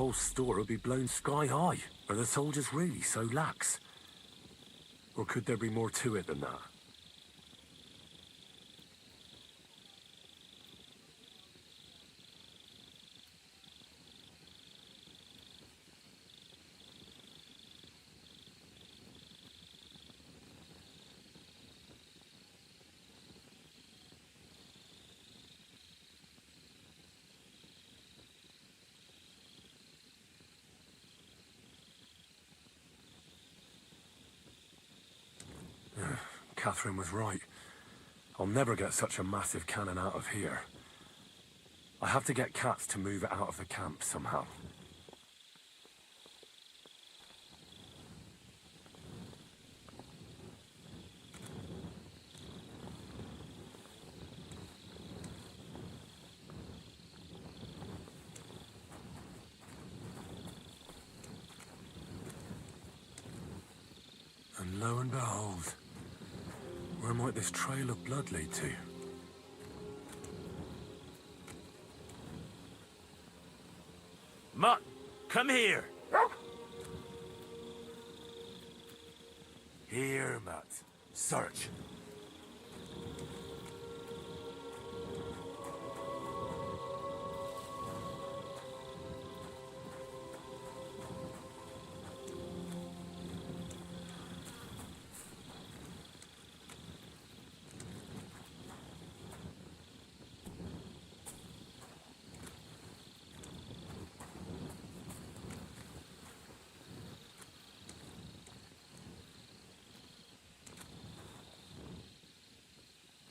whole store would be blown sky high. Are the soldiers really so lax? Or could there be more to it than that? Catherine was right. I'll never get such a massive cannon out of here. I have to get Cats to move it out of the camp somehow. And lo and behold, where might this trail of blood lead to? Mutt, come here! Here, Mutt. Search.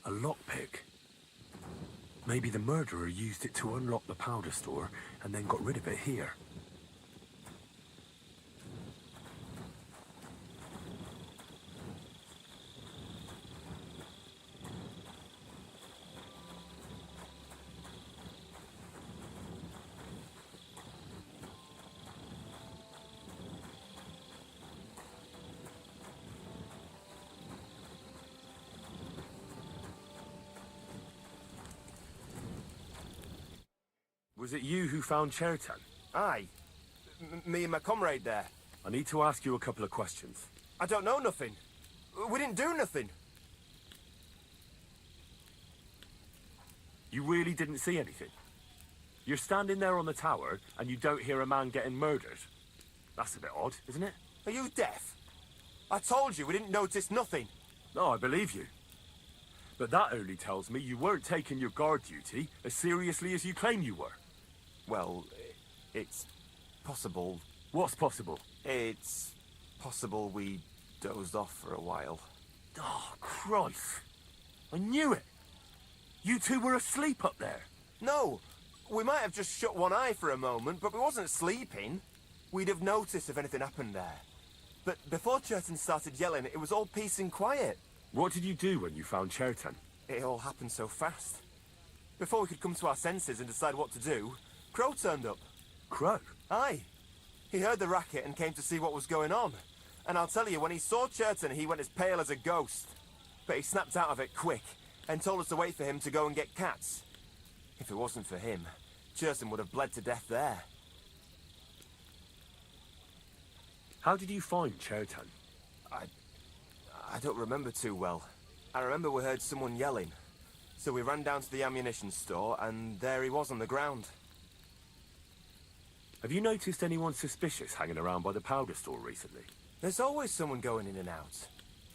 A lockpick. Maybe the murderer used it to unlock the powder store and then got rid of it here. Was it you who found Chertan? Aye. Me and my comrade there. I need to ask you a couple of questions. I don't know nothing. We didn't do nothing. You really didn't see anything? You're standing there on the tower and you don't hear a man getting murdered? That's a bit odd, isn't it? Are you deaf? I told you we didn't notice nothing. No, I believe you. But that only tells me you weren't taking your guard duty as seriously as you claim you were. Well, it's possible. What's possible? It's possible we dozed off for a while. Oh, Christ. I knew it. You two were asleep up there. No, we might have just shut one eye for a moment, but we wasn't sleeping. We'd have noticed if anything happened there. But before Chertan started yelling, it was all peace and quiet. What did you do when you found Chertan? It all happened so fast. Before we could come to our senses and decide what to do, Crow turned up. Crow? Aye. He heard the racket and came to see what was going on. And I'll tell you, when he saw Chertan, he went as pale as a ghost. But he snapped out of it quick and told us to wait for him to go and get Cats. If it wasn't for him, Chertan would have bled to death there. How did you find Chertan? I don't remember too well. I remember we heard someone yelling. So we ran down to the ammunition store, and there he was on the ground. Have you noticed anyone suspicious hanging around by the powder store recently? There's always someone going in and out.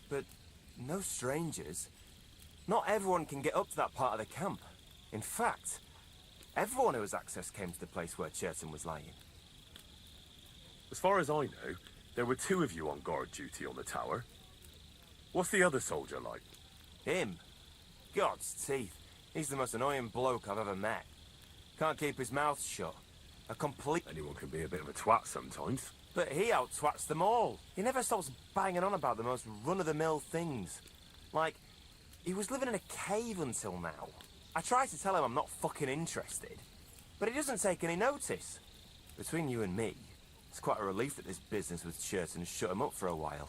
But no strangers. Not everyone can get up to that part of the camp. In fact, everyone who has access came to the place where Chertan was lying. As far as I know, there were two of you on guard duty on the tower. What's the other soldier like? Him? God's teeth. He's the most annoying bloke I've ever met. Can't keep his mouth shut. A complete... Anyone can be a bit of a twat sometimes. But he out-twats them all. He never stops banging on about the most run-of-the-mill things. Like, he was living in a cave until now. I try to tell him I'm not fucking interested, but he doesn't take any notice. Between you and me, it's quite a relief that this business with Chertan shut him up for a while.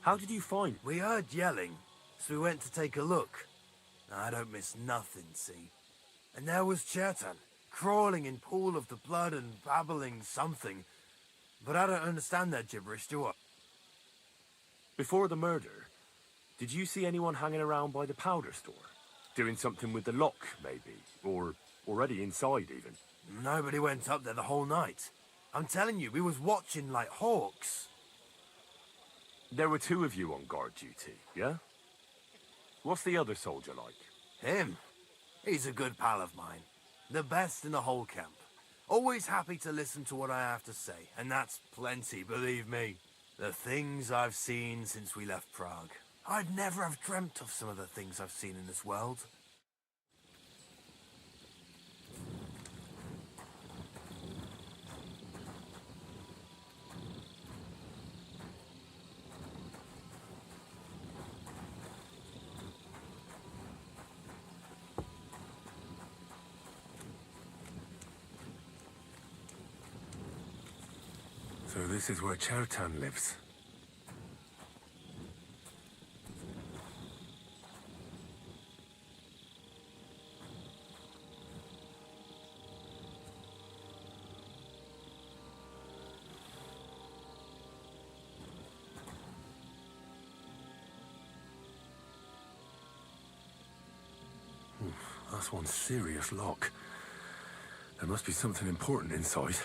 How did you find... We heard yelling, so we went to take a look. I don't miss nothing, see? And there was Chertan, crawling in pool of the blood and babbling something. But I don't understand that gibberish, do I? Before the murder, did you see anyone hanging around by the powder store? Doing something with the lock, maybe? Or already inside, even? Nobody went up there the whole night. I'm telling you, we was watching like hawks. There were 2 of you on guard duty, yeah? What's the other soldier like? Him? He's a good pal of mine. The best in the whole camp. Always happy to listen to what I have to say, and that's plenty, believe me. The things I've seen since we left Prague. I'd never have dreamt of some of the things I've seen in this world. So this is where Chertan lives. That's one serious lock. There must be something important inside.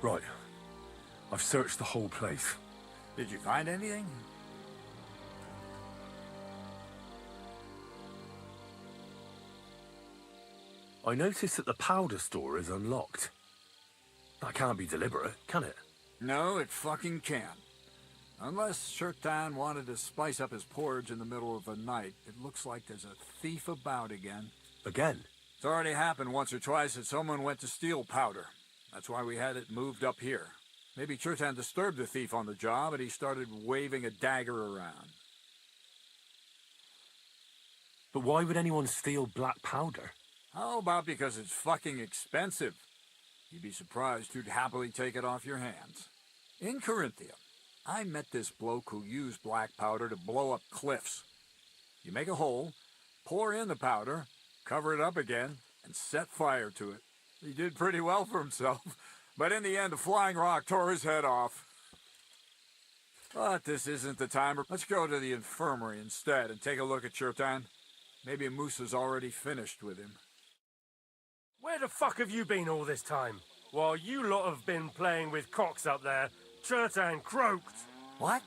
Right. I've searched the whole place. Did you find anything? I noticed that the powder store is unlocked. That can't be deliberate, can it? No, it fucking can't. Unless Chertan wanted to spice up his porridge in the middle of the night, it looks like there's a thief about again. Again? It's already happened once or twice that someone went to steal powder. That's why we had it moved up here. Maybe Chertan disturbed the thief on the job and he started waving a dagger around. But why would anyone steal black powder? How about because it's fucking expensive? You'd be surprised who'd happily take it off your hands. In Corinthia, I met this bloke who used black powder to blow up cliffs. You make a hole, pour in the powder, cover it up again, and set fire to it. He did pretty well for himself, but in the end, the flying rock tore his head off. But this isn't the time. Let's go to the infirmary instead and take a look at Chertan. Maybe Musa's already finished with him. Where the fuck have you been all this time? While you lot have been playing with cocks up there, Chertan croaked. What?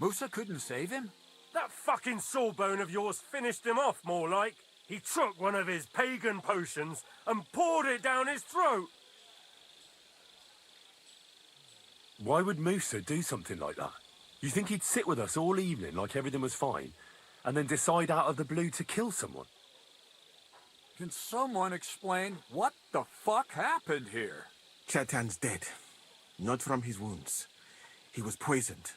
Musa couldn't save him? That fucking sawbone of yours finished him off, more like. He took one of his pagan potions and poured it down his throat. Why would Musa do something like that? You think he'd sit with us all evening like everything was fine, and then decide out of the blue to kill someone? Can someone explain what the fuck happened here? Chertan's dead. Not from his wounds. He was poisoned.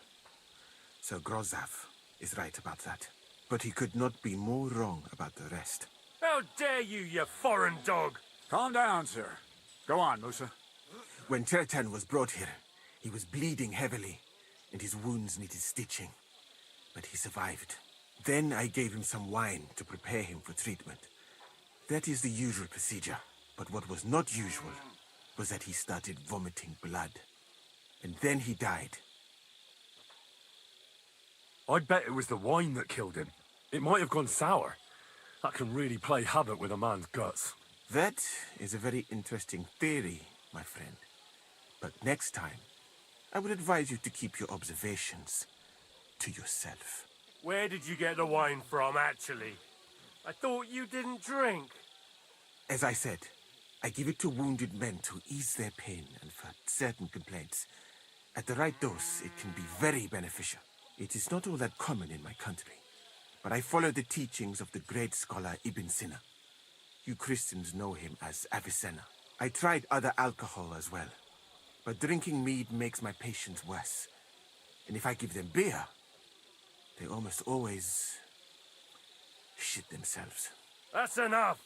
Sir Grozav is right about that. But he could not be more wrong about the rest. How dare you, you foreign dog! Calm down, sir. Go on, Musa. When Chertan was brought here, he was bleeding heavily, and his wounds needed stitching. But he survived. Then I gave him some wine to prepare him for treatment. That is the usual procedure. But what was not usual was that he started vomiting blood. And then he died. I'd bet it was the wine that killed him. It might have gone sour. That can really play havoc with a man's guts. That is a very interesting theory, my friend. But next time, I would advise you to keep your observations to yourself. Where did you get the wine from, actually? I thought you didn't drink. As I said, I give it to wounded men to ease their pain and for certain complaints. At the right dose, it can be very beneficial. It is not all that common in my country, but I follow the teachings of the great scholar Ibn Sina. You Christians know him as Avicenna. I tried other alcohol as well, but drinking mead makes my patients worse. And if I give them beer, they almost always shit themselves. That's enough.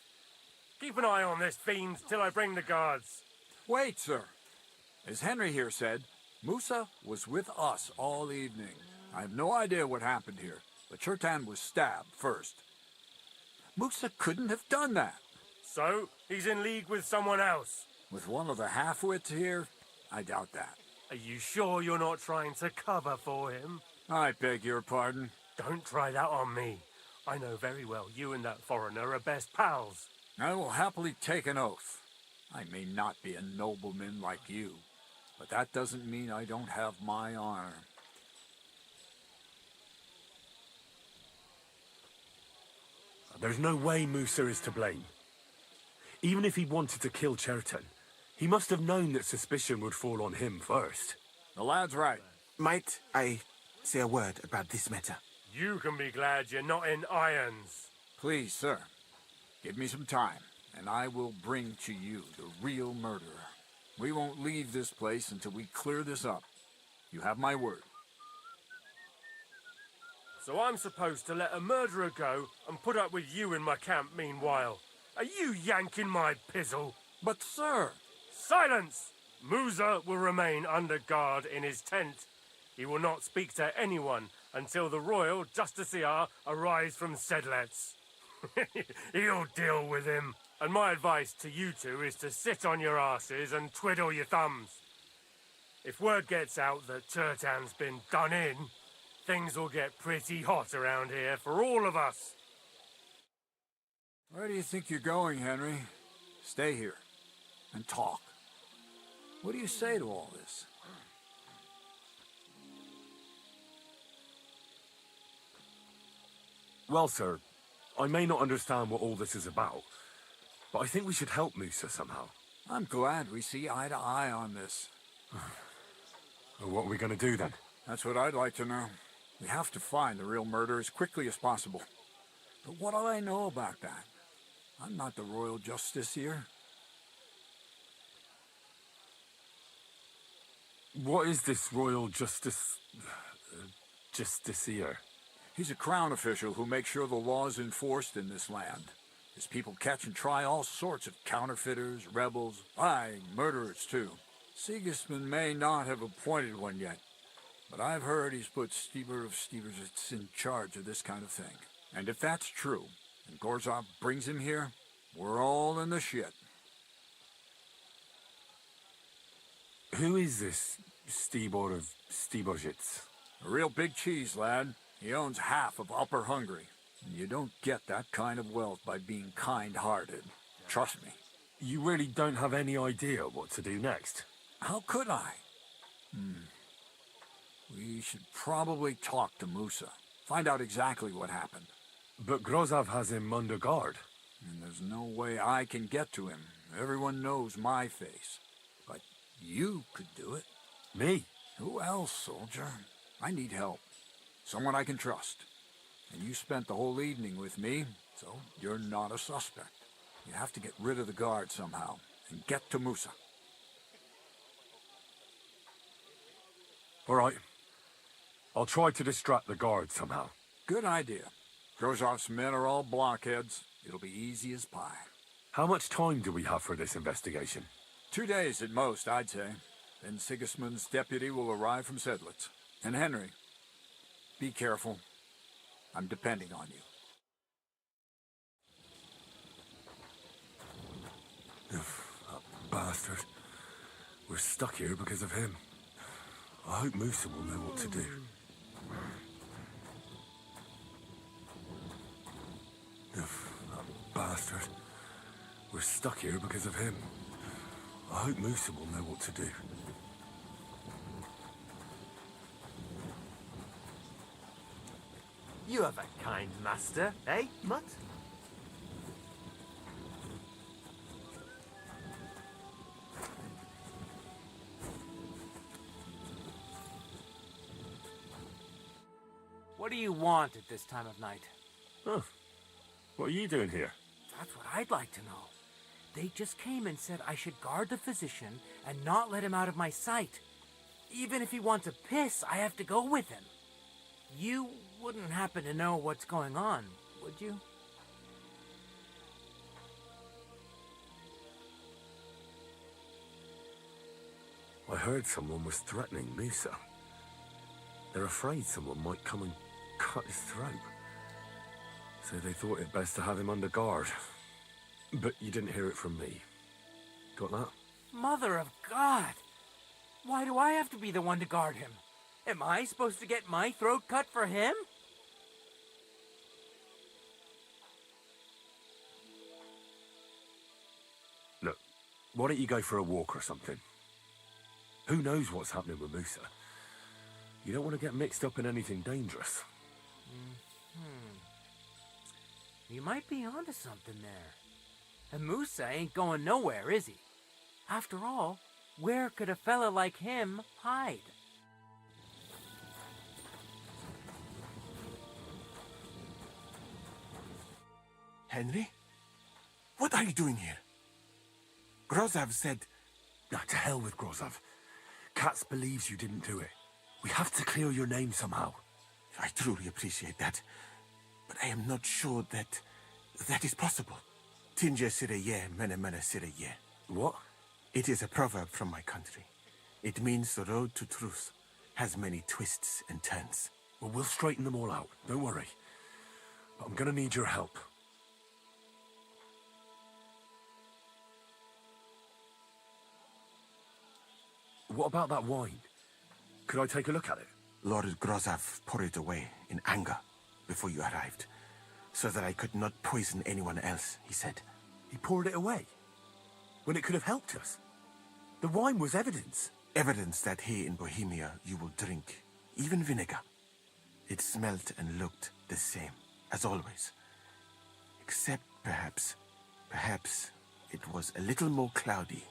Keep an eye on this fiend till I bring the guards. Wait, sir. As Henry here said, Musa was with us all evening. I have no idea what happened here, but Chertan was stabbed first. Musa couldn't have done that. So, he's in league with someone else. With one of the half-wits here, I doubt that. Are you sure you're not trying to cover for him? I beg your pardon. Don't try that on me. I know very well you and that foreigner are best pals. I will happily take an oath. I may not be a nobleman like you, but that doesn't mean I don't have my honor. There's no way Musa is to blame. Even if he wanted to kill Chertan, he must have known that suspicion would fall on him first. The lad's right. Might I say a word about this matter? You can be glad you're not in irons. Please, sir, give me some time, and I will bring to you the real murderer. We won't leave this place until we clear this up. You have my word. So I'm supposed to let a murderer go and put up with you in my camp meanwhile. Are you yanking my pizzle? But, sir... Silence! Musa will remain under guard in his tent. He will not speak to anyone until the royal justiciar arrives from Sedlets. He'll deal with him. And my advice to you two is to sit on your asses and twiddle your thumbs. If word gets out that Chertan's been done in, things will get pretty hot around here for all of us. Where do you think you're going, Henry? Stay here and talk. What do you say to all this? Well, sir, I may not understand what all this is about, but I think we should help Musa somehow. I'm glad we see eye to eye on this. Well, what are we going to do then? That's what I'd like to know. We have to find the real murderer as quickly as possible. But what do I know about that? I'm not the royal justiciar. What is this royal justiciar? He's a crown official who makes sure the law is enforced in this land. His people catch and try all sorts of counterfeiters, rebels, murderers too. Sigismund may not have appointed one yet, but I've heard he's put Stieber of Stieber's in charge of this kind of thing. And if that's true, and Gorzov brings him here, we're all in the shit. Who is this Stibor of Stiborzhitz? A real big cheese, lad. He owns half of Upper Hungary. And you don't get that kind of wealth by being kind-hearted. Trust me. You really don't have any idea what to do next? How could I? We should probably talk to Musa. Find out exactly what happened. But Grozov has him under guard. And there's no way I can get to him. Everyone knows my face. But you could do it. Me? Who else, soldier? I need help. Someone I can trust. And you spent the whole evening with me, so you're not a suspect. You have to get rid of the guard somehow, and get to Musa. All right. I'll try to distract the guard somehow. Good idea. Grozov's men are all blockheads. It'll be easy as pie. How much time do we have for this investigation? 2 days at most, I'd say. Then Sigismund's deputy will arrive from Sedlitz. And Henry, be careful. I'm depending on you. That bastard. We're stuck here because of him. I hope Musa will know what to do. That bastard. We're stuck here because of him. I hope Musa will know what to do. You have a kind master, eh, Mutt? What do you want at this time of night? Huh. What are you doing here? That's what I'd like to know. They just came and said I should guard the physician and not let him out of my sight. Even if he wants a piss, I have to go with him. You wouldn't happen to know what's going on, would you? I heard someone was threatening Musa. They're afraid someone might come and cut his throat. So they thought it best to have him under guard. But you didn't hear it from me. Got that? Mother of God! Why do I have to be the one to guard him? Am I supposed to get my throat cut for him? Look, why don't you go for a walk or something? Who knows what's happening with Musa? You don't want to get mixed up in anything dangerous. You might be onto something there. And Musa ain't going nowhere, is he? After all, where could a fella like him hide? Henry? What are you doing here? Grozov said... Now, to hell with Grozov. Katz believes you didn't do it. We have to clear your name somehow. I truly appreciate that. But I am not sure that is possible. Tinja sireye, mene mene sireye. What? It is a proverb from my country. It means the road to truth has many twists and turns. Well, we'll straighten them all out. Don't worry. But I'm gonna need your help. What about that wine? Could I take a look at it? Lord Grozov poured it away in anger before you arrived, so that I could not poison anyone else, he said. He poured it away? When it could have helped us? The wine was evidence. Evidence that here in Bohemia you will drink, even vinegar. It smelt and looked the same, as always. Except perhaps it was a little more cloudy.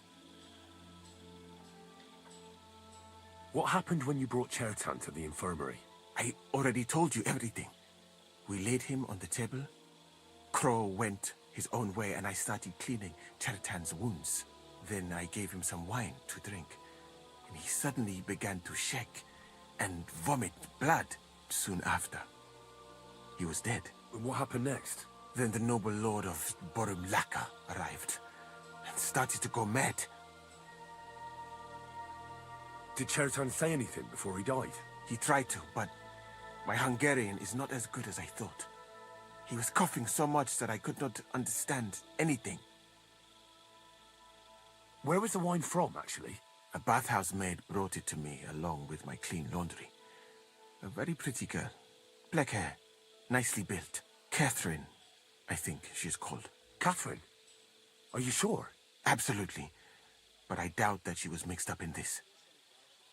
What happened when you brought Chertan to the infirmary? I already told you everything. We laid him on the table. Crow went his own way and I started cleaning Chertan's wounds. Then I gave him some wine to drink. And he suddenly began to shake and vomit blood soon after. He was dead. And what happened next? Then the noble lord of Borumlaka arrived and started to go mad. Did Chertan say anything before he died? He tried to, but my Hungarian is not as good as I thought. He was coughing so much that I could not understand anything. Where was the wine from, actually? A bathhouse maid brought it to me along with my clean laundry. A very pretty girl. Black hair. Nicely built. Catherine, I think she's called. Catherine? Are you sure? Absolutely. But I doubt that she was mixed up in this.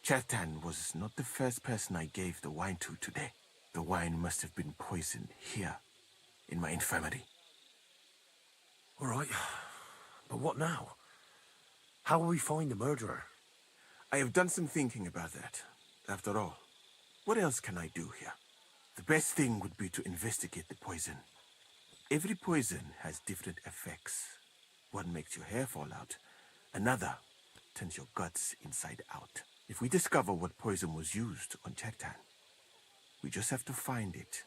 Chertan was not the first person I gave the wine to today. The wine must have been poisoned here, in my infirmary. All right. But what now? How will we find the murderer? I have done some thinking about that. After all, what else can I do here? The best thing would be to investigate the poison. Every poison has different effects. One makes your hair fall out. Another turns your guts inside out. If we discover what poison was used on Chertan, we just have to find it,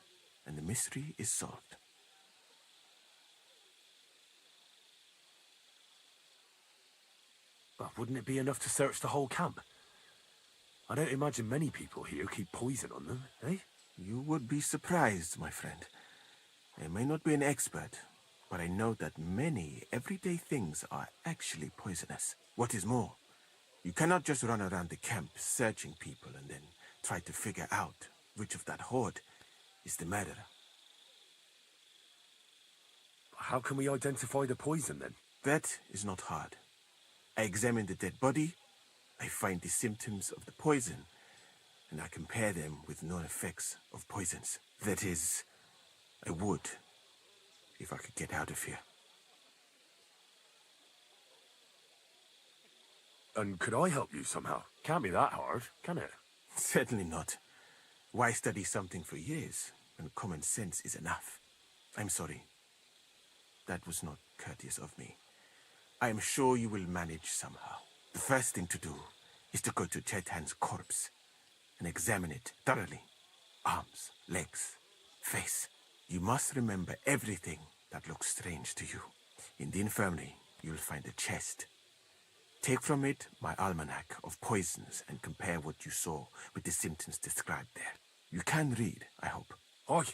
and the mystery is solved. But wouldn't it be enough to search the whole camp? I don't imagine many people here keep poison on them, eh? You would be surprised, my friend. I may not be an expert, but I know that many everyday things are actually poisonous. What is more, you cannot just run around the camp searching people and then try to figure out which of that horde is the murderer. How can we identify the poison, then? That is not hard. I examine the dead body, I find the symptoms of the poison, and I compare them with known effects of poisons. That is, I would, if I could get out of here. And could I help you somehow? Can't be that hard, can it? Certainly not. Why study something for years when common sense is enough? I'm sorry. That was not courteous of me. I am sure you will manage somehow. The first thing to do is to go to Chertan's corpse and examine it thoroughly. Arms, legs, face. You must remember everything that looks strange to you. In the infirmary, you'll find a chest. Take from it my almanac of poisons and compare what you saw with the symptoms described there. You can read, I hope. Aye,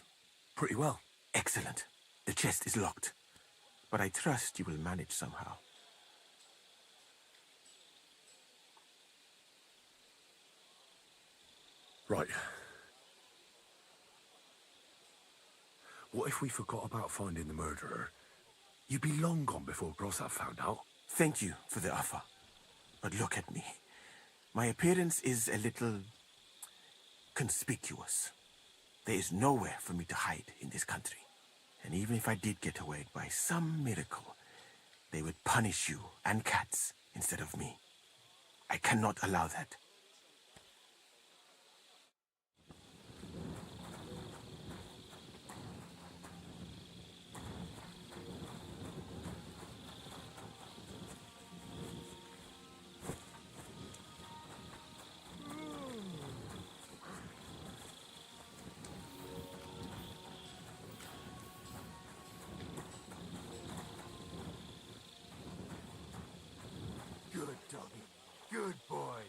pretty well. Excellent. The chest is locked, but I trust you will manage somehow. Right. What if we forgot about finding the murderer? You'd be long gone before Grossav found out. Thank you for the offer. But look at me. My appearance is a little conspicuous. There is nowhere for me to hide in this country. And even if I did get away by some miracle, they would punish you and cats instead of me. I cannot allow that. Good doggy. Good boy.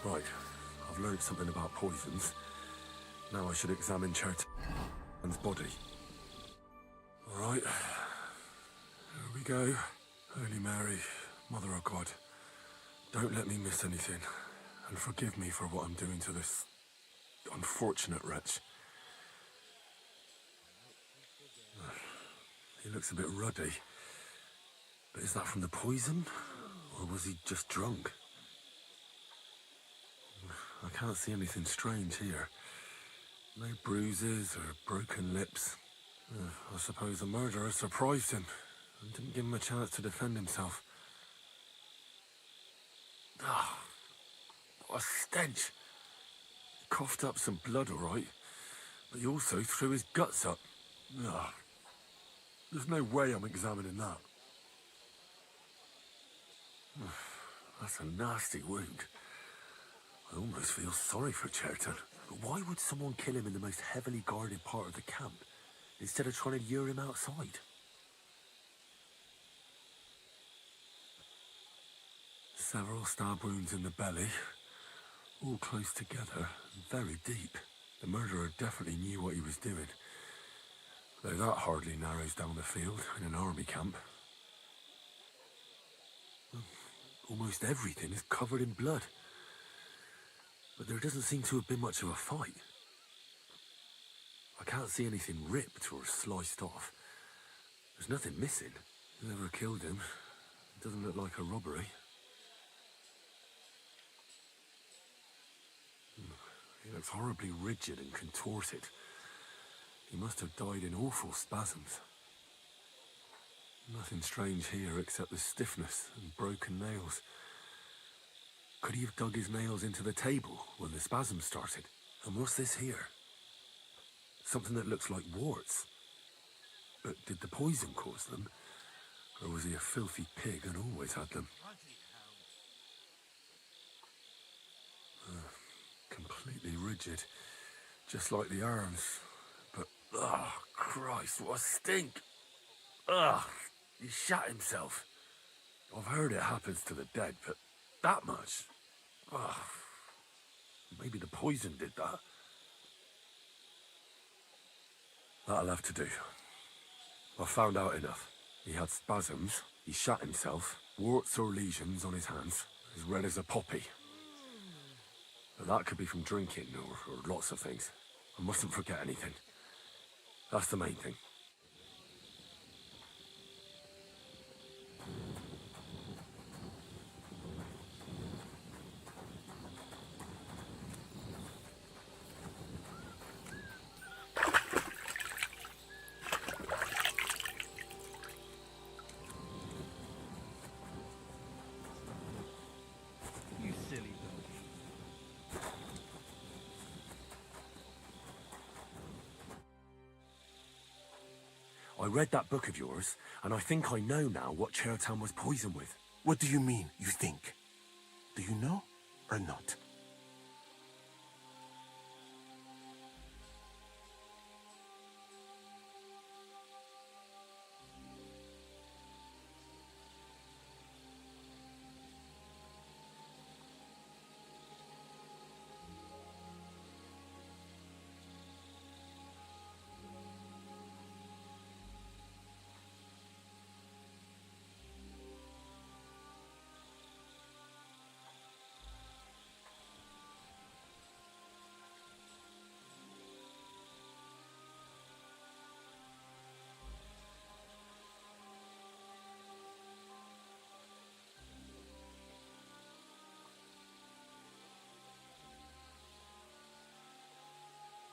Right, I've learned something about poisons. Now I should examine Chertan's body. All right, here we go. Holy Mary, Mother of God, don't let me miss anything, and forgive me for what I'm doing to this unfortunate wretch. He looks a bit ruddy. But is that from the poison? Or was he just drunk? I can't see anything strange here. No bruises or broken lips. I suppose the murderer surprised him and didn't give him a chance to defend himself. Ah, what a stench. He coughed up some blood, all right, but he also threw his guts up. Ah, there's no way I'm examining that. That's a nasty wound. I almost feel sorry for Chertan. But why would someone kill him in the most heavily guarded part of the camp, instead of trying to lure him outside? Several stab wounds in the belly, all close together, and very deep. The murderer definitely knew what he was doing. Though that hardly narrows down the field in an army camp. Almost everything is covered in blood. But there doesn't seem to have been much of a fight. I can't see anything ripped or sliced off. There's nothing missing. Whoever killed him, it doesn't look like a robbery. He looks horribly rigid and contorted. He must have died in awful spasms. Nothing strange here except the stiffness and broken nails. Could he have dug his nails into the table when the spasms started? And what's this here? Something that looks like warts. But did the poison cause them? Or was he a filthy pig and always had them? Completely rigid. Just like the arms. But, oh, Christ, what a stink! Ugh, he shot himself. I've heard it happens to the dead, but that much? Ugh. Maybe the poison did that. That'll have to do. I found out enough. He had spasms, he shot himself, warts or lesions on his hands, as red as a poppy. But that could be from drinking or lots of things. I mustn't forget anything. That's the main thing. I read that book of yours, and I think I know now what Chertan was poisoned with. What do you mean, you think? Do you know or not?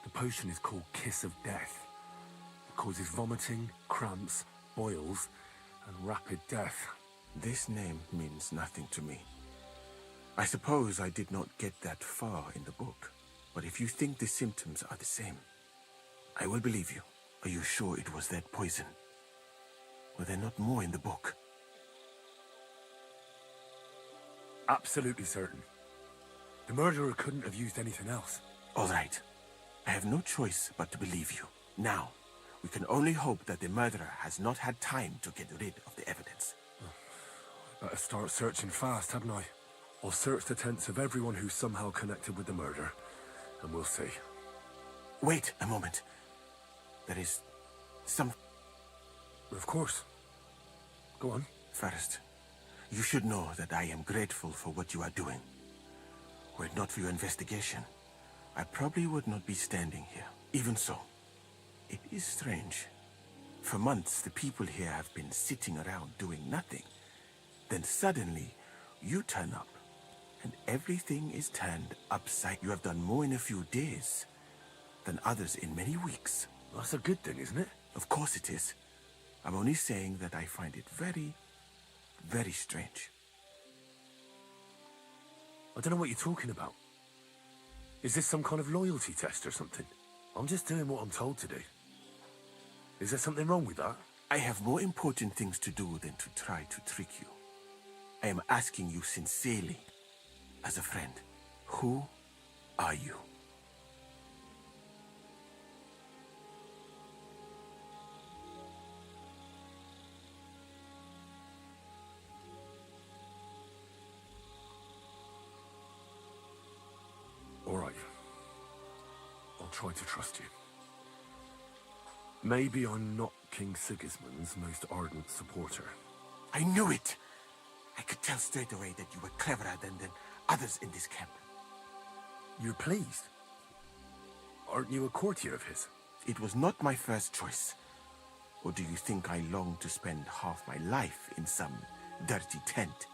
The potion is called Kiss of Death. It causes vomiting, cramps, boils, and rapid death. This name means nothing to me. I suppose I did not get that far in the book. But if you think the symptoms are the same, I will believe you. Are you sure it was that poison? Were there not more in the book? Absolutely certain. The murderer couldn't have used anything else. All right. I have no choice but to believe you. Now, we can only hope that the murderer has not had time to get rid of the evidence. Better start searching fast, hadn't I? I'll search the tents of everyone who's somehow connected with the murder, and we'll see. Wait a moment. There is some... Of course. Go on. First, you should know that I am grateful for what you are doing. Were it not for your investigation, I probably would not be standing here. Even so, it is strange. For months, the people here have been sitting around doing nothing. Then suddenly, you turn up, and everything is turned upside. You have done more in a few days than others in many weeks. That's a good thing, isn't it? Of course it is. I'm only saying that I find it very, very strange. I don't know what you're talking about. Is this some kind of loyalty test or something? I'm just doing what I'm told to do. Is there something wrong with that? I have more important things to do than to try to trick you. I am asking you sincerely, as a friend, who are you? All right. I'll try to trust you. Maybe I'm not King Sigismund's most ardent supporter. I knew it! I could tell straight away that you were cleverer than others in this camp. You're pleased? Aren't you a courtier of his? It was not my first choice. Or do you think I long to spend half my life in some dirty tent?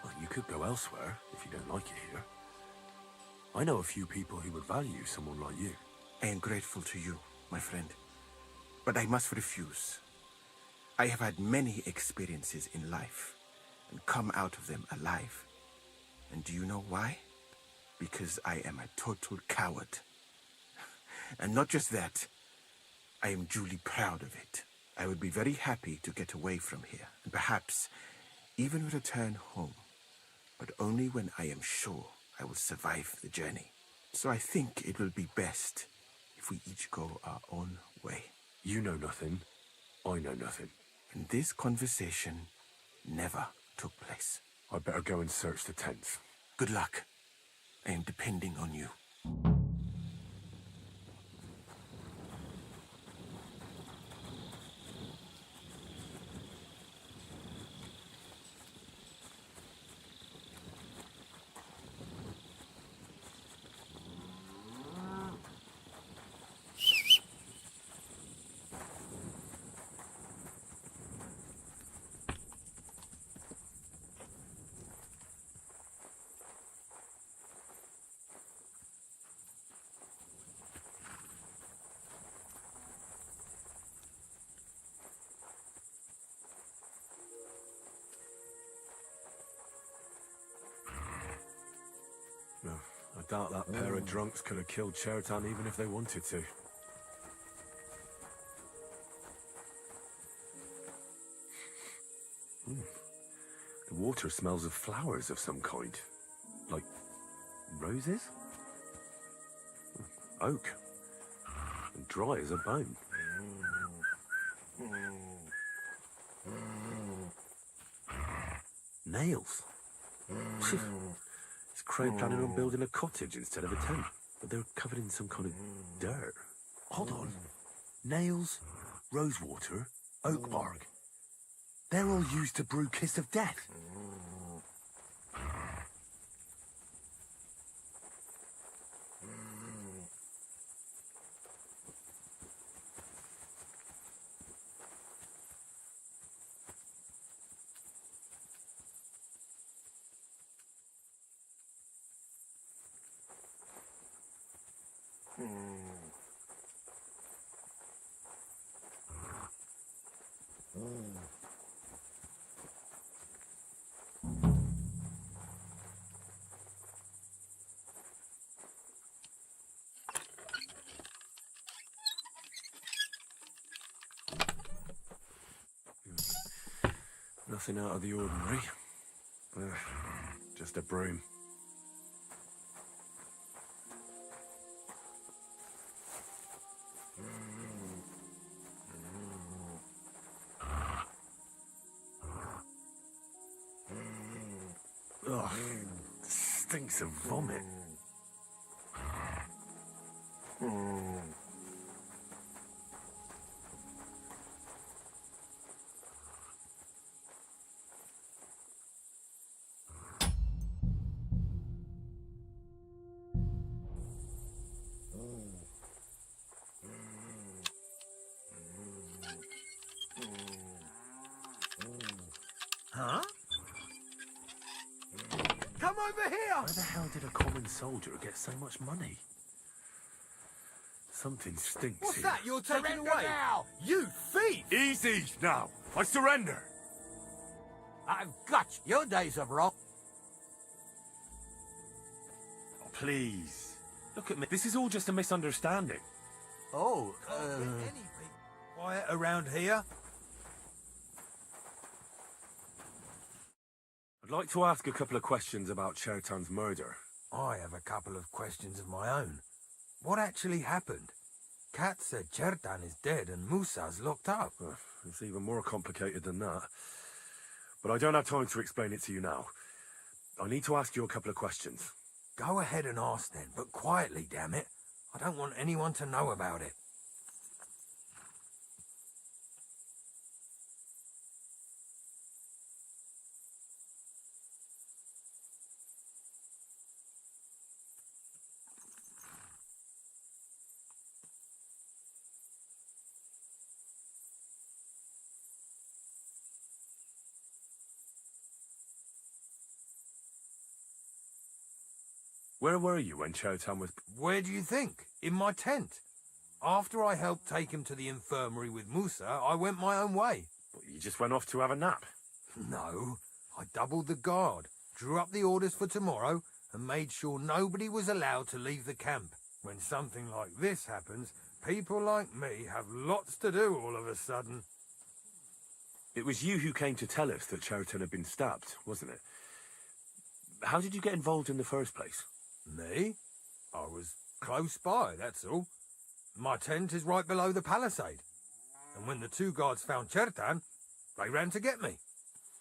Well, you could go elsewhere if you don't like it here. I know a few people who would value someone like you. I am grateful to you, my friend. But I must refuse. I have had many experiences in life and come out of them alive. And do you know why? Because I am a total coward. And not just that, I am duly proud of it. I would be very happy to get away from here and perhaps even return home, but only when I am sure I will survive the journey. So I think it will be best if we each go our own way. You know nothing, I know nothing. And this conversation never took place. I better go and search the tents. Good luck. I am depending on you. No, I doubt that pair of drunks could have killed Chertan even if they wanted to. The water smells of flowers of some kind. Like roses? Oak. And dry as a bone. Nails. Is Crow planning on building a cottage instead of a tent? But they're covered in some kind of dirt. Hold on. Nails, rosewater, oak bark. They're all used to brew Kiss of Death. Nothing out of the ordinary. Just a broom. Ugh, stinks of vomit. Huh? Come over here! Where the hell did a common soldier get so much money? Something stinks What's here. that you're taking away? now! You thief! Easy now. I surrender. I've got you. Your days of rock. Oh, please. Look at me. This is all just a misunderstanding. Oh, quiet around here? I'd like to ask a couple of questions about Chertan's murder. I have a couple of questions of my own. What actually happened? Kat said Chertan is dead and Musa's locked up. It's even more complicated than that. But I don't have time to explain it to you now. I need to ask you a couple of questions. Go ahead and ask then, but quietly, damn it. I don't want anyone to know about it. Where were you when Chertan was... Where do you think? In my tent. After I helped take him to the infirmary with Musa, I went my own way. You just went off to have a nap? No, I doubled the guard, drew up the orders for tomorrow, and made sure nobody was allowed to leave the camp. When something like this happens, people like me have lots to do all of a sudden. It was you who came to tell us that Chertan had been stabbed, wasn't it? How did you get involved in the first place? Me? I was close by, that's all. My tent is right below the palisade. And when the two guards found Chertan, they ran to get me.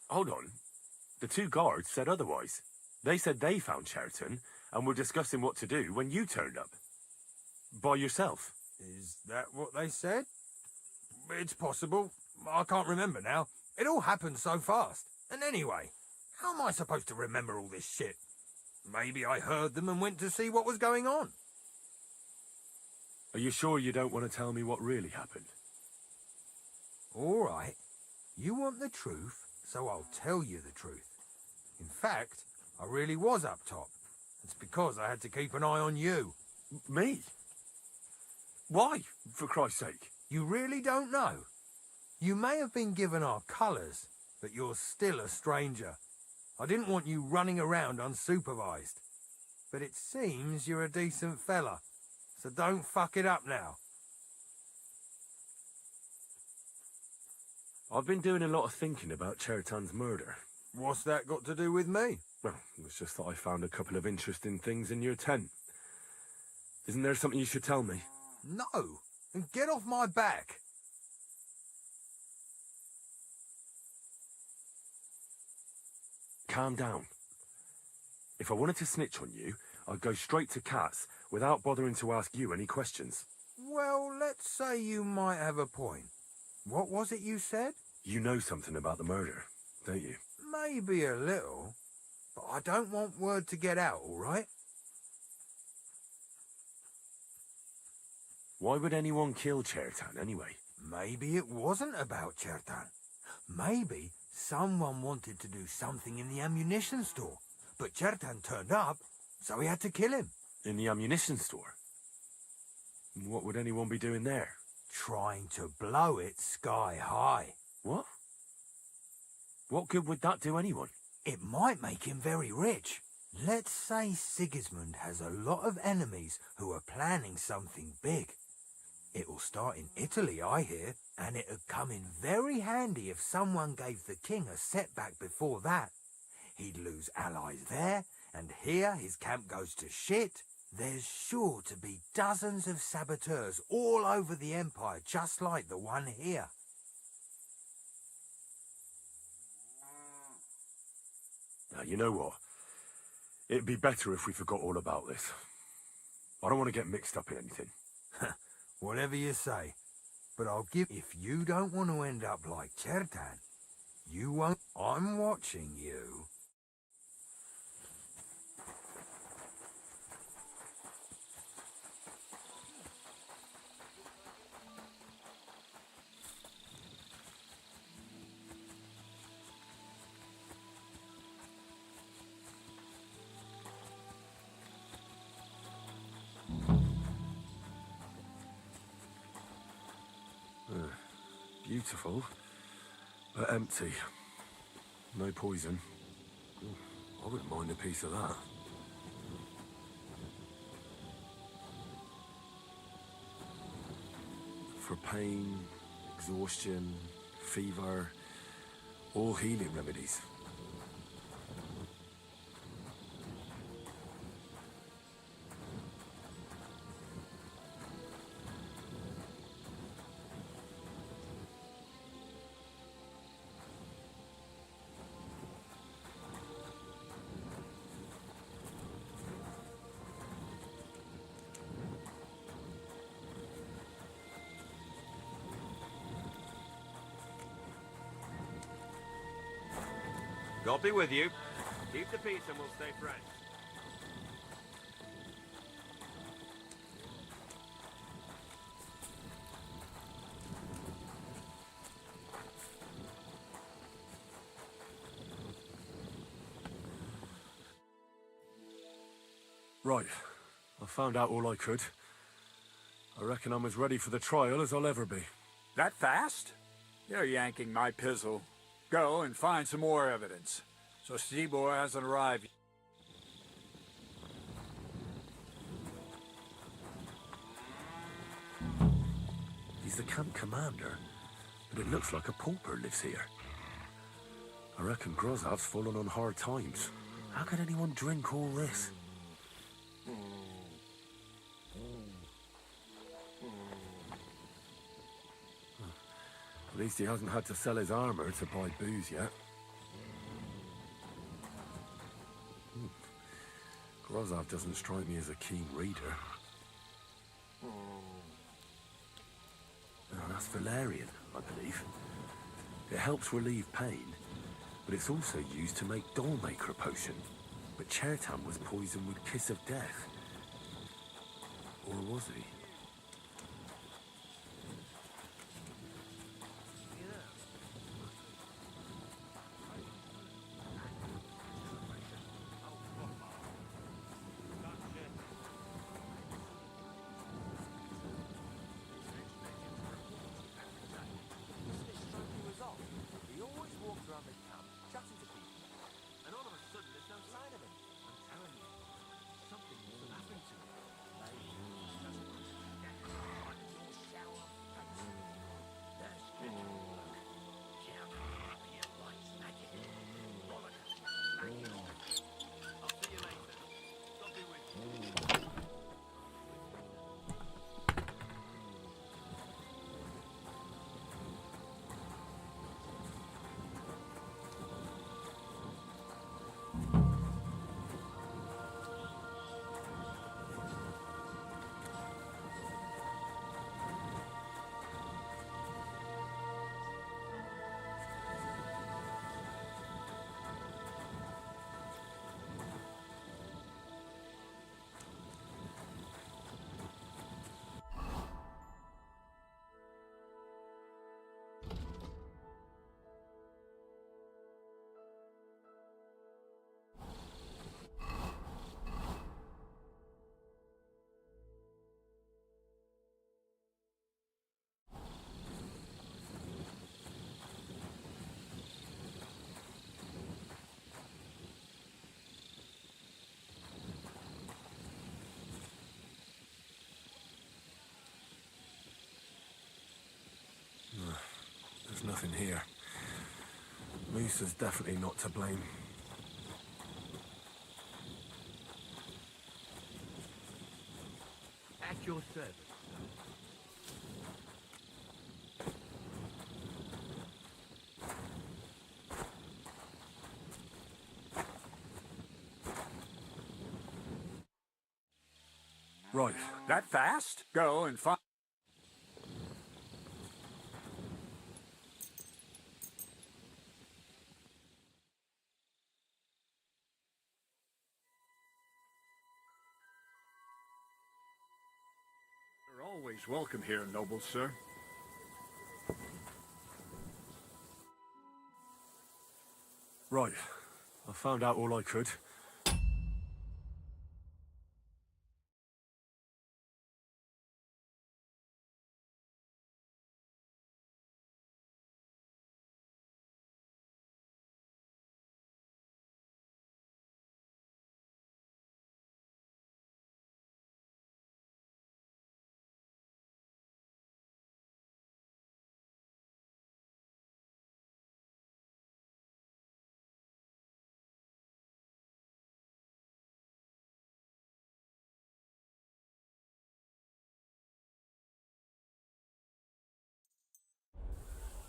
Hold on. The two guards said otherwise. They said they found Chertan and were discussing what to do when you turned up. By yourself. Is that what they said? It's possible. I can't remember now. It all happened so fast. And anyway, how am I supposed to remember all this shit? Maybe I heard them and went to see what was going on. Are you sure you don't want to tell me what really happened? All right. You want the truth, so I'll tell you the truth. In fact, I really was up top. It's because I had to keep an eye on you. Me? Why, for Christ's sake? You really don't know? You may have been given our colours, but you're still a stranger. I didn't want you running around unsupervised. But it seems you're a decent fella, so don't fuck it up now. I've been doing a lot of thinking about Chertan's murder. What's that got to do with me? Well, it was just that I found a couple of interesting things in your tent. Isn't there something you should tell me? No, and get off my back. Calm down. If I wanted to snitch on you, I'd go straight to Kat's without bothering to ask you any questions. Well, let's say you might have a point. What was it you said? You know something about the murder, don't you? Maybe a little, but I don't want word to get out, all right? Why would anyone kill Chertan anyway? Maybe it wasn't about Chertan. Maybe someone wanted to do something in the ammunition store, but Chertan turned up, so we had to kill him. In the ammunition store? What would anyone be doing there? Trying to blow it sky high. What? What good would that do anyone? It might make him very rich. Let's say Sigismund has a lot of enemies who are planning something big. It will start in Italy, I hear, and it'd come in very handy if someone gave the king a setback before that. He'd lose allies there, and here his camp goes to shit. There's sure to be dozens of saboteurs all over the empire, just like the one here. Now, you know what? It'd be better if we forgot all about this. I don't want to get mixed up in anything. Whatever you say. But I'll give... If you don't want to end up like Chertan, you won't... I'm watching you. Beautiful, but empty. No poison. I wouldn't mind a piece of that. For pain, exhaustion, fever, all healing remedies. God be with you. Keep the peace and we'll stay friends. Right. I found out all I could. I reckon I'm as ready for the trial as I'll ever be. That fast? You're yanking my pizzle. Go and find some more evidence. So Stibor hasn't arrived. He's the camp commander, but it looks like a pauper lives here. I reckon Grozav's fallen on hard times. How could anyone drink all this? At least he hasn't had to sell his armor to buy booze yet. Grozav doesn't strike me as a keen reader. Oh, that's valerian, I believe. It helps relieve pain, but it's also used to make Dollmaker potion. But Chertan was poisoned with Kiss of Death. Or was he? There's nothing here. Musa's definitely not to blame. At your service. Right. That fast? Go and find... You're always welcome here, noble sir. Right. I found out all I could.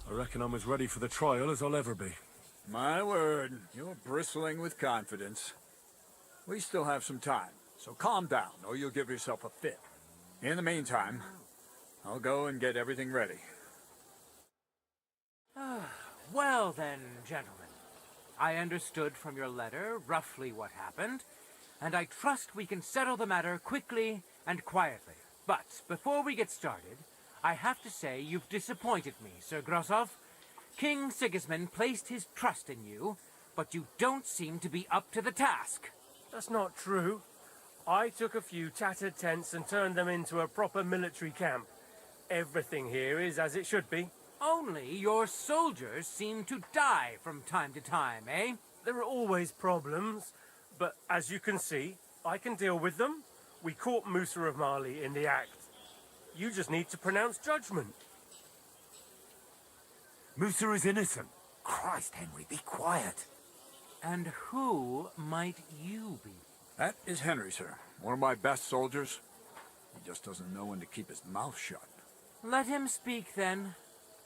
I reckon I'm as ready for the trial as I'll ever be. My word, you're bristling with confidence. We still have some time, so calm down, or you'll give yourself a fit. In the meantime, I'll go and get everything ready. Well then, gentlemen. I understood from your letter roughly what happened, and I trust we can settle the matter quickly and quietly. But before we get started, I have to say you've disappointed me, Sir Grosov. King Sigismund placed his trust in you, but you don't seem to be up to the task. That's not true. I took a few tattered tents and turned them into a proper military camp. Everything here is as it should be. Only your soldiers seem to die from time to time, eh? There are always problems, but as you can see, I can deal with them. We caught Musa of Mali in the act. You just need to pronounce judgment. Musa is innocent. Christ, Henry, be quiet. And who might you be? That is Henry, sir. One of my best soldiers. He just doesn't know when to keep his mouth shut. Let him speak, then.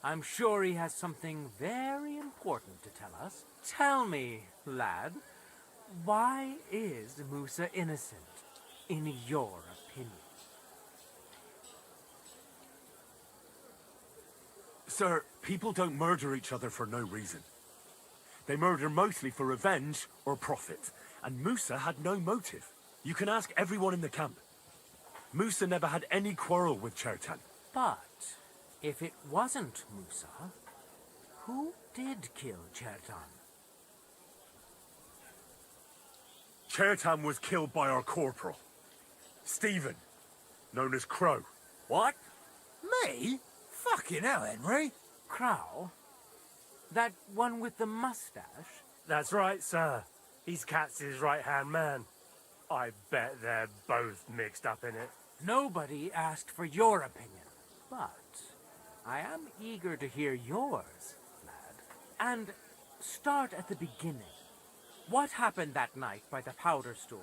I'm sure he has something very important to tell us. Tell me, lad, why is Musa innocent, in your opinion? Sir, people don't murder each other for no reason. They murder mostly for revenge or profit, and Musa had no motive. You can ask everyone in the camp. Musa never had any quarrel with Chertan. But if it wasn't Musa, who did kill Chertan? Chertan was killed by our corporal, Stephen, known as Crow. What? Me? Fucking hell, Henry. Crow? That one with the mustache? That's right, sir. He's Katz's right-hand man. I bet they're both mixed up in it. Nobody asked for your opinion, but I am eager to hear yours, lad. And start at the beginning. What happened that night by the powder store,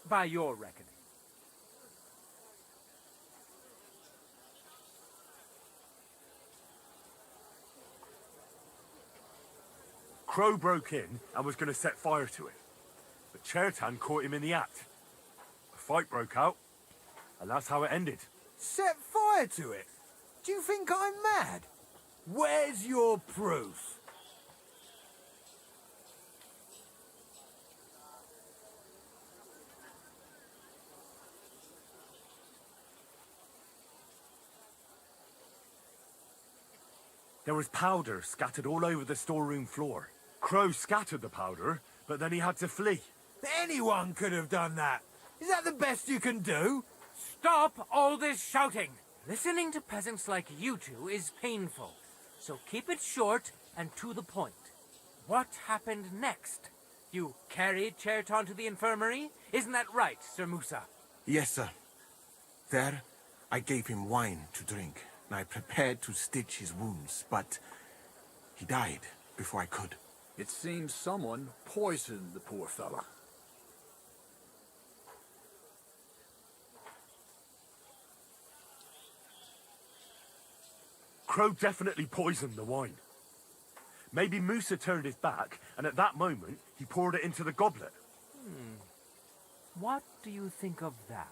by your reckoning? Crow broke in and was going to set fire to it, but Chertan caught him in the act. A fight broke out, and that's how it ended. Set fire to it? Do you think I'm mad? Where's your proof? There was powder scattered all over the storeroom floor. Crow scattered the powder, but then he had to flee. Anyone could have done that. Is that the best you can do? Stop all this shouting! Listening to peasants like you two is painful, so keep it short and to the point. What happened next? You carried Chertan to the infirmary? Isn't that right, Sir Musa? Yes, sir. There, I gave him wine to drink, and I prepared to stitch his wounds, but he died before I could. It seems someone poisoned the poor fella. Crow definitely poisoned the wine. Maybe Musa turned his back, and at that moment, he poured it into the goblet. What do you think of that,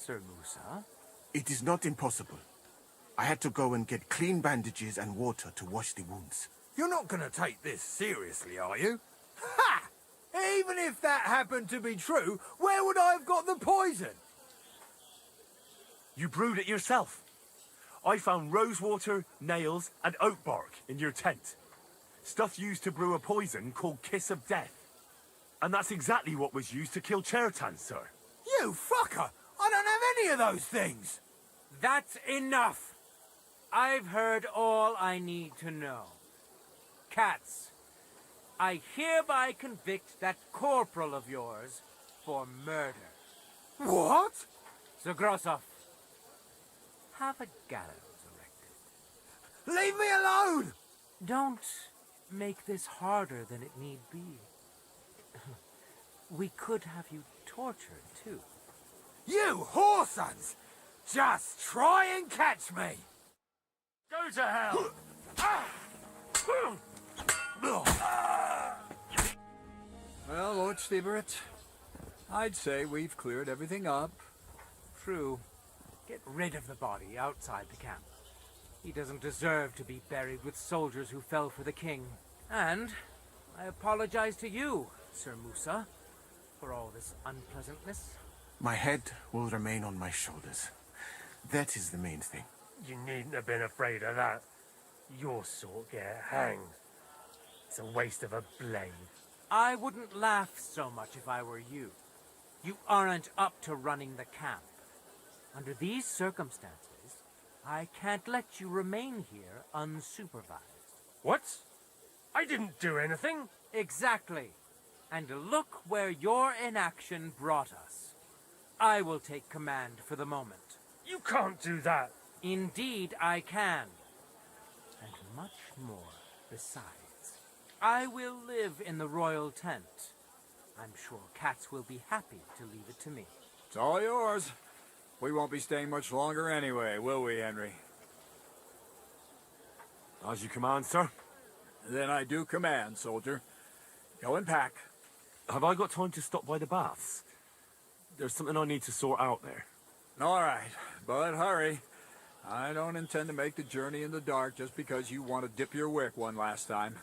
Sir Musa. It is not impossible. I had to go and get clean bandages and water to wash the wounds. You're not going to take this seriously, are you? Ha! Even if that happened to be true, where would I have got the poison? You brewed it yourself. I found rosewater, nails, and oak bark in your tent. Stuff used to brew a poison called Kiss of Death. And that's exactly what was used to kill Chertan, sir. You fucker! I don't have any of those things! That's enough! I've heard all I need to know. Cats, I hereby convict that corporal of yours for murder. What? Sir Grossoff, have a gallows erected. Leave me alone! Don't make this harder than it need be. We could have you tortured, too. You whoresons! Just try and catch me! Go to hell! Well, Lord Stieberit, I'd say we've cleared everything up. True. Get rid of the body outside the camp. He doesn't deserve to be buried with soldiers who fell for the king. And I apologize to you, Sir Musa, for all this unpleasantness. My head will remain on my shoulders. That is the main thing. You needn't have been afraid of that. Your sort get hanged. It's a waste of a blade. I wouldn't laugh so much if I were you. You aren't up to running the camp. Under these circumstances, I can't let you remain here unsupervised. What? I didn't do anything. Exactly. And look where your inaction brought us. I will take command for the moment. You can't do that. Indeed, I can. And much more besides. I will live in the royal tent. I'm sure cats will be happy to leave it to me. It's all yours. We won't be staying much longer anyway, will we, Henry? As you command, sir. Then I do command, soldier. Go and pack. Have I got time to stop by the baths? There's something I need to sort out there. All right, but hurry. I don't intend to make the journey in the dark just because you want to dip your wick one last time.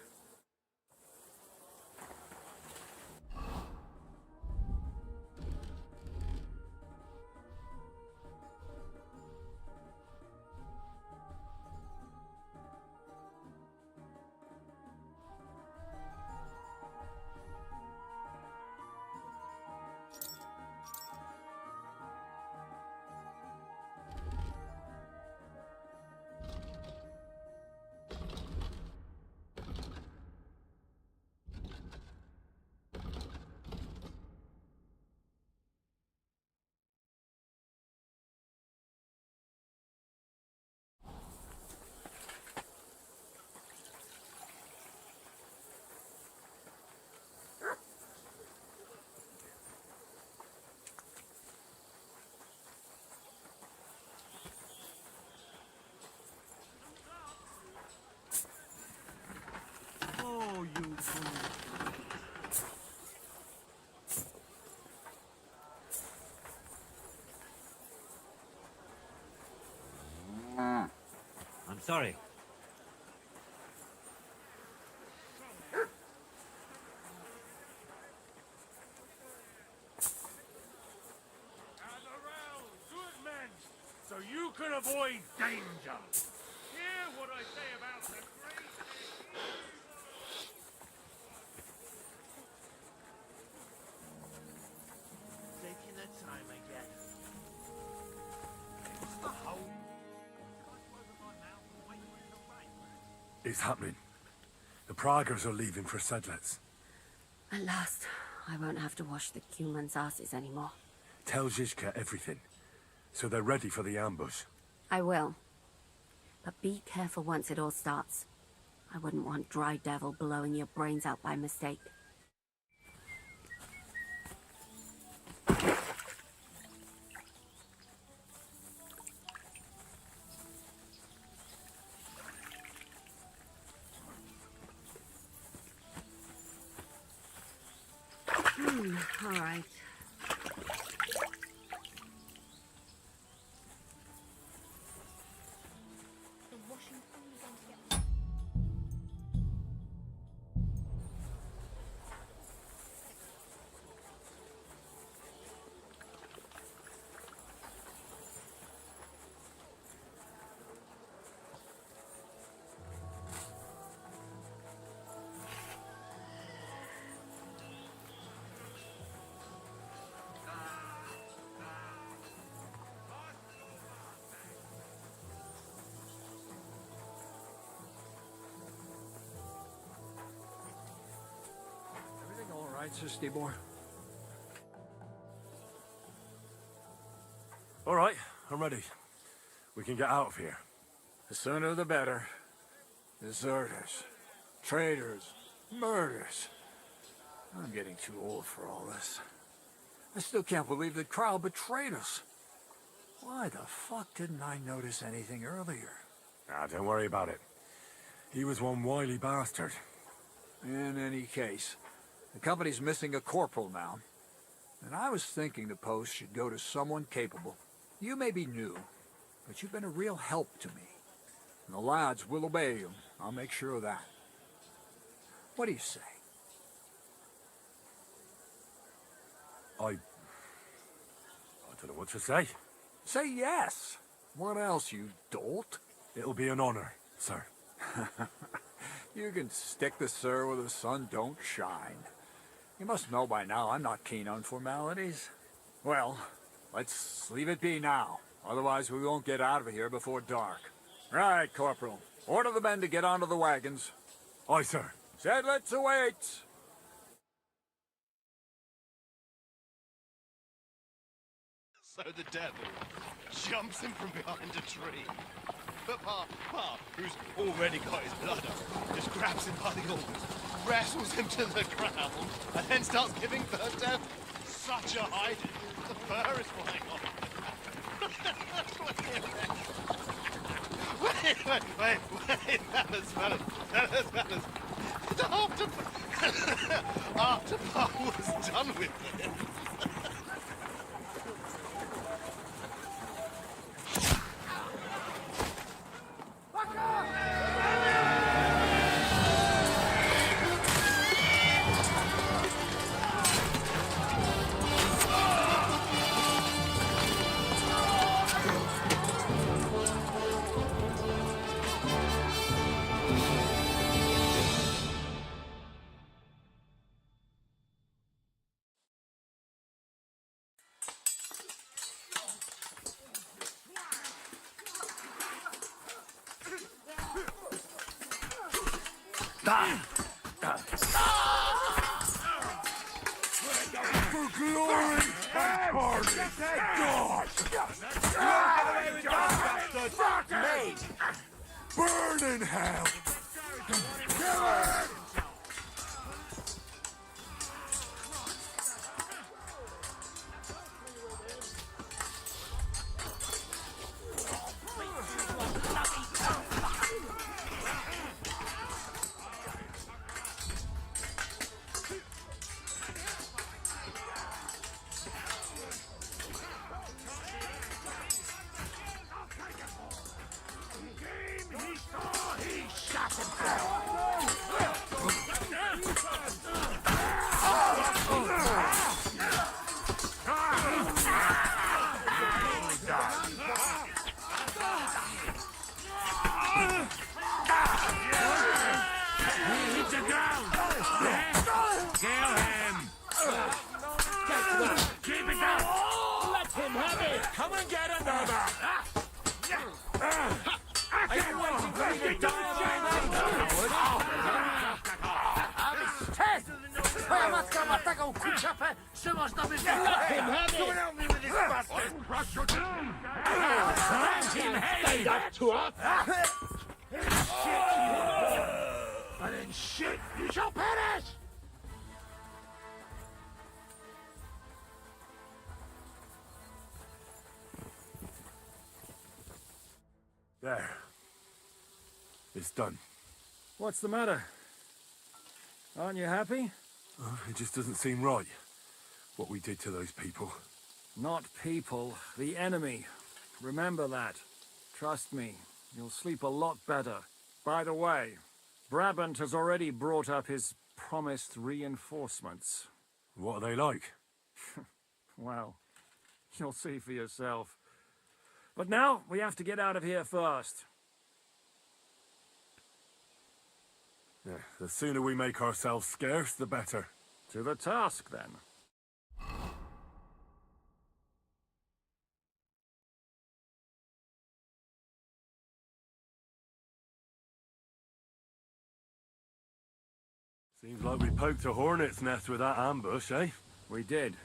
Oh, you fool. I'm sorry. Gather round, good men, so you can avoid danger. Hear what I say about the great... Taking the time again. What's the whole... It's happening. The Praggers are leaving for Sedlets. At last, I won't have to wash the humans' asses anymore. Tell Zizka everything, so they're ready for the ambush. I will. But be careful once it all starts. I wouldn't want Dry Devil blowing your brains out by mistake. All right. right, Sir Stibor. All right, I'm ready. We can get out of here. The sooner the better. Deserters, traitors, murders. I'm getting too old for all this. I still can't believe that Kyle betrayed us. Why the fuck didn't I notice anything earlier? Ah, don't worry about it. He was one wily bastard. In any case, the company's missing a corporal now. And I was thinking the post should go to someone capable. You may be new, but you've been a real help to me. And the lads will obey you. I'll make sure of that. What do you say? I don't know what to say. Say yes. What else, you dolt? It'll be an honor, sir. You can stick the sir where the sun don't shine. You must know by now I'm not keen on formalities. Well, let's leave it be now. Otherwise we won't get out of here before dark. Right, Corporal. Order the men to get onto the wagons. Aye, sir. Sedlets awaits. So the devil jumps him from behind a tree. But Pa, who's already got his blood up, just grabs him by the horns, wrestles him to the ground, and then starts giving the devil such a hiding. The fur is flying off. Wait, fellas. After Pa was done with it. For glory and pardon! Burn in hell! Kill him! Come and get another! Are you waiting for me to die of Twoja matka ma taką kuciapę, że można by help me with this bastard! Say that to us! And in shit you shall perish! There. It's done. What's the matter? Aren't you happy? It just doesn't seem right, what we did to those people. Not people, the enemy. Remember that. Trust me, you'll sleep a lot better. By the way, Brabant has already brought up his promised reinforcements. What are they like? Well, you'll see for yourself. But now, we have to get out of here first. Yeah, the sooner we make ourselves scarce, the better. To the task, then. Seems like we poked a hornet's nest with that ambush, eh? We did.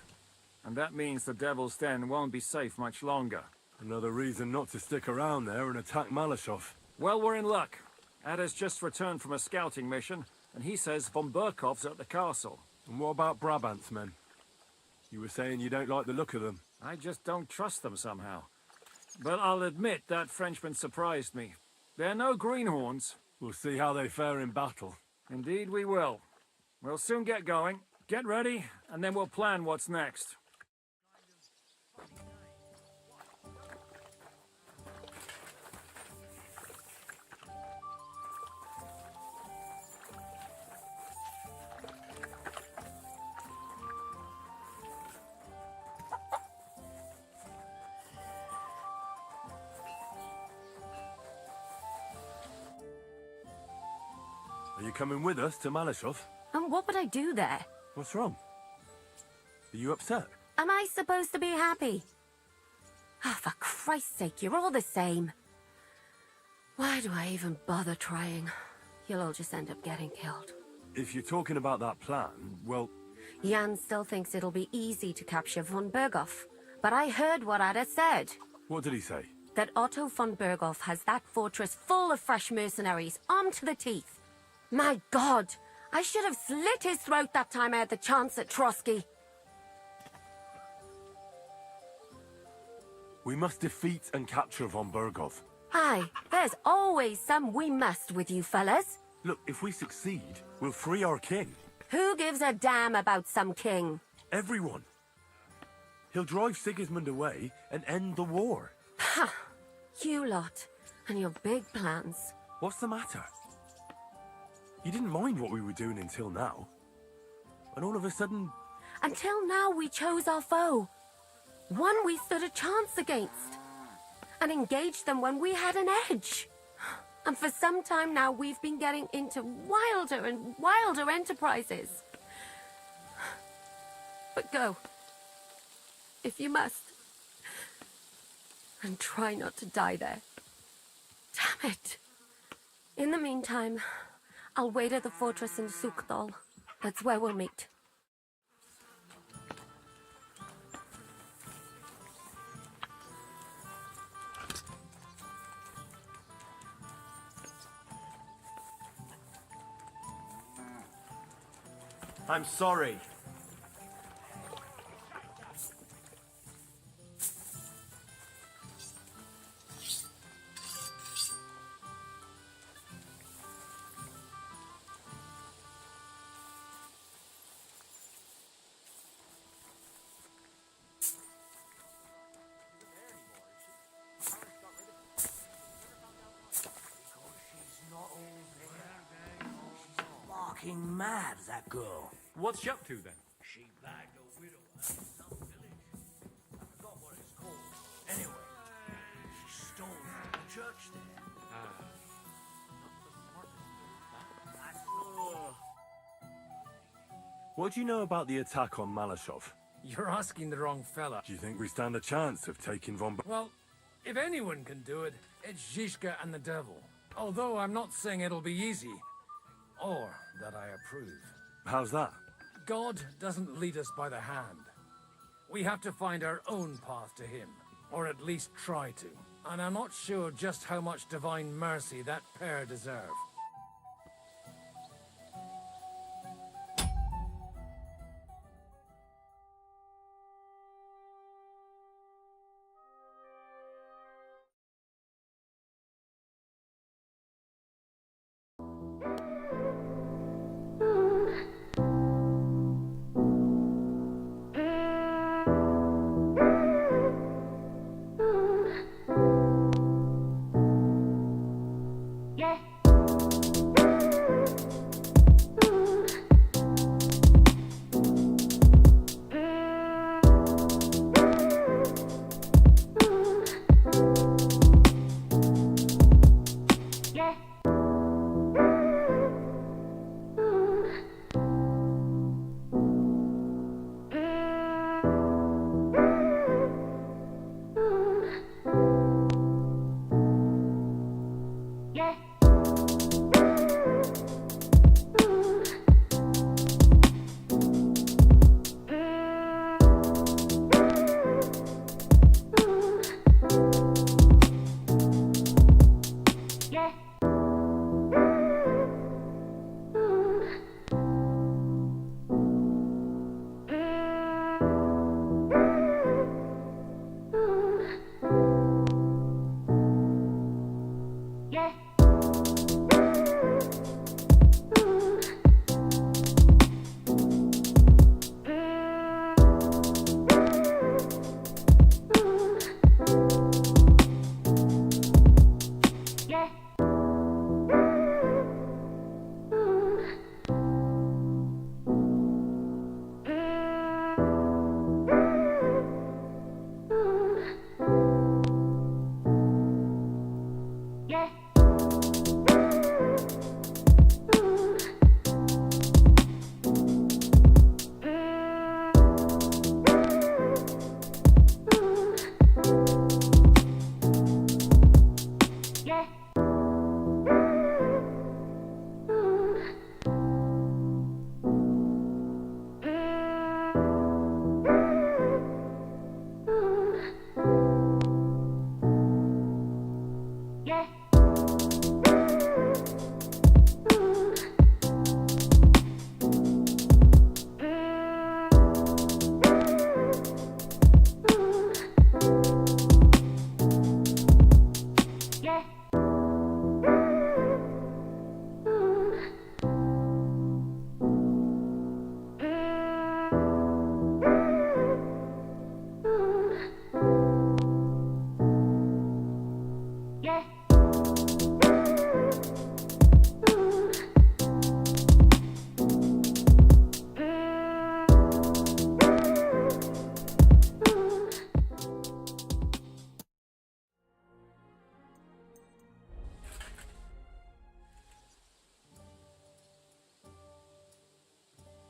And that means the Devil's Den won't be safe much longer. Another reason not to stick around there and attack Malashov. Well, we're in luck. Ada's just returned from a scouting mission, and he says von Burkov's at the castle. And what about Brabant's men? You were saying you don't like the look of them. I just don't trust them somehow. But I'll admit that Frenchman surprised me. They're no greenhorns. We'll see how they fare in battle. Indeed we will. We'll soon get going. Get ready, and then we'll plan what's next. Are you coming with us to Malashov? And what would I do there? What's wrong? Are you upset? Am I supposed to be happy? Oh, for Christ's sake, you're all the same. Why do I even bother trying? You'll all just end up getting killed. If you're talking about that plan, well... Jan still thinks it'll be easy to capture von Berghoff. But I heard what Ada said. What did he say? That Otto von Berghoff has that fortress full of fresh mercenaries, armed to the teeth. My God! I should have slit his throat that time I had the chance at Trotsky. We must defeat and capture von Berghoff. Aye, there's always some we must with you fellas. Look, if we succeed, we'll free our king. Who gives a damn about some king? Everyone. He'll drive Sigismund away and end the war. Ha! You lot, and your big plans. What's the matter? You didn't mind what we were doing until now. And all of a sudden... Until now we chose our foe. One we stood a chance against. And engaged them when we had an edge. And for some time now we've been getting into wilder and wilder enterprises. But go. If you must. And try not to die there. Damn it. In the meantime, I'll wait at the fortress in Sukdal. That's where we'll meet. I'm sorry. Fucking mad, that girl. What's she up to then? She bagged a widow out of some village. I forgot what it's called. Anyway, she stole from the church there. What do you know about the attack on Malashov? You're asking the wrong fella. Do you think we stand a chance of taking von... Well, if anyone can do it, it's Zizka and the devil. Although I'm not saying it'll be easy. Or that I approve. How's that? God doesn't lead us by the hand. We have to find our own path to him. Or at least try to. And I'm not sure just how much divine mercy that pair deserve.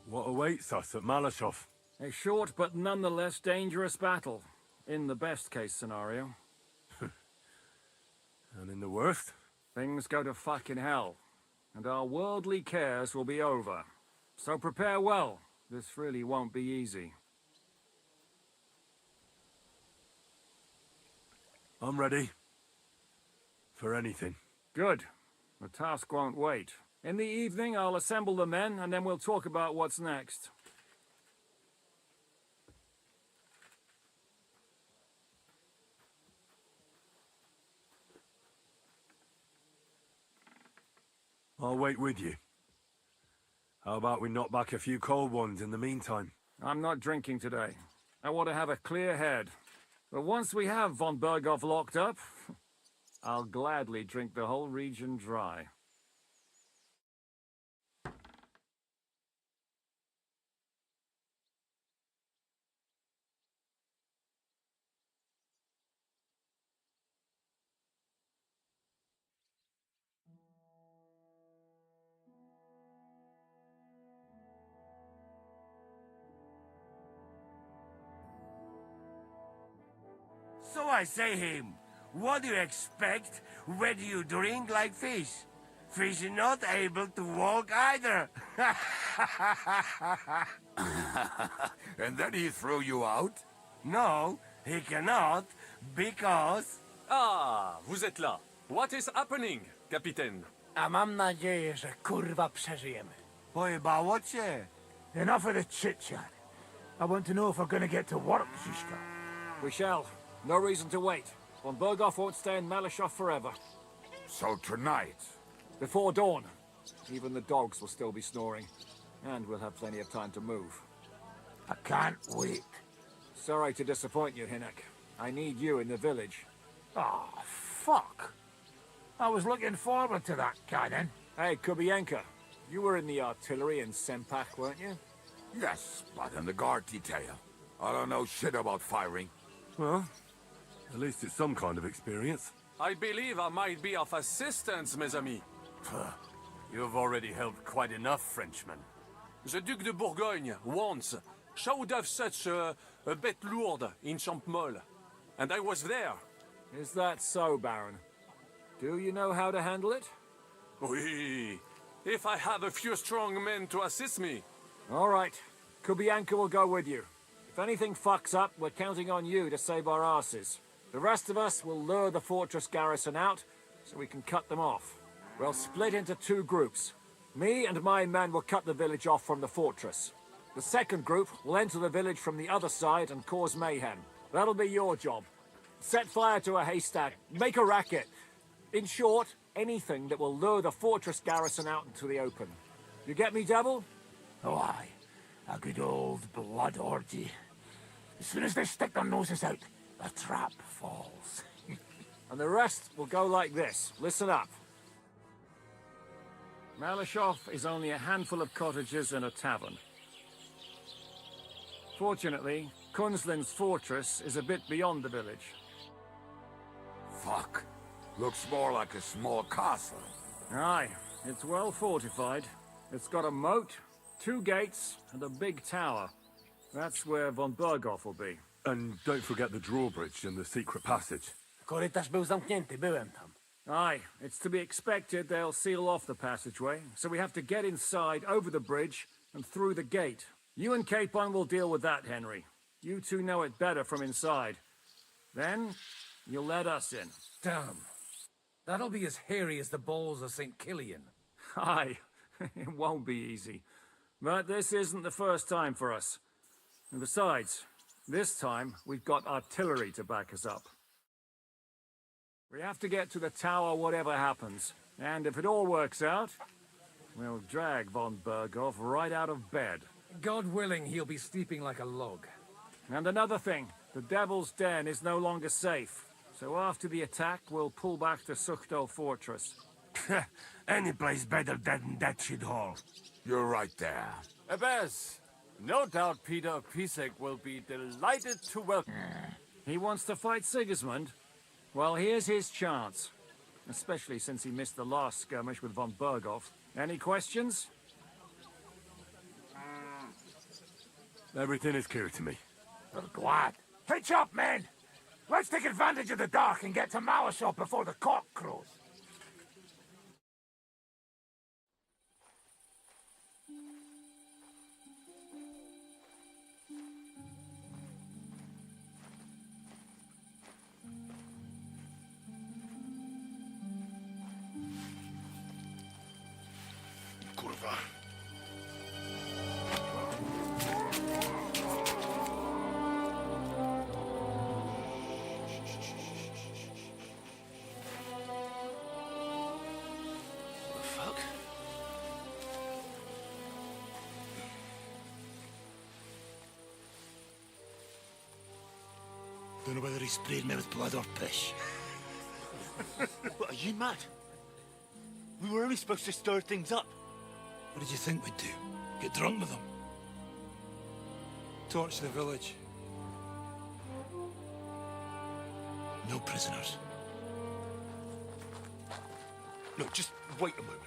What awaits us at Malashov? A short but nonetheless dangerous battle, in the best case scenario. And in the worst? Things go to fucking hell, and our worldly cares will be over. So prepare well. This really won't be easy. I'm ready. For anything. Good. The task won't wait. In the evening, I'll assemble the men, and then we'll talk about what's next. I'll wait with you. How about we knock back a few cold ones in the meantime? I'm not drinking today. I want to have a clear head. But once we have von Berghoff locked up, I'll gladly drink the whole region dry. So I say him, what do you expect when you drink like fish? Fish is not able to walk either. And then he threw you out? No, he cannot, because... Ah, vous êtes là. What is happening, Capitaine? A mam nadzieję, że kurwa przeżyjemy. Pojebało cię. Enough of the chit-chat. I want to know if we're gonna get to work, Zizka. We shall. No reason to wait. Von Berghoff won't stay in Malashov forever. So tonight? Before dawn. Even the dogs will still be snoring. And we'll have plenty of time to move. I can't wait. Sorry to disappoint you, Hinnock. I need you in the village. Oh, fuck. I was looking forward to that, Cannon. Hey, Kubienka. You were in the artillery in Sempak, weren't you? Yes, but in the guard detail. I don't know shit about firing. Well, at least it's some kind of experience. I believe I might be of assistance, mes amis. You've already helped quite enough, Frenchmen. The Duc de Bourgogne, once, showed off such a bête lourde in Champmol. And I was there. Is that so, Baron? Do you know how to handle it? Oui. If I have a few strong men to assist me. All right. Kubianka will go with you. If anything fucks up, we're counting on you to save our asses. The rest of us will lure the fortress garrison out, so we can cut them off. We'll split into two groups. Me and my men will cut the village off from the fortress. The second group will enter the village from the other side and cause mayhem. That'll be your job. Set fire to a haystack. Make a racket. In short, anything that will lure the fortress garrison out into the open. You get me, Devil? Oh, aye. A good old blood orgy. As soon as they stick their noses out, the trap falls. And the rest will go like this. Listen up. Malashov is only a handful of cottages and a tavern. Fortunately, Kunzlin's fortress is a bit beyond the village. Fuck. Looks more like a small castle. Aye, it's well fortified. It's got a moat, 2 gates, and a big tower. That's where von Berghoff will be. And don't forget the drawbridge and the secret passage. Korytarz był zamknięty, byłem tam. Aye, it's to be expected they'll seal off the passageway, so we have to get inside, over the bridge, and through the gate. You and Capon will deal with that, Henry. You two know it better from inside. Then, you'll let us in. Damn. That'll be as hairy as the balls of St. Killian. Aye, it won't be easy. But this isn't the first time for us. And besides, this time we've got artillery to back us up. We have to get to the tower whatever happens. And if it all works out, we'll drag von Berghoff right out of bed. God willing, he'll be sleeping like a log. And another thing, the Devil's Den is no longer safe. So after the attack, we'll pull back to Suchto Fortress. Any place better than that shit hole. You're right there. Abbas, no doubt Peter Pisek will be delighted to welcome. He wants to fight Sigismund? Well, here's his chance. Especially since he missed the last skirmish with von Berghoff. Any questions? Everything is clear to me. Well, glad. Hitch up, men! Let's take advantage of the dark and get to Malashov before the cock crows. Kurwa. Don't know whether he sprayed me with blood or piss. What, are you mad? We were only supposed to stir things up. What did you think we'd do? Get drunk with them? Torch the village. No prisoners. No, just wait a moment.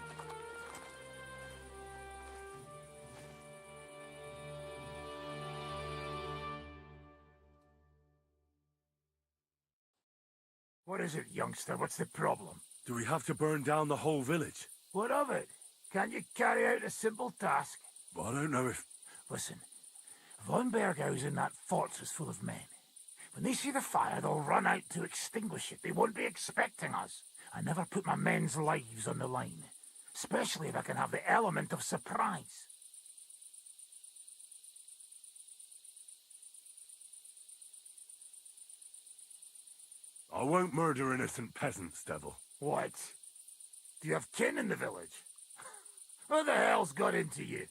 What is it, youngster? What's the problem? Do we have to burn down the whole village? What of it? Can't you carry out a simple task? I don't know if... Listen, von Bergau's in that fortress full of men. When they see the fire, they'll run out to extinguish it. They won't be expecting us. I never put my men's lives on the line, especially if I can have the element of surprise. I won't murder innocent peasants, Devil. What? Do you have kin in the village? What the hell's got into you?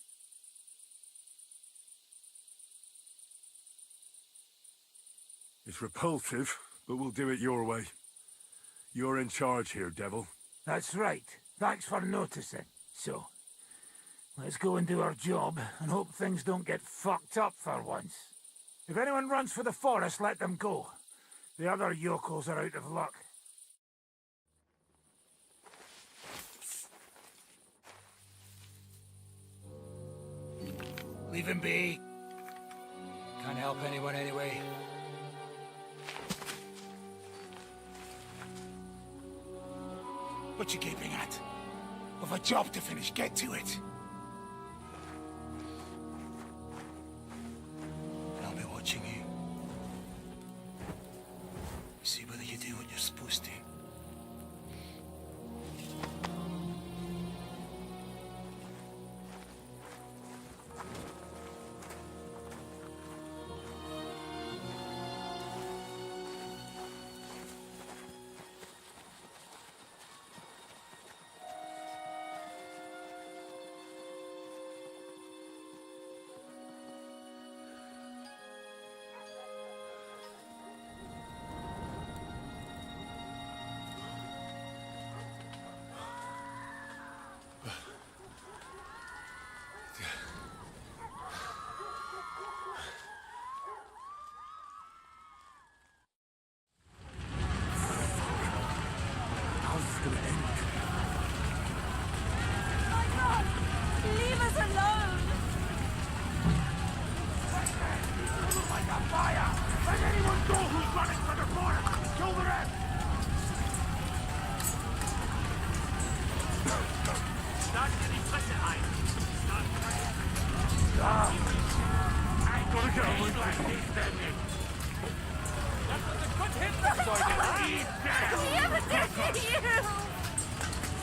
It's repulsive, but we'll do it your way. You're in charge here, Devil. That's right. Thanks for noticing. So, let's go and do our job and hope things don't get fucked up for once. If anyone runs for the forest, let them go. The other yokels are out of luck. Leave him be. Can't help anyone anyway. What you gaping at? We've a job to finish. Get to it. I'll be watching you. See whether you do what you're supposed to.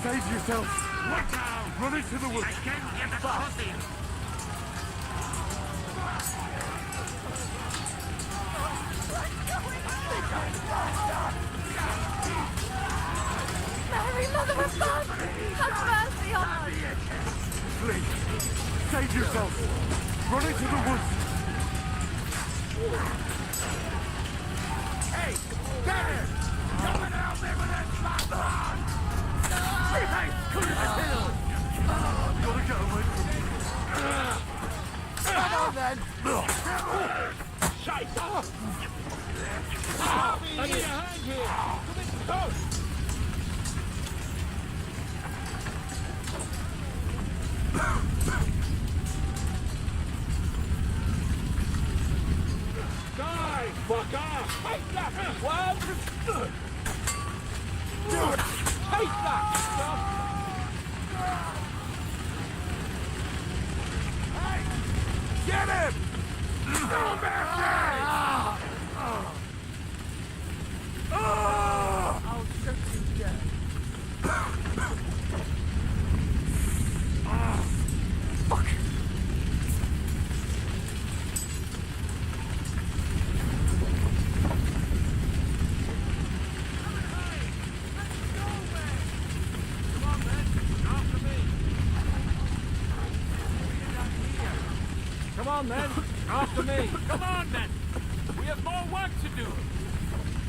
Save yourself! Watch out! Run into the woods! I can't get a footing! Mary, Mother of God! Have mercy on us! Flee! Save yourself! Run into the woods! Hey! Better! Come and help me with this bastard! Hey! Come to the hill! Gotta get away from me! Come on then! Shite! I need a hand here! Come in, Die, fucker! Take that, one! Take that, stop! Hey! Get him! No mercy! I'll shoot you dead. Fuck! Come on, men. After me. Come on, men. We have more work to do.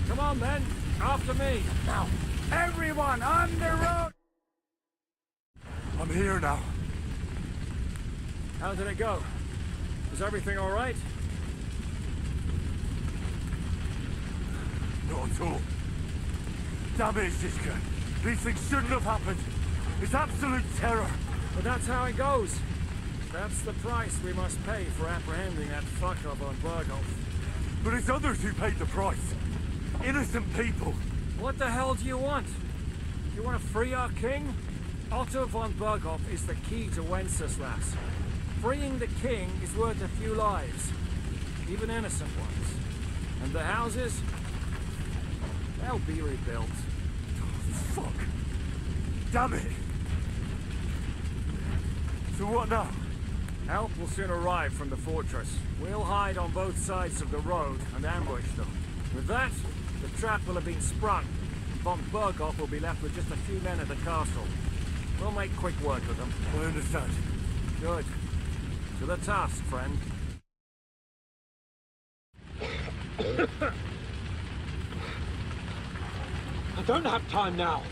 Come on, men. After me. Now, Everyone on the road. I'm here now. How did it go? Is everything all right? Not at all. Damn it, Ziska. These things shouldn't have happened. It's absolute terror. But that's how it goes. That's the price we must pay for apprehending that fuck-up on Berghoff. But it's others who paid the price. Innocent people. What the hell do you want? You want to free our king? Otto von Berghoff is the key to Wenceslas. Freeing the king is worth a few lives, even innocent ones. And the houses? They'll be rebuilt. Fuck. Damn it. So what now? Help will soon arrive from the fortress. We'll hide on both sides of the road and ambush them. With that, the trap will have been sprung. Von Berghoff will be left with just a few men at the castle. We'll make quick work of them. I understand. Good. To the task, friend. I don't have time now.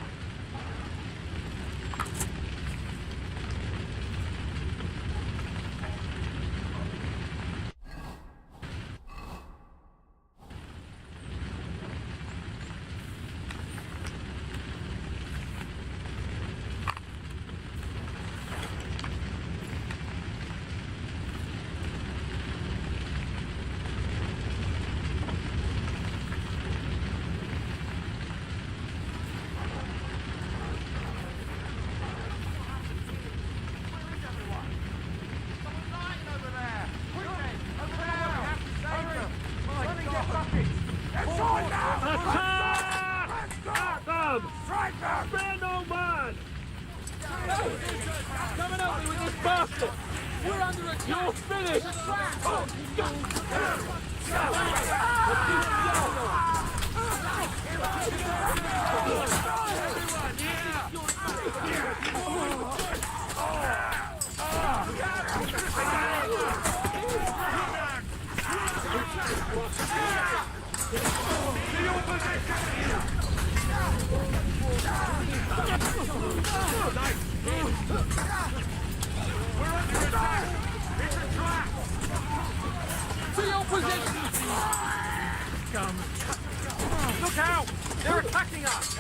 Look out! They're attacking us!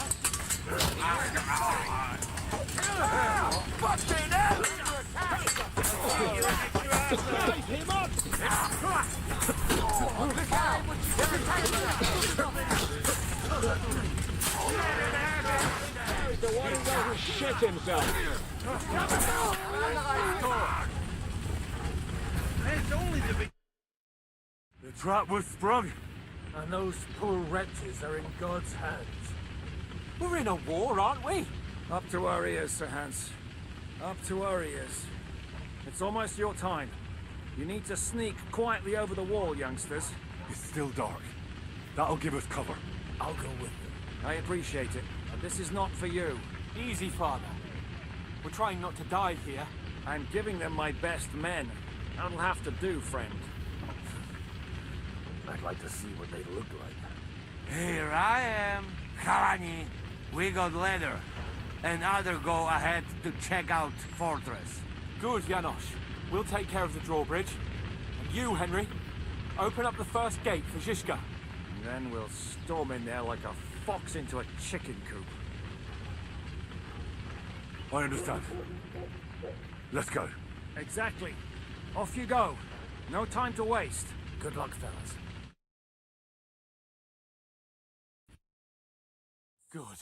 Fuck you now! Him up! The one who doesn't shit himself. It's only the beginning. The trap was sprung. And those poor wretches are in God's hands. We're in a war, aren't we? Up to our ears, Sir Hans. Up to our ears. It's almost your time. You need to sneak quietly over the wall, youngsters. It's still dark. That'll give us cover. I'll go with them. I appreciate it, but this is not for you. Easy, Father. We're trying not to die here. I'm giving them my best men. That'll have to do, friend. I'd like to see what they look like. Here I am. Kalani, we got leather. And other go ahead to check out fortress. Good, Janosch. We'll take care of the drawbridge. And you, Henry, open up the first gate for Zizka. And then we'll storm in there like a fox into a chicken coop. I understand. Let's go. Exactly. Off you go. No time to waste. Good luck, fellas. Good.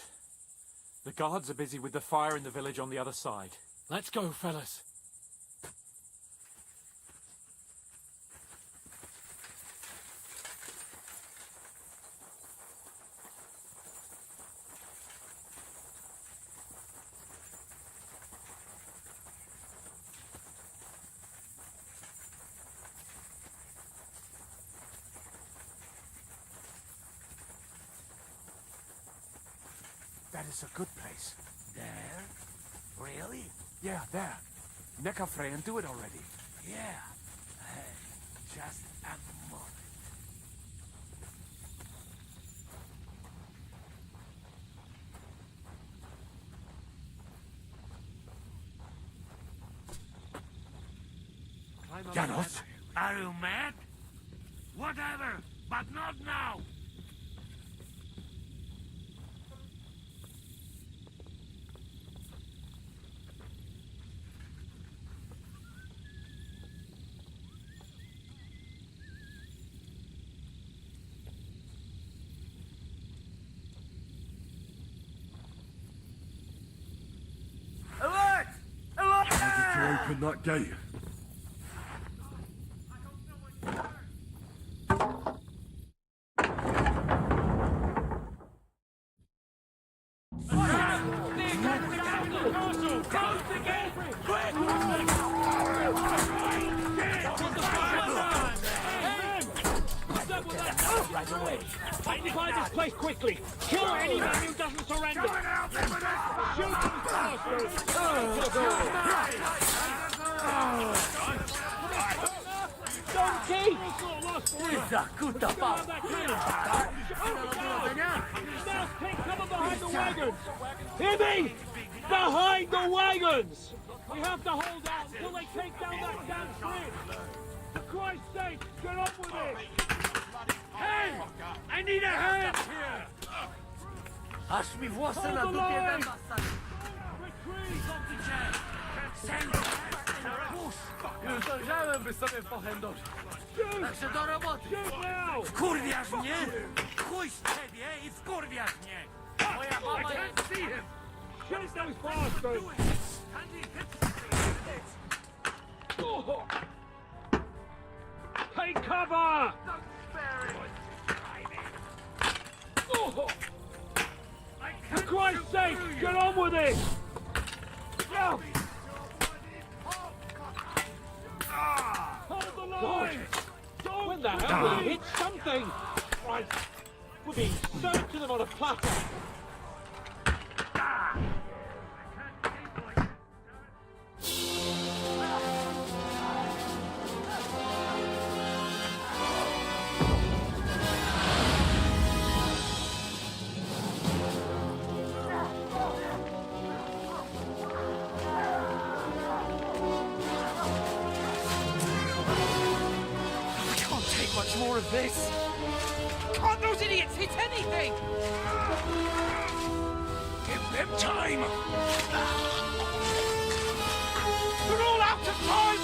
The guards are busy with the fire in the village on the other side. Let's go, fellas. That is a good place. There? Really? Yeah, there. Neckarfrey and do it already. Yeah. Just a moment. Janos? Are you mad? Whatever, but not now. Alert! Alert! How did you open that gate? Right away. Identify this place quickly. Kill any man who doesn't surrender. Shoot them Donkey! Now take cover behind the wagons. Hear me? Behind the wagons. We have to hold out until they take down that damn bridge. For Christ's sake, get on with it. Hey! I need a hand here! Aż mi włosy na dupie węba. Już dojrzałem, by sobie pochędować. Także do roboty. Wkurwiasz mnie? Chuj z ciebie i wkurwiasz mnie. Moja mama jest... Shoot those bastards! Take cover! For Christ's sake, get on with it! Hold the line! When the hell did he hit something? Christ, we're being served to them on a platter. Much more of this. Can't those idiots hit anything? Give them time. We're all out of time.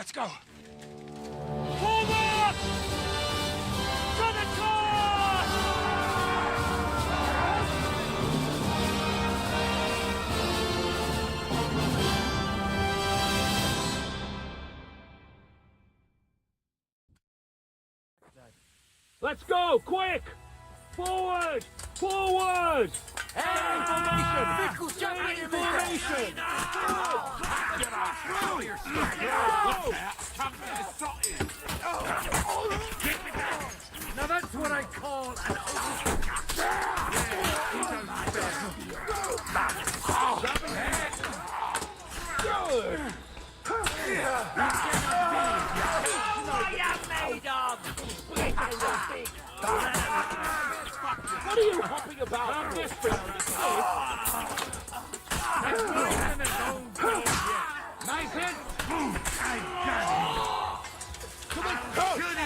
Let's go. Forward! To the cause! Let's go, quick! Forward! Forward! Hey, formation! Stay in formation! Get out! Now that's what I call an What are you hopping about? I'm desperate for this. Nice hit! Come on, go! Need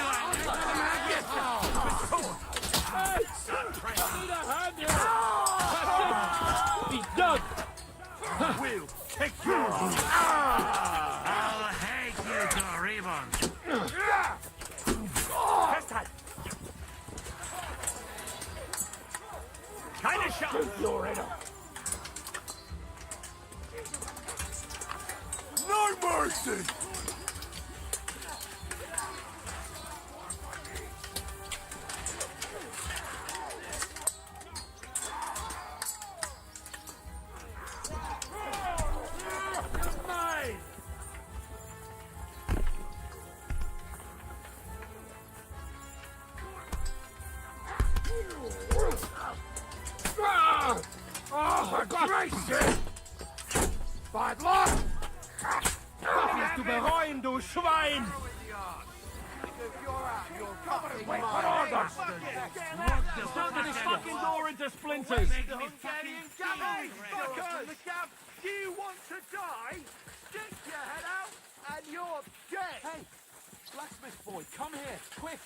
a hand here! He's done! We'll kick your ass! I'll hate you to a ribbon. Test time! Kind of shot! No mercy! Oh, for Christ's sake! Bad luck! Bist du bereuen, du Schwein! Wait for orders! Stuck this fucking door into splinters! Hey, fuckers! Do you want to die? Stick your head out and you're dead! Hey, blacksmith boy, come here, quick.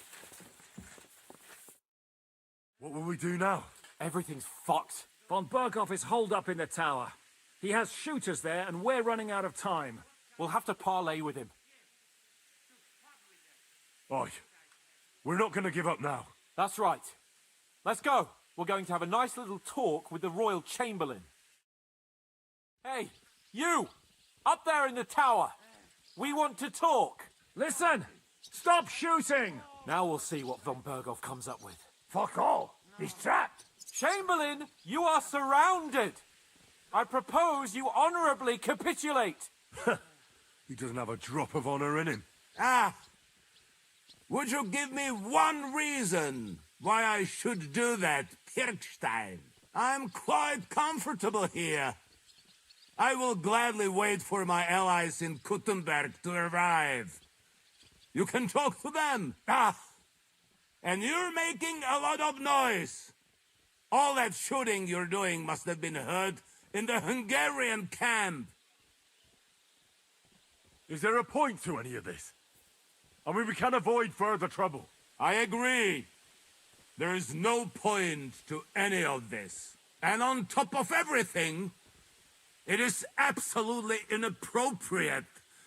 What will we do now? Everything's fucked. Von Berghoff is holed up in the tower. He has shooters there, and we're running out of time. We'll have to parley with him. Oi, we're not going to give up now. That's right. Let's go. We're going to have a nice little talk with the Royal Chamberlain. Hey, you! Up there in the tower! We want to talk! Listen! Stop shooting! Now we'll see what Von Berghoff comes up with. Fuck all! He's trapped! Chamberlain, you are surrounded! I propose you honorably capitulate! He doesn't have a drop of honor in him. Ah! Would you give me one reason why I should do that, Pirkstein? I'm quite comfortable here. I will gladly wait for my allies in Kuttenberg to arrive. You can talk to them. Ah! And you're making a lot of noise. All that shooting you're doing must have been heard in the Hungarian camp. Is there a point to any of this? I mean, we can avoid further trouble. I agree. There is no point to any of this. And on top of everything, it is absolutely inappropriate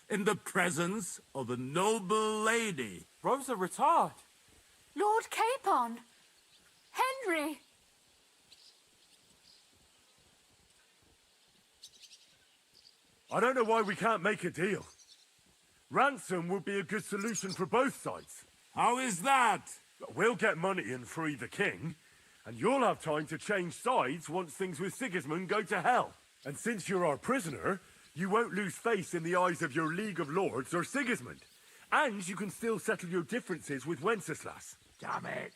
in the presence of a noble lady. Rosa Retard. Lord Capon! Henry! I don't know why we can't make a deal. Ransom would be a good solution for both sides. How is that? We'll get money and free the king, and you'll have time to change sides once things with Sigismund go to hell. And since you're our prisoner, you won't lose face in the eyes of your League of Lords or Sigismund. And you can still settle your differences with Wenceslas. Damn it.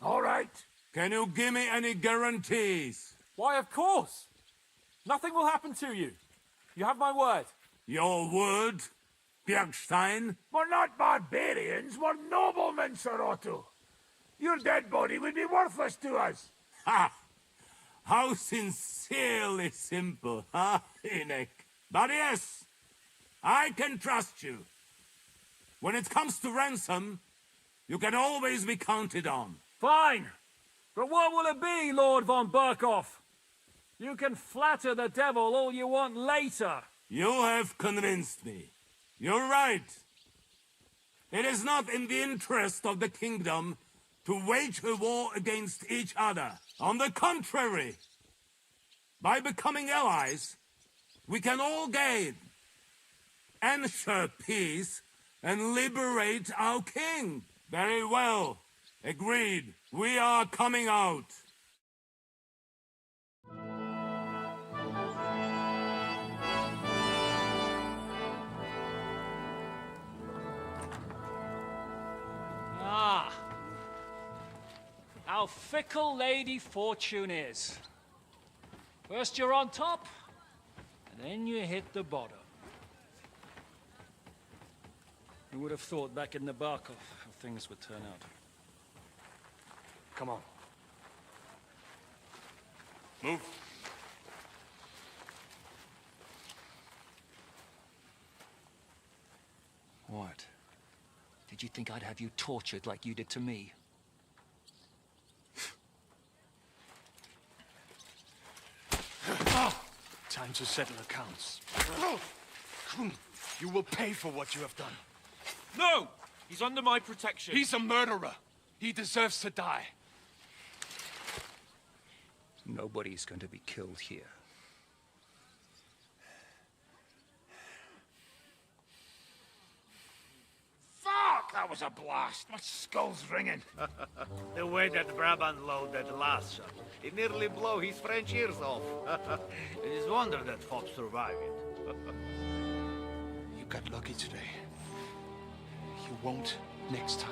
All right. Can you give me any guarantees? Why, of course. Nothing will happen to you. You have my word. Your word, Bjergstein? We're not barbarians, we're noblemen, Sir Otto. Your dead body would be worthless to us. Ha! How sincerely simple, huh, Enoch? But yes, I can trust you. When it comes to ransom, you can always be counted on. Fine. But what will it be, Lord von Berkhoff? You can flatter the devil all you want later. You have convinced me. You're right. It is not in the interest of the kingdom to wage a war against each other. On the contrary, by becoming allies, we can all gain, ensure peace, and liberate our king. Very well. Agreed. We are coming out. Ah. How fickle Lady Fortune is. First you're on top, and then you hit the bottom. Who would have thought back in Nabarkov how things would turn out? Come on. Move. What? Did you think I'd have you tortured like you did to me? Time to settle accounts. You will pay for what you have done. No! He's under my protection. He's a murderer. He deserves to die. Nobody's going to be killed here. Fuck! That was a blast. My skull's ringing. The way that Brabant loaded last shot, it nearly blow his French ears off. It is wonder that Fop survived it. You got lucky today. You won't next time.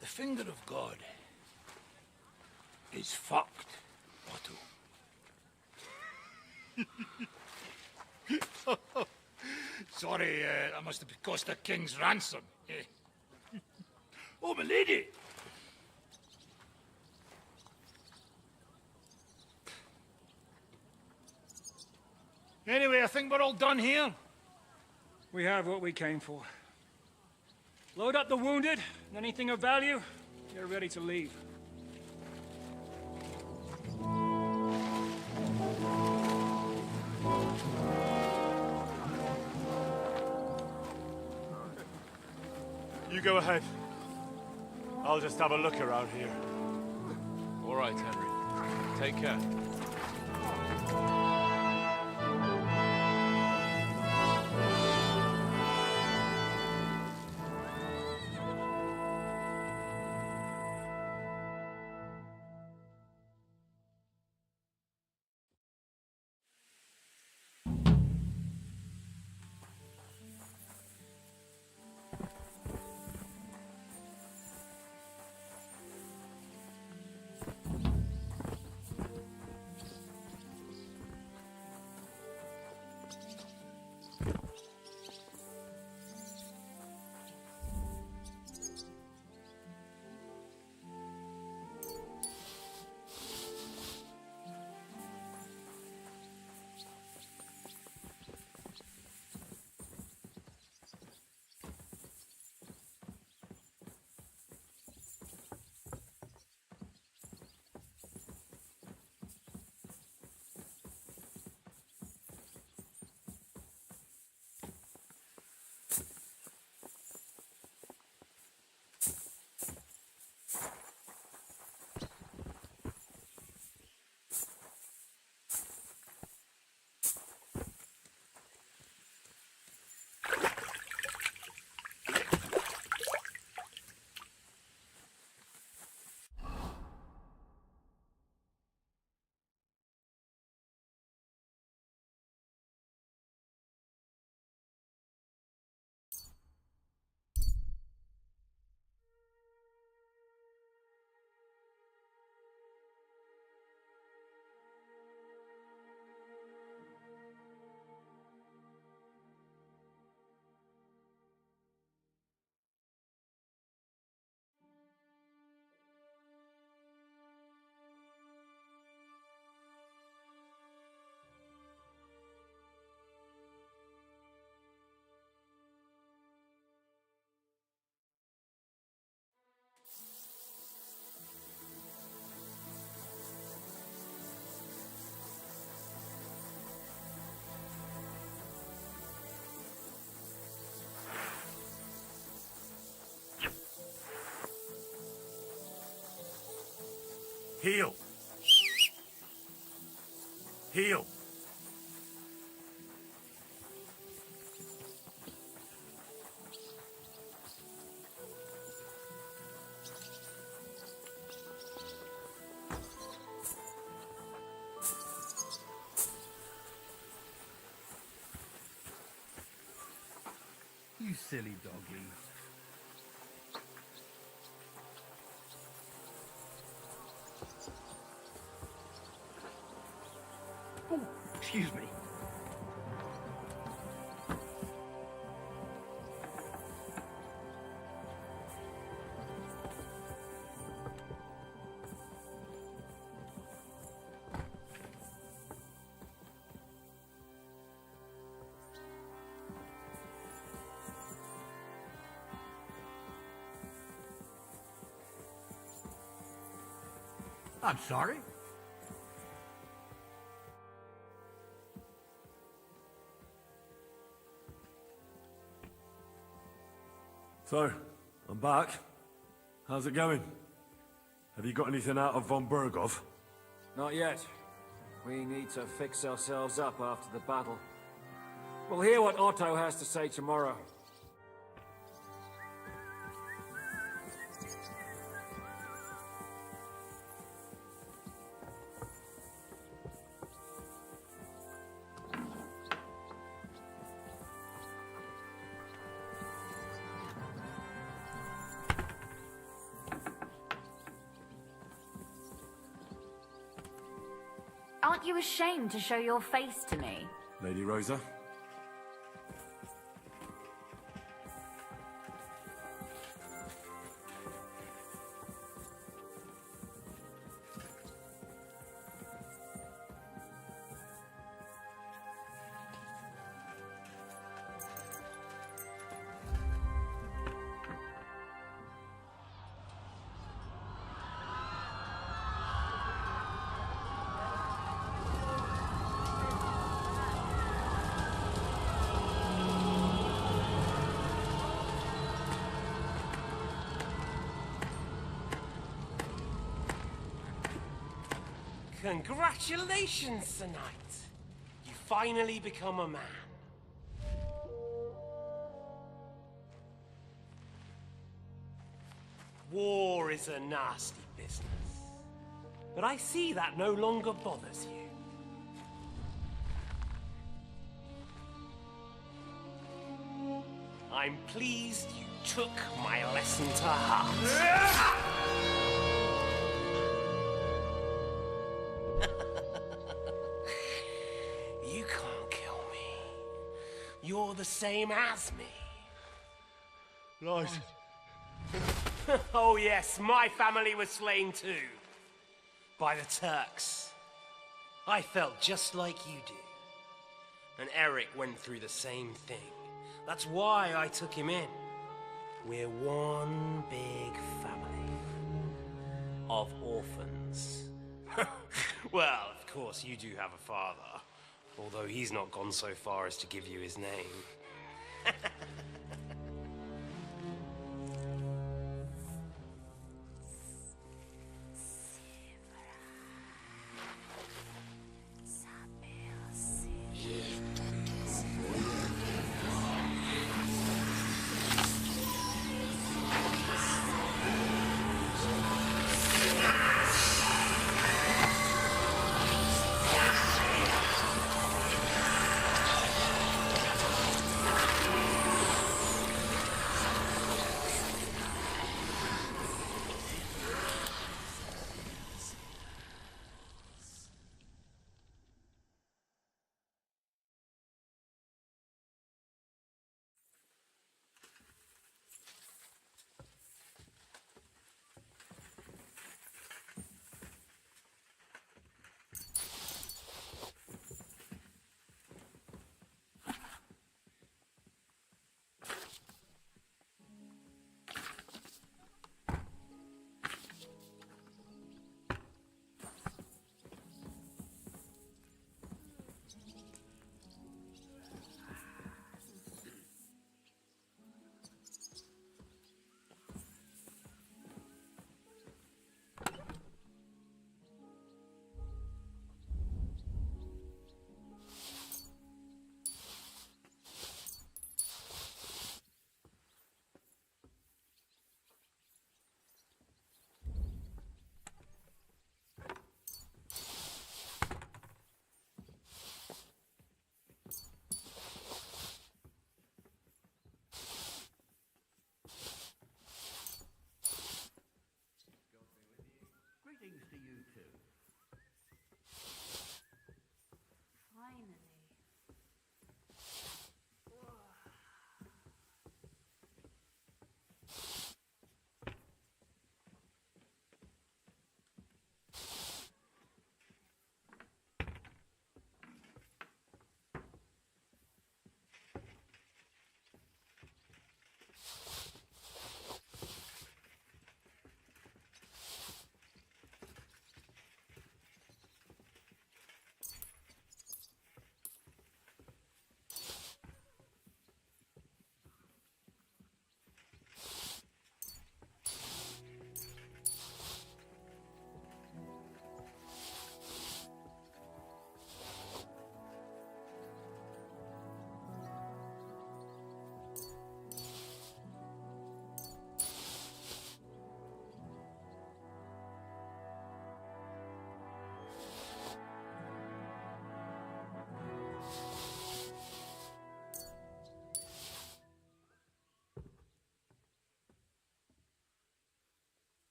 The finger of God is fucked, Otto. Sorry, that must have cost the king's ransom. Oh, my lady! Anyway, I think we're all done here. We have what we came for. Load up the wounded, and anything of value, get ready to leave. You go ahead. I'll just have a look around here. All right, Henry. Take care. Heel. Heel. You silly doggy. Oh, excuse me. I'm sorry. So, I'm back. How's it going? Have you got anything out of von Bergov? Not yet. We need to fix ourselves up after the battle. We'll hear what Otto has to say tomorrow. Aren't you ashamed to show your face to me? Lady Rosa? Congratulations, Sir Knight. You finally become a man. War is a nasty business. But I see that no longer bothers you. I'm pleased you took my lesson to heart. You can't kill me. You're the same as me. Right. Oh yes, my family was slain too. By the Turks. I felt just like you do. And Eric went through the same thing. That's why I took him in. We're one big family. Of orphans. Well, of course, you do have a father. Although he's not gone so far as to give you his name.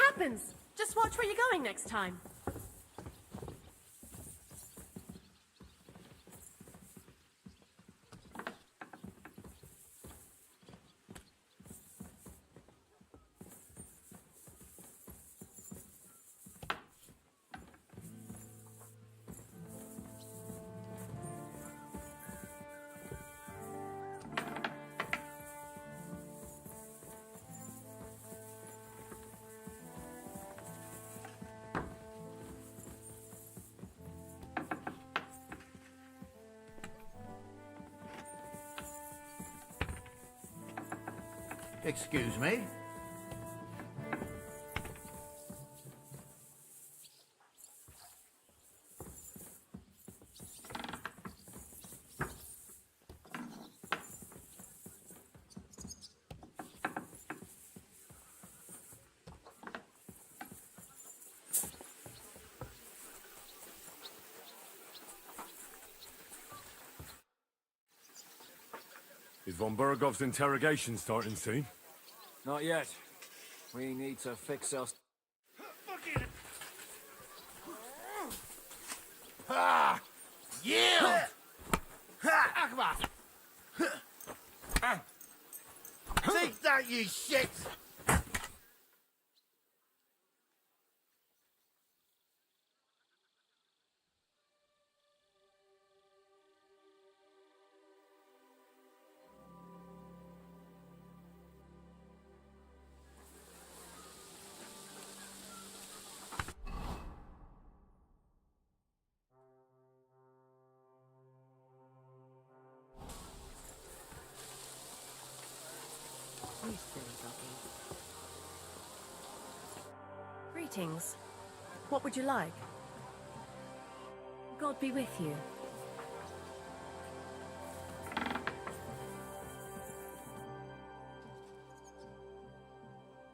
happens. Just watch where you're going next time. Excuse me? Is von Bergov's interrogation starting soon? Not yet. We need to fix our... Ah! Yield! Akbar! Take that, you shit! Greetings. What would you like? God be with you.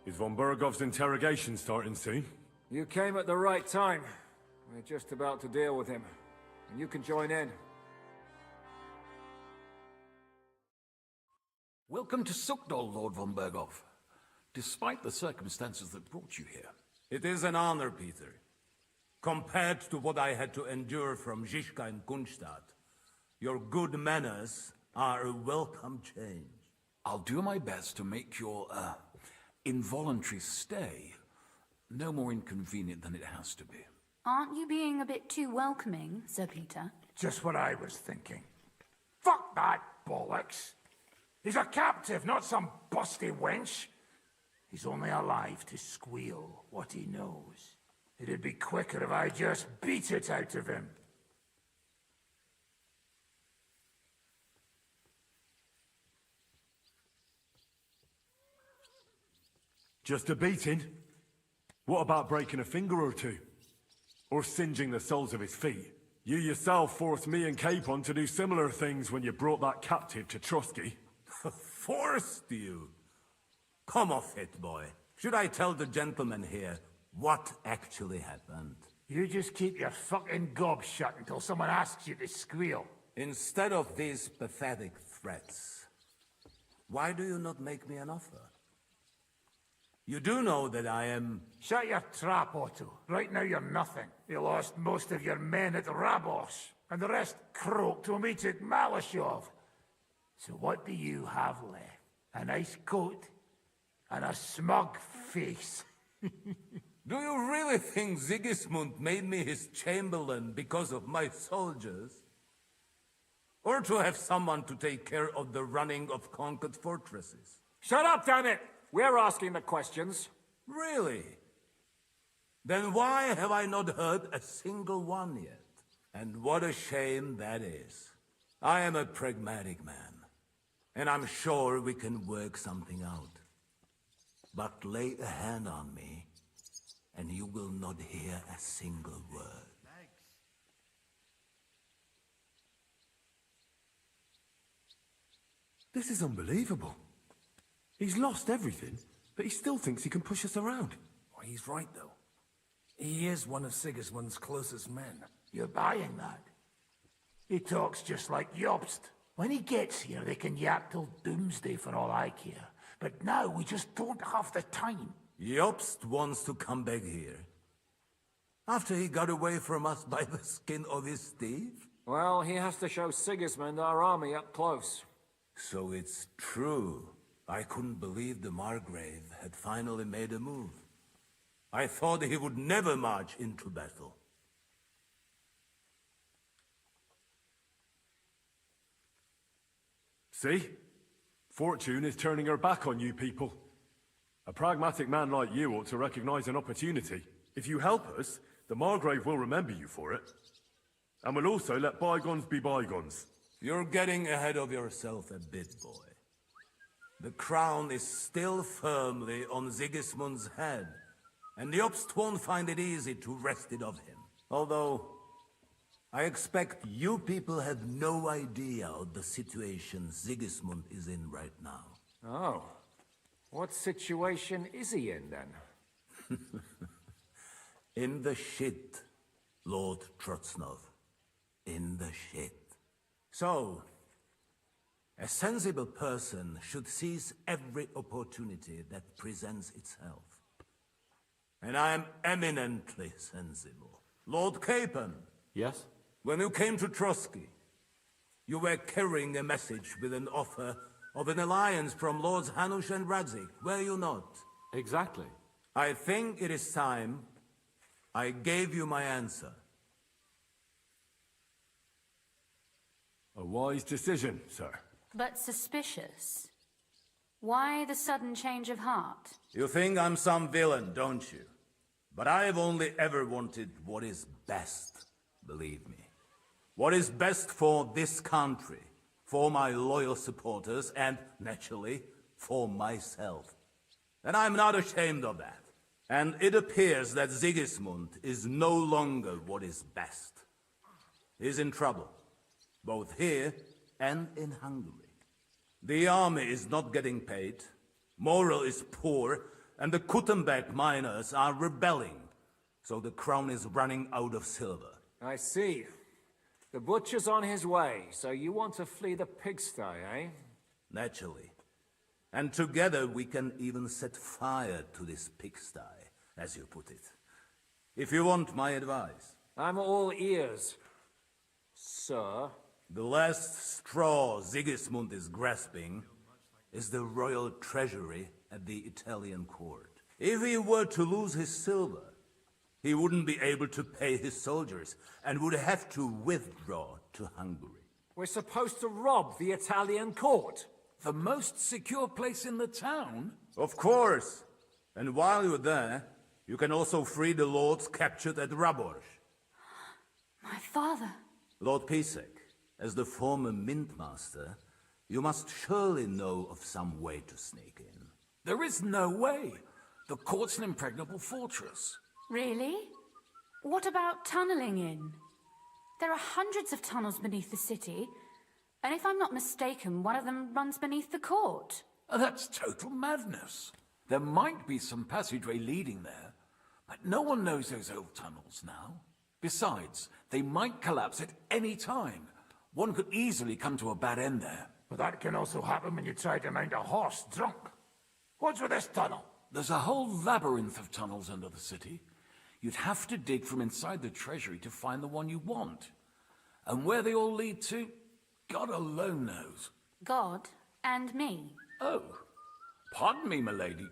Is von Bergov's interrogation starting soon? You came at the right time. We're just about to deal with him. And you can join in. Welcome to Sukdol, Lord von Bergov. Despite the circumstances that brought you here. It is an honor, Peter. Compared to what I had to endure from Zizka and Kunstadt, your good manners are a welcome change. I'll do my best to make your, involuntary stay no more inconvenient than it has to be. Aren't you being a bit too welcoming, Sir Peter? Just what I was thinking. Fuck that bollocks. He's a captive, not some busty wench. He's only alive to squeal what he knows. It'd be quicker if I just beat it out of him. Just a beating? What about breaking a finger or two? Or singeing the soles of his feet? You yourself forced me and Capon to do similar things when you brought that captive to Trusky. Forced you? Come off it, boy. Should I tell the gentleman here what actually happened? You just keep your fucking gob shut until someone asks you to squeal. Instead of these pathetic threats, why do you not make me an offer? You do know that I am... Shut your trap, Otto. Right now you're nothing. You lost most of your men at Rabos, and the rest croaked when we took Malashov. So what do you have left? A nice coat and a smug face. Do you really think Sigismund made me his chamberlain because of my soldiers? Or to have someone to take care of the running of conquered fortresses? Shut up, damn it! We're asking the questions. Really? Then why have I not heard a single one yet? And what a shame that is. I am a pragmatic man, and I'm sure we can work something out. But lay a hand on me, and you will not hear a single word. This is unbelievable. He's lost everything, but he still thinks he can push us around. Well, he's right, though. He is one of Sigismund's closest men. You're buying that? He talks just like Jobst. When he gets here, they can yap till doomsday for all I care. But now we just don't have the time. Jobst wants to come back here. After he got away from us by the skin of his teeth? Well, he has to show Sigismund our army up close. So it's true. I couldn't believe the Margrave had finally made a move. I thought he would never march into battle. See? Fortune is turning her back on you people. A pragmatic man like you ought to recognize an opportunity. If you help us, the Margrave will remember you for it. And we'll also let bygones be bygones. You're getting ahead of yourself a bit, boy. The crown is still firmly on Sigismund's head, and Jobst won't find it easy to wrest it of him. Although, I expect you people have no idea of the situation Sigismund is in right now. Oh. What situation is he in, then? In the shit, Lord Trotznov. In the shit. So, a sensible person should seize every opportunity that presents itself. And I am eminently sensible. Lord Capon. Yes? When you came to Trotsky, you were carrying a message with an offer of an alliance from Lords Hanush and Radzik, were you not? Exactly. I think it is time I gave you my answer. A wise decision, sir. But suspicious. Why the sudden change of heart? You think I'm some villain, don't you? But I've only ever wanted what is best, believe me. What is best for this country, for my loyal supporters, and, naturally, for myself. And I'm not ashamed of that. And it appears that Sigismund is no longer what is best. He's in trouble, both here and in Hungary. The army is not getting paid, morale is poor, and the Kuttenberg miners are rebelling. So the crown is running out of silver. I see. The butcher's on his way, so you want to flee the pigsty, eh? Naturally. And together we can even set fire to this pigsty, as you put it. If you want my advice. I'm all ears, sir. The last straw Sigismund is grasping is the royal treasury at the Italian court. If he were to lose his silver, he wouldn't be able to pay his soldiers and would have to withdraw to Hungary. We're supposed to rob the Italian court. The most secure place in the town? Of course. And while you're there, you can also free the lords captured at Raborj. My father. Lord Pisek, as the former mint master, you must surely know of some way to sneak in. There is no way. The court's an impregnable fortress. Really? What about tunneling in? There are hundreds of tunnels beneath the city, and if I'm not mistaken, one of them runs beneath the court. That's total madness. There might be some passageway leading there, but no one knows those old tunnels now. Besides, they might collapse at any time. One could easily come to a bad end there. But that can also happen when you try to mount a horse drunk. What's with this tunnel? There's a whole labyrinth of tunnels under the city. You'd have to dig from inside the treasury to find the one you want. And where they all lead to, God alone knows. God and me. Oh, pardon me, milady,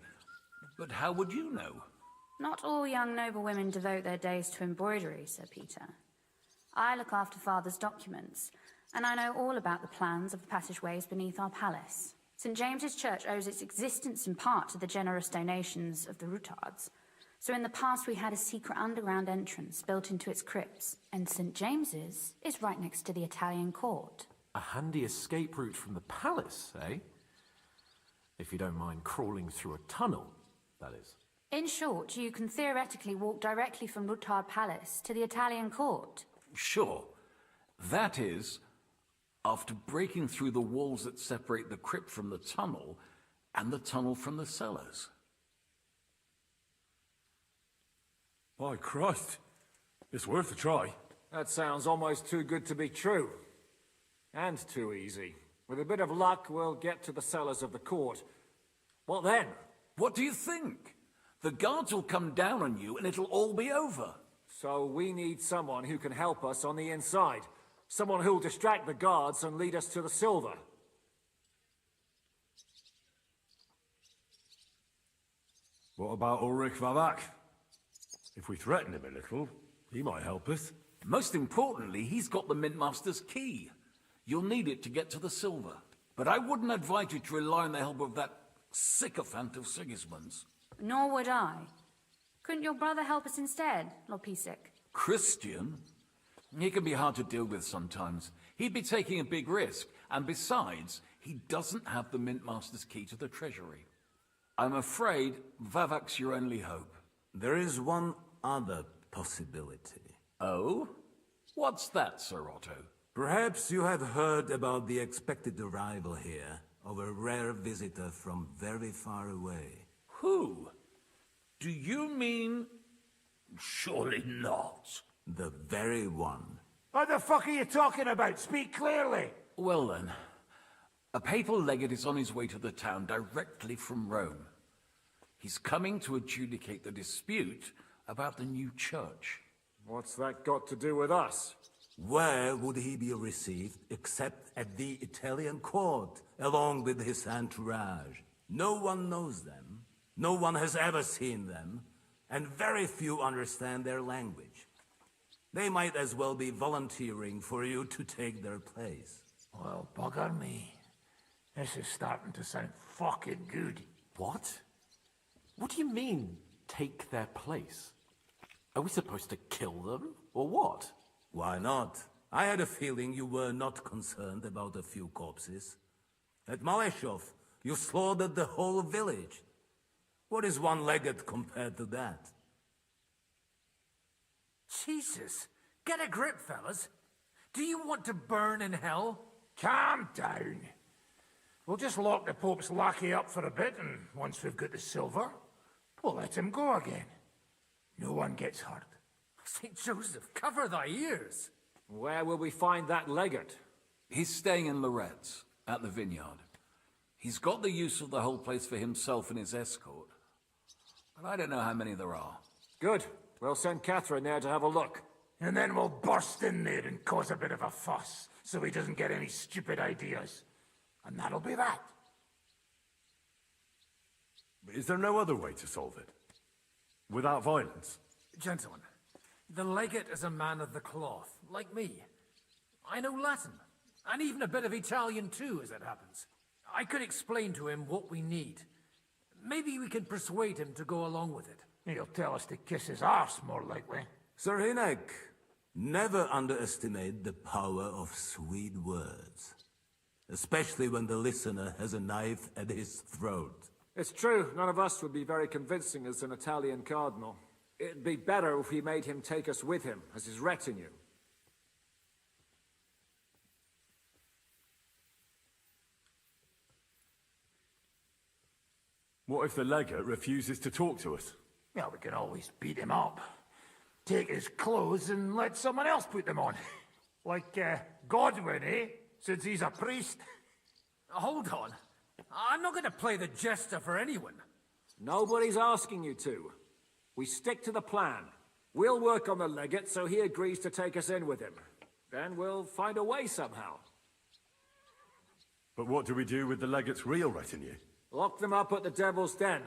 but how would you know? Not all young noble women devote their days to embroidery, Sir Peter. I look after Father's documents, and I know all about the plans of the passageways beneath our palace. St. James's Church owes its existence in part to the generous donations of the Rutards. So in the past we had a secret underground entrance built into its crypts, and St. James's is right next to the Italian court. A handy escape route from the palace, eh? If you don't mind crawling through a tunnel, that is. In short, you can theoretically walk directly from Rutard Palace to the Italian court. Sure. That is, after breaking through the walls that separate the crypt from the tunnel, and the tunnel from the cellars. By Christ, it's worth a try. That sounds almost too good to be true. And too easy. With a bit of luck, we'll get to the cellars of the court. What then? What do you think? The guards will come down on you and it'll all be over. So we need someone who can help us on the inside. Someone who'll distract the guards and lead us to the silver. What about Ulrich Vavak? If we threaten him a little, he might help us. Most importantly, he's got the Mintmaster's key. You'll need it to get to the silver. But I wouldn't advise you to rely on the help of that sycophant of Sigismund's. Nor would I. Couldn't your brother help us instead, Lord Pisik? Christian? He can be hard to deal with sometimes. He'd be taking a big risk, and besides, he doesn't have the Mintmaster's key to the treasury. I'm afraid Vavak's your only hope. There is one other possibility. Oh? What's that, Sir Otto? Perhaps you have heard about the expected arrival here of a rare visitor from very far away. Who? Do you mean... Surely not. The very one. What the fuck are you talking about? Speak clearly. Well then, a papal legate is on his way to the town directly from Rome. He's coming to adjudicate the dispute about the new church. What's that got to do with us? Where would he be received except at the Italian court, along with his entourage? No one knows them, no one has ever seen them, and very few understand their language. They might as well be volunteering for you to take their place. Well, bugger me. This is starting to sound fucking good. What? What do you mean, take their place? Are we supposed to kill them, or what? Why not? I had a feeling you were not concerned about a few corpses. At Maleshov, you slaughtered the whole village. What is one legate compared to that? Jesus, get a grip, fellas. Do you want to burn in hell? Calm down. We'll just lock the Pope's lackey up for a bit, and once we've got the silver, we'll let him go again. No one gets hurt. St. Joseph, cover thy ears. Where will we find that legate? He's staying in Loretz, at the vineyard. He's got the use of the whole place for himself and his escort. But I don't know how many there are. Good. We'll send Catherine there to have a look. And then we'll burst in there and cause a bit of a fuss, so he doesn't get any stupid ideas. And that'll be that. Is there no other way to solve it? Without violence? Gentlemen, the legate is a man of the cloth, like me. I know Latin, and even a bit of Italian too, as it happens. I could explain to him what we need. Maybe we can persuade him to go along with it. He'll tell us to kiss his arse, more likely. Sir Hinek, never underestimate the power of sweet words. Especially when the listener has a knife at his throat. It's true, none of us would be very convincing as an Italian cardinal. It'd be better if we made him take us with him, as his retinue. What if the legate refuses to talk to us? Well, we can always beat him up. Take his clothes and let someone else put them on. Like, Godwin, eh? Since he's a priest. Hold on. I'm not going to play the jester for anyone. Nobody's asking you to. We stick to the plan. We'll work on the legate so he agrees to take us in with him. Then we'll find a way somehow. But what do we do with the legate's real retinue? Lock them up at the Devil's Den.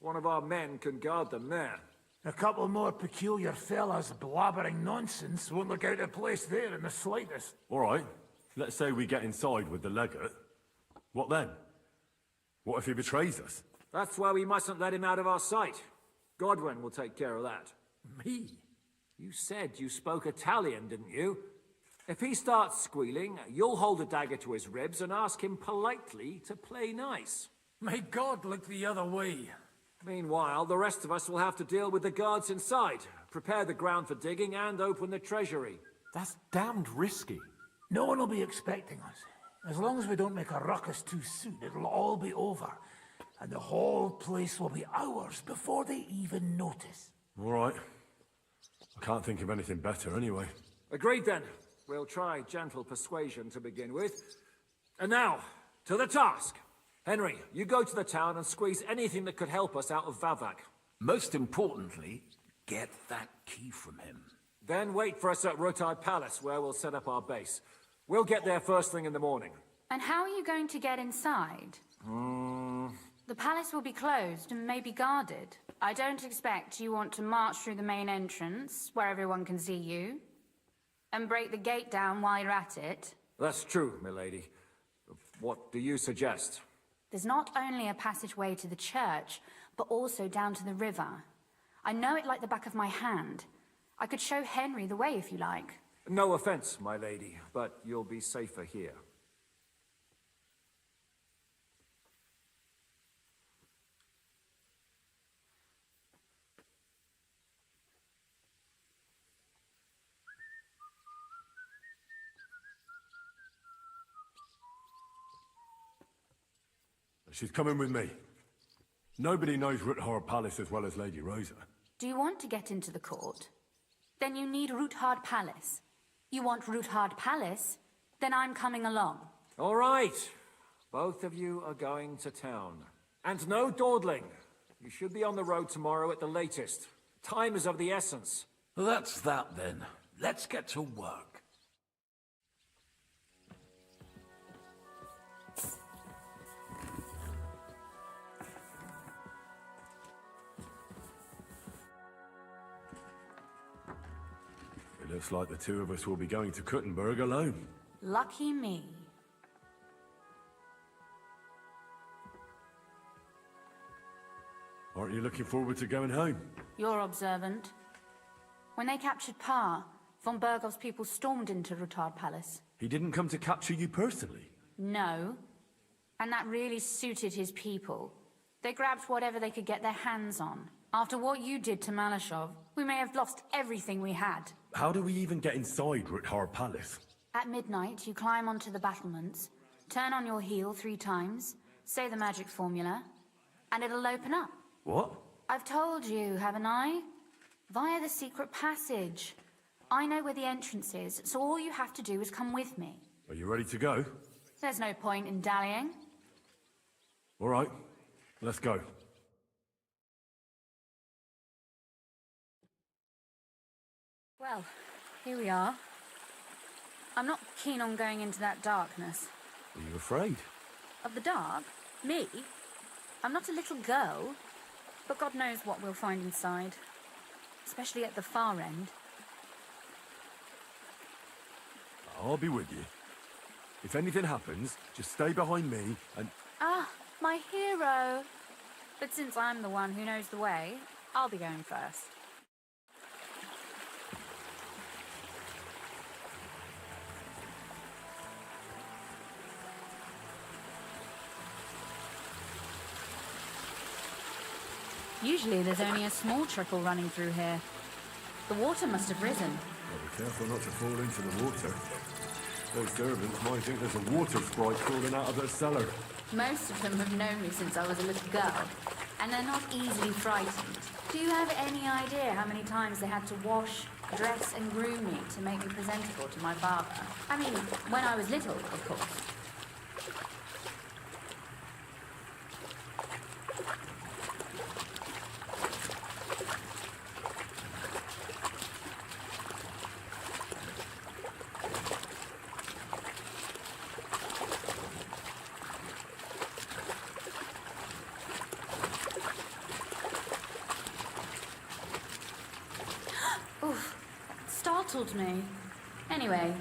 One of our men can guard them there. A couple more peculiar fellas blabbering nonsense won't look out of place there in the slightest. All right. Let's say we get inside with the legate. What then? What if he betrays us? That's why we mustn't let him out of our sight. Godwin will take care of that. Me? You said you spoke Italian, didn't you? If he starts squealing, you'll hold a dagger to his ribs and ask him politely to play nice. May God look the other way. Meanwhile, the rest of us will have to deal with the guards inside, prepare the ground for digging, and open the treasury. That's damned risky. No one will be expecting us. As long as we don't make a ruckus too soon, it'll all be over. And the whole place will be ours before they even notice. All right. I can't think of anything better anyway. Agreed then. We'll try gentle persuasion to begin with. And now, to the task. Henry, you go to the town and squeeze anything that could help us out of Vavak. Most importantly, get that key from him. Then wait for us at Rotard Palace, where we'll set up our base. We'll get there first thing in the morning. And how are you going to get inside? The palace will be closed and may be guarded. I don't expect you want to march through the main entrance, where everyone can see you, and break the gate down while you're at it. That's true, milady. What do you suggest? There's not only a passageway to the church, but also down to the river. I know it like the back of my hand. I could show Henry the way if you like. No offense, my lady, but you'll be safer here. She's coming with me. Nobody knows Ruthard Palace as well as Lady Rosa. Do you want to get into the court? Then you need Ruthard Palace. You want Ruthard Palace? Then I'm coming along. All right. Both of you are going to town. And no dawdling. You should be on the road tomorrow at the latest. Time is of the essence. Well, that's that then. Let's get to work. It looks like the two of us will be going to Kuttenberg alone. Lucky me. Aren't you looking forward to going home? You're observant. When they captured Pa, von Bergov's people stormed into Ruthard Palace. He didn't come to capture you personally? No. And that really suited his people. They grabbed whatever they could get their hands on. After what you did to Malashov, we may have lost everything we had. How do we even get inside Ruthard Palace? At midnight, you climb onto the battlements, turn on your heel 3 times, say the magic formula, and it'll open up. What? I've told you, haven't I? Via the secret passage. I know where the entrance is, so all you have to do is come with me. Are you ready to go? There's no point in dallying. All right, let's go. Well, here we are. I'm not keen on going into that darkness. Are you afraid? Of the dark? Me? I'm not a little girl, but God knows what we'll find inside. Especially at the far end. I'll be with you. If anything happens, just stay behind me and... Ah, my hero! But since I'm the one who knows the way, I'll be going first. Usually there's only a small trickle running through here. The water must have risen. Well, be careful not to fall into the water. Those servants might think there's a water sprite crawling out of their cellar. Most of them have known me since I was a little girl, and they're not easily frightened. Do you have any idea how many times they had to wash, dress and groom me to make me presentable to my father? I mean, when I was little, of course. Startled me. Anyway,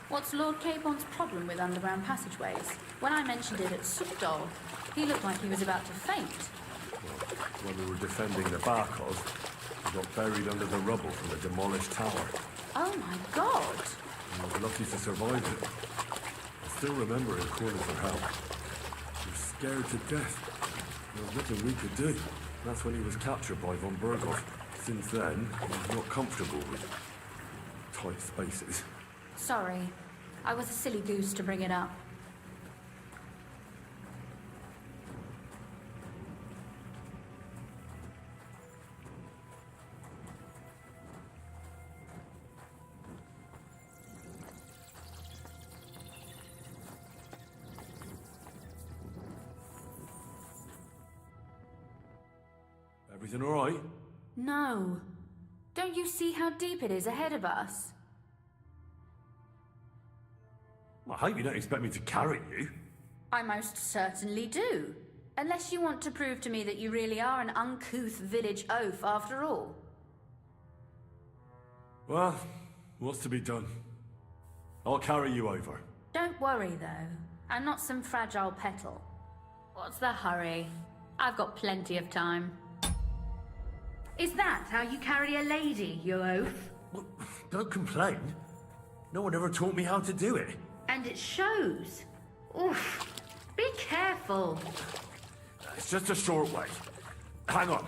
what's Lord Capon's problem with underground passageways? When I mentioned it at Sukdol, he looked like he was about to faint. Well, when we were defending the Barkov, we got buried under the rubble from a demolished tower. Oh my god! I was lucky to survive it. I still remember him calling for help. He was scared to death. There was nothing we could do. That's when he was captured by von Berghoff. Since then, he was not comfortable with tight spaces. Sorry. I was a silly goose to bring it up. Everything all right? No. Don't you see how deep it is ahead of us? Well, I hope you don't expect me to carry you. I most certainly do. Unless you want to prove to me that you really are an uncouth village oaf after all. Well, what's to be done? I'll carry you over. Don't worry, though. I'm not some fragile petal. What's the hurry? I've got plenty of time. Is that how you carry a lady, you oaf? Well, don't complain. No one ever taught me how to do it. And it shows. Oof. Be careful. It's just a short way. Hang on.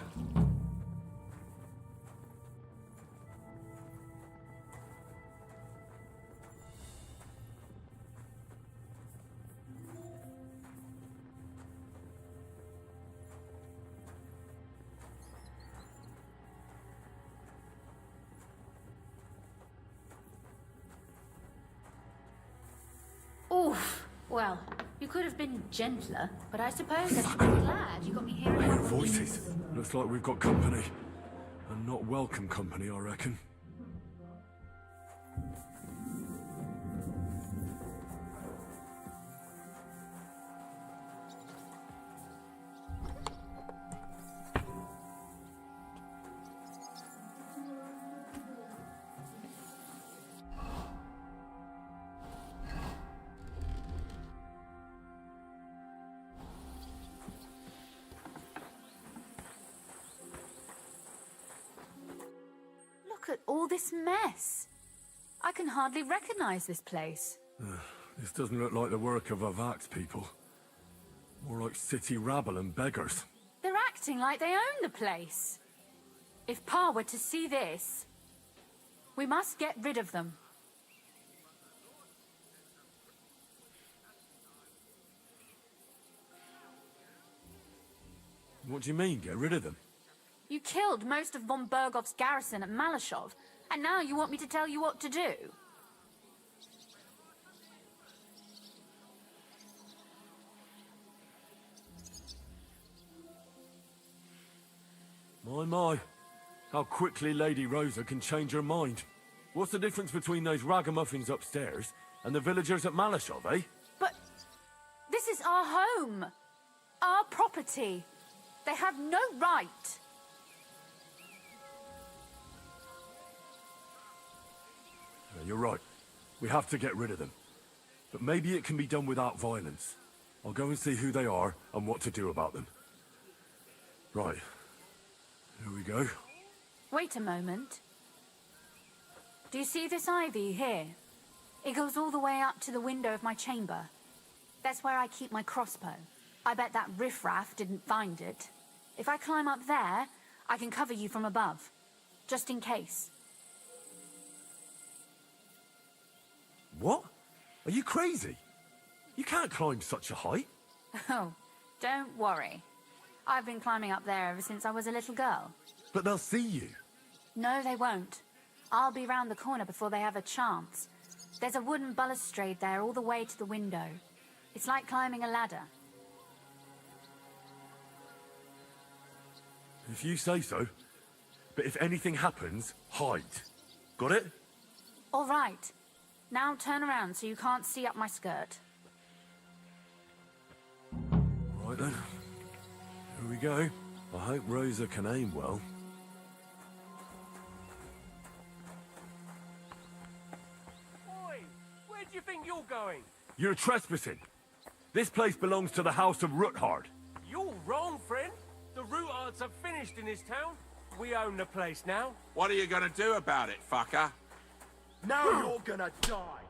Oof. Well, you could have been gentler, but I suppose I should be glad you got me here. I hear voices. Looks like we've got company. And not welcome company, I reckon. Look at all this mess. I can hardly recognize this place. This doesn't look like the work of Avak's people. More like city rabble and beggars. They're acting like they own the place. If Pa were to see this, we must get rid of them. What do you mean, get rid of them? You killed most of von Bergov's garrison at Malashov, and now you want me to tell you what to do? My. How quickly Lady Rosa can change her mind. What's the difference between those ragamuffins upstairs and the villagers at Malashov, eh? But this is our home. Our property. They have no right. You're right. We have to get rid of them. But maybe it can be done without violence. I'll go and see who they are and what to do about them. Right. Here we go. Wait a moment. Do you see this ivy here? It goes all the way up to the window of my chamber. That's where I keep my crossbow. I bet that riffraff didn't find it. If I climb up there, I can cover you from above. Just in case. What? Are you crazy? You can't climb such a height. Oh, don't worry. I've been climbing up there ever since I was a little girl. But they'll see you. No, they won't. I'll be round the corner before they have a chance. There's a wooden balustrade there all the way to the window. It's like climbing a ladder. If you say so. But if anything happens, hide. Got it? All right. Now turn around so you can't see up my skirt. Right then. Here we go. I hope Rosa can aim well. Oi! Where do you think you're going? You're trespassing. This place belongs to the House of Ruthard. You're wrong, friend. The Ruthards are finished in this town. We own the place now. What are you gonna do about it, fucker? Now you're gonna die.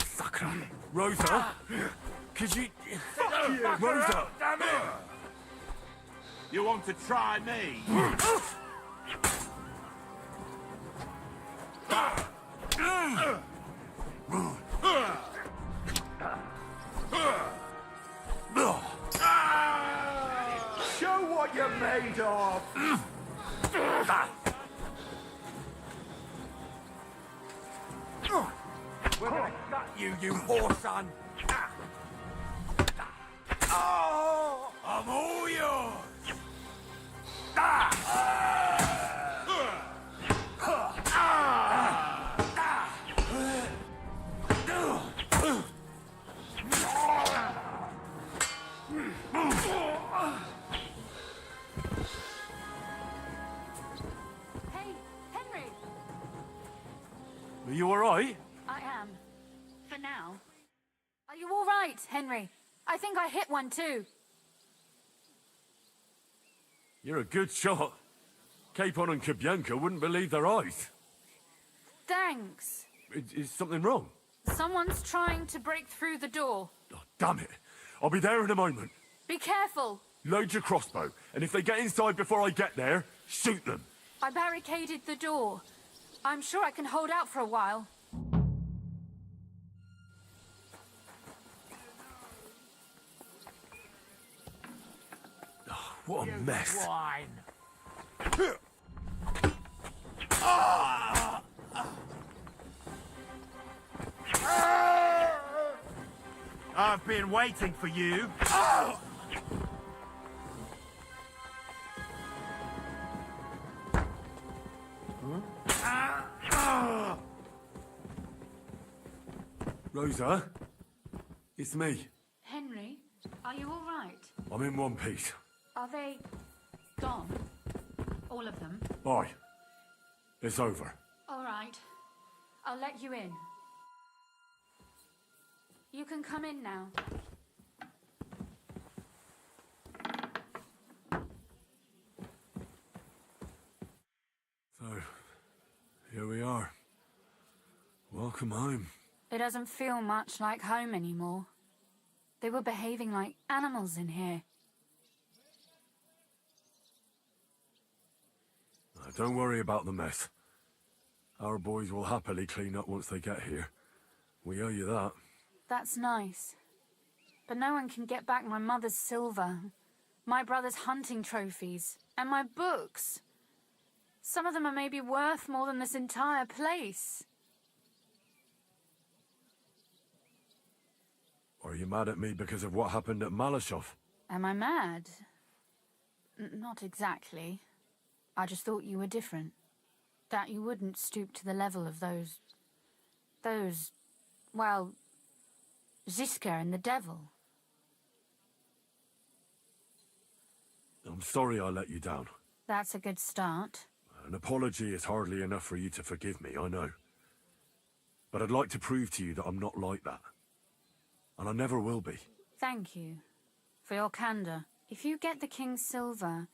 Sucker. Rosa? Could you... Fuck you, Rosa! Damn it! You want to try me? Show what you're made of! We're gonna gut you, you whore son! Oh! I'm all yours! Hey, Henry! Are you alright? I am. For now. Are you all right, Henry? I think I hit one too. You're a good shot. Capon and Kabianka wouldn't believe their eyes. Thanks. Is something wrong? Someone's trying to break through the door. Damn it. I'll be there in a moment. Be careful. Load your crossbow, and if they get inside before I get there, shoot them. I barricaded the door. I'm sure I can hold out for a while. What a mess. Swine. I've been waiting for you. Rosa, it's me. Henry, are you all right? I'm in one piece. Are they gone? All of them? Bye. It's over. All right. I'll let you in. You can come in now. So, here we are. Welcome home. It doesn't feel much like home anymore. They were behaving like animals in here. Don't worry about the mess. Our boys will happily clean up once they get here. We owe you that. That's nice. But no one can get back my mother's silver, my brother's hunting trophies, and my books. Some of them are maybe worth more than this entire place. Are you mad at me because of what happened at Malashov? Am I mad? Not exactly. I just thought you were different. That you wouldn't stoop to the level of those, well, Ziska and the devil. I'm sorry I let you down. That's a good start. An apology is hardly enough for you to forgive me, I know. But I'd like to prove to you that I'm not like that. And I never will be. Thank you for your candor. If you get the king's silver,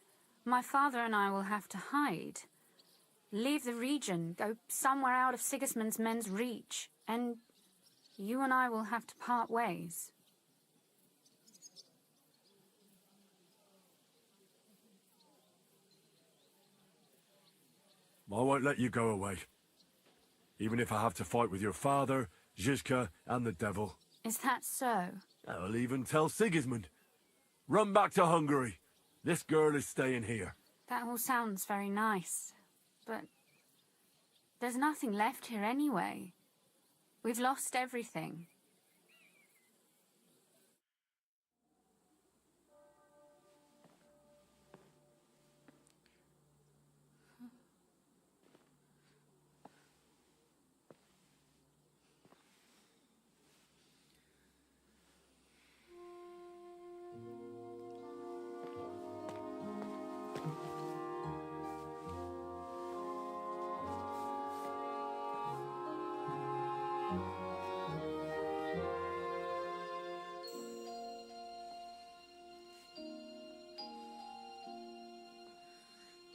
my father and I will have to hide. Leave the region, go somewhere out of Sigismund's men's reach, and you and I will have to part ways. I won't let you go away. Even if I have to fight with your father, Zizka, and the devil. Is that so? I'll even tell Sigismund. Run back to Hungary. This girl is staying here. That all sounds very nice, but there's nothing left here anyway. We've lost everything.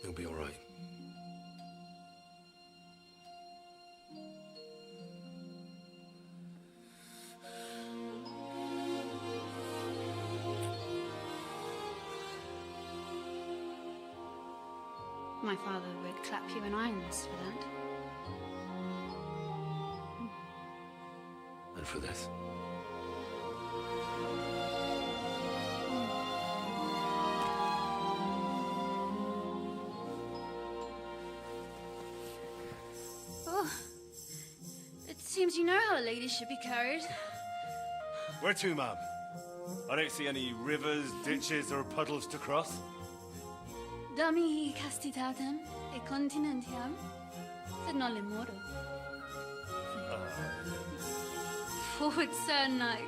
You'll be all right. My father would clap you in irons for that. And for this. Oh, it seems you know how a lady should be carried. Where to, ma'am? I don't see any rivers, ditches, or puddles to cross. Dami castitatem e continentiam, sed non lemoro. Forward, Sir Knight.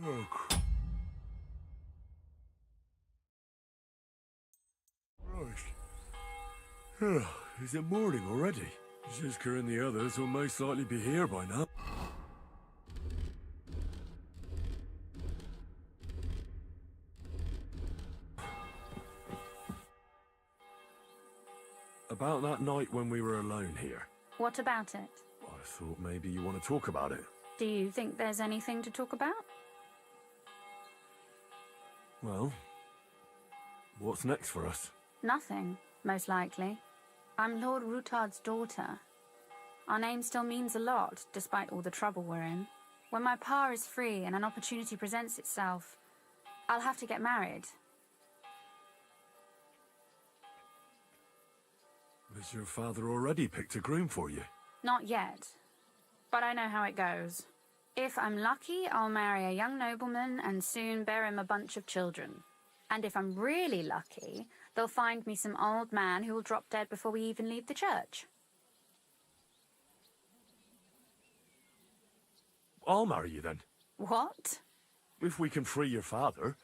Oh, right. Is it morning already? Zizka and the others will most likely be here by now. About that night when we were alone here. What about it? I thought maybe you want to talk about it. Do you think there's anything to talk about? Well, what's next for us? Nothing, most likely. I'm Lord Routard's daughter. Our name still means a lot, despite all the trouble we're in. When my pa is free and an opportunity presents itself, I'll have to get married. Has your father already picked a groom for you? Not yet, but I know how it goes. If I'm lucky, I'll marry a young nobleman and soon bear him a bunch of children. And if I'm really lucky, they'll find me some old man who will drop dead before we even leave the church. I'll marry you then. What? If we can free your father,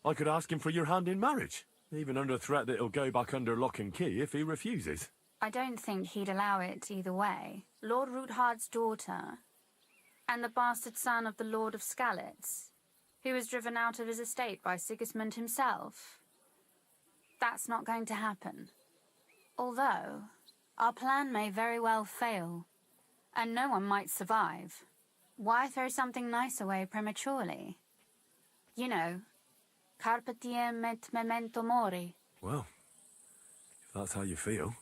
I could ask him for your hand in marriage, even under threat that he'll go back under lock and key if he refuses. I don't think he'd allow it either way. Lord Routard's daughter, and the bastard son of the Lord of Skalitz, who was driven out of his estate by Sigismund himself. That's not going to happen. Although, our plan may very well fail, and no one might survive. Why throw something nice away prematurely? You know, carpe diem et memento mori. Well, if that's how you feel.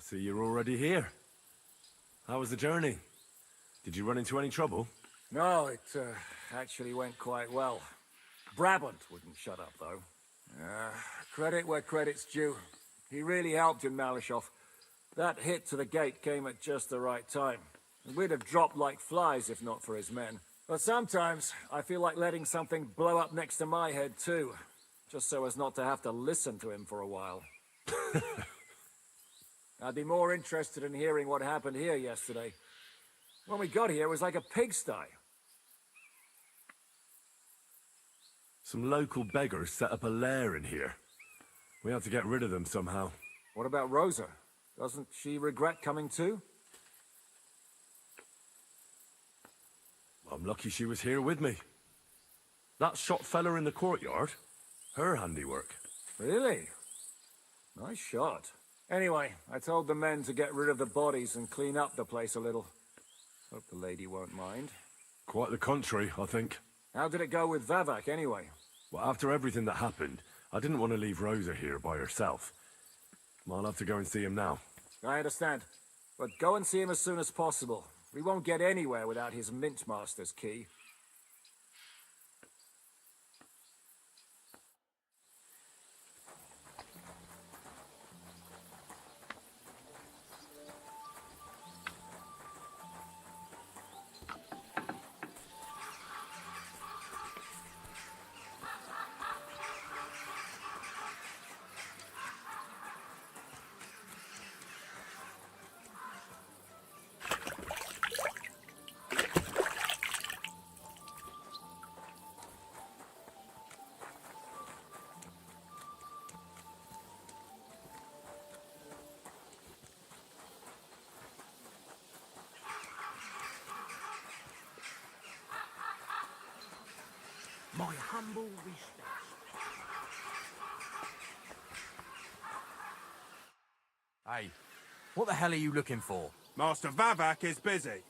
see you're already here. How was the journey? Did you run into any trouble? No, it actually went quite well. Brabant wouldn't shut up, though. Credit where credit's due. He really helped in Malishov. That hit to the gate came at just the right time. We'd have dropped like flies if not for his men. But sometimes I feel like letting something blow up next to my head too, just so as not to have to listen to him for a while. I'd be more interested in hearing what happened here yesterday. When we got here, it was like a pigsty. Some local beggars set up a lair in here. We had to get rid of them somehow. What about Rosa? Doesn't she regret coming too? I'm lucky she was here with me. That shot fella in the courtyard, her handiwork. Really? Nice shot. Anyway, I told the men to get rid of the bodies and clean up the place a little. Hope the lady won't mind. Quite the contrary, I think. How did it go with Vavak, anyway? Well, after everything that happened, I didn't want to leave Rosa here by herself. I'll have to go and see him now. I understand. But go and see him as soon as possible. We won't get anywhere without his Mintmaster's key. My humble respects. Hey, what the hell are you looking for? Master Vavak is busy.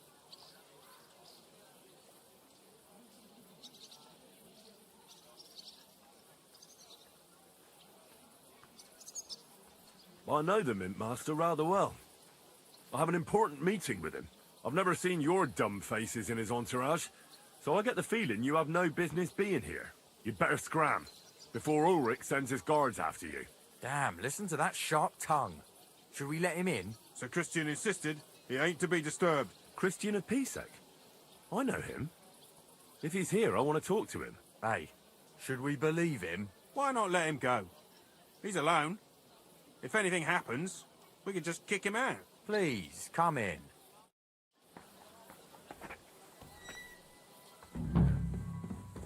I know the Mint Master rather well. I have an important meeting with him. I've never seen your dumb faces in his entourage, so I get the feeling you have no business being here. You'd better scram, before Ulrich sends his guards after you. Damn, listen to that sharp tongue. Should we let him in? Sir Christian insisted he ain't to be disturbed. Christian of Pisek? I know him. If he's here, I want to talk to him. Hey, should we believe him? Why not let him go? He's alone. If anything happens, we can just kick him out. Please, come in.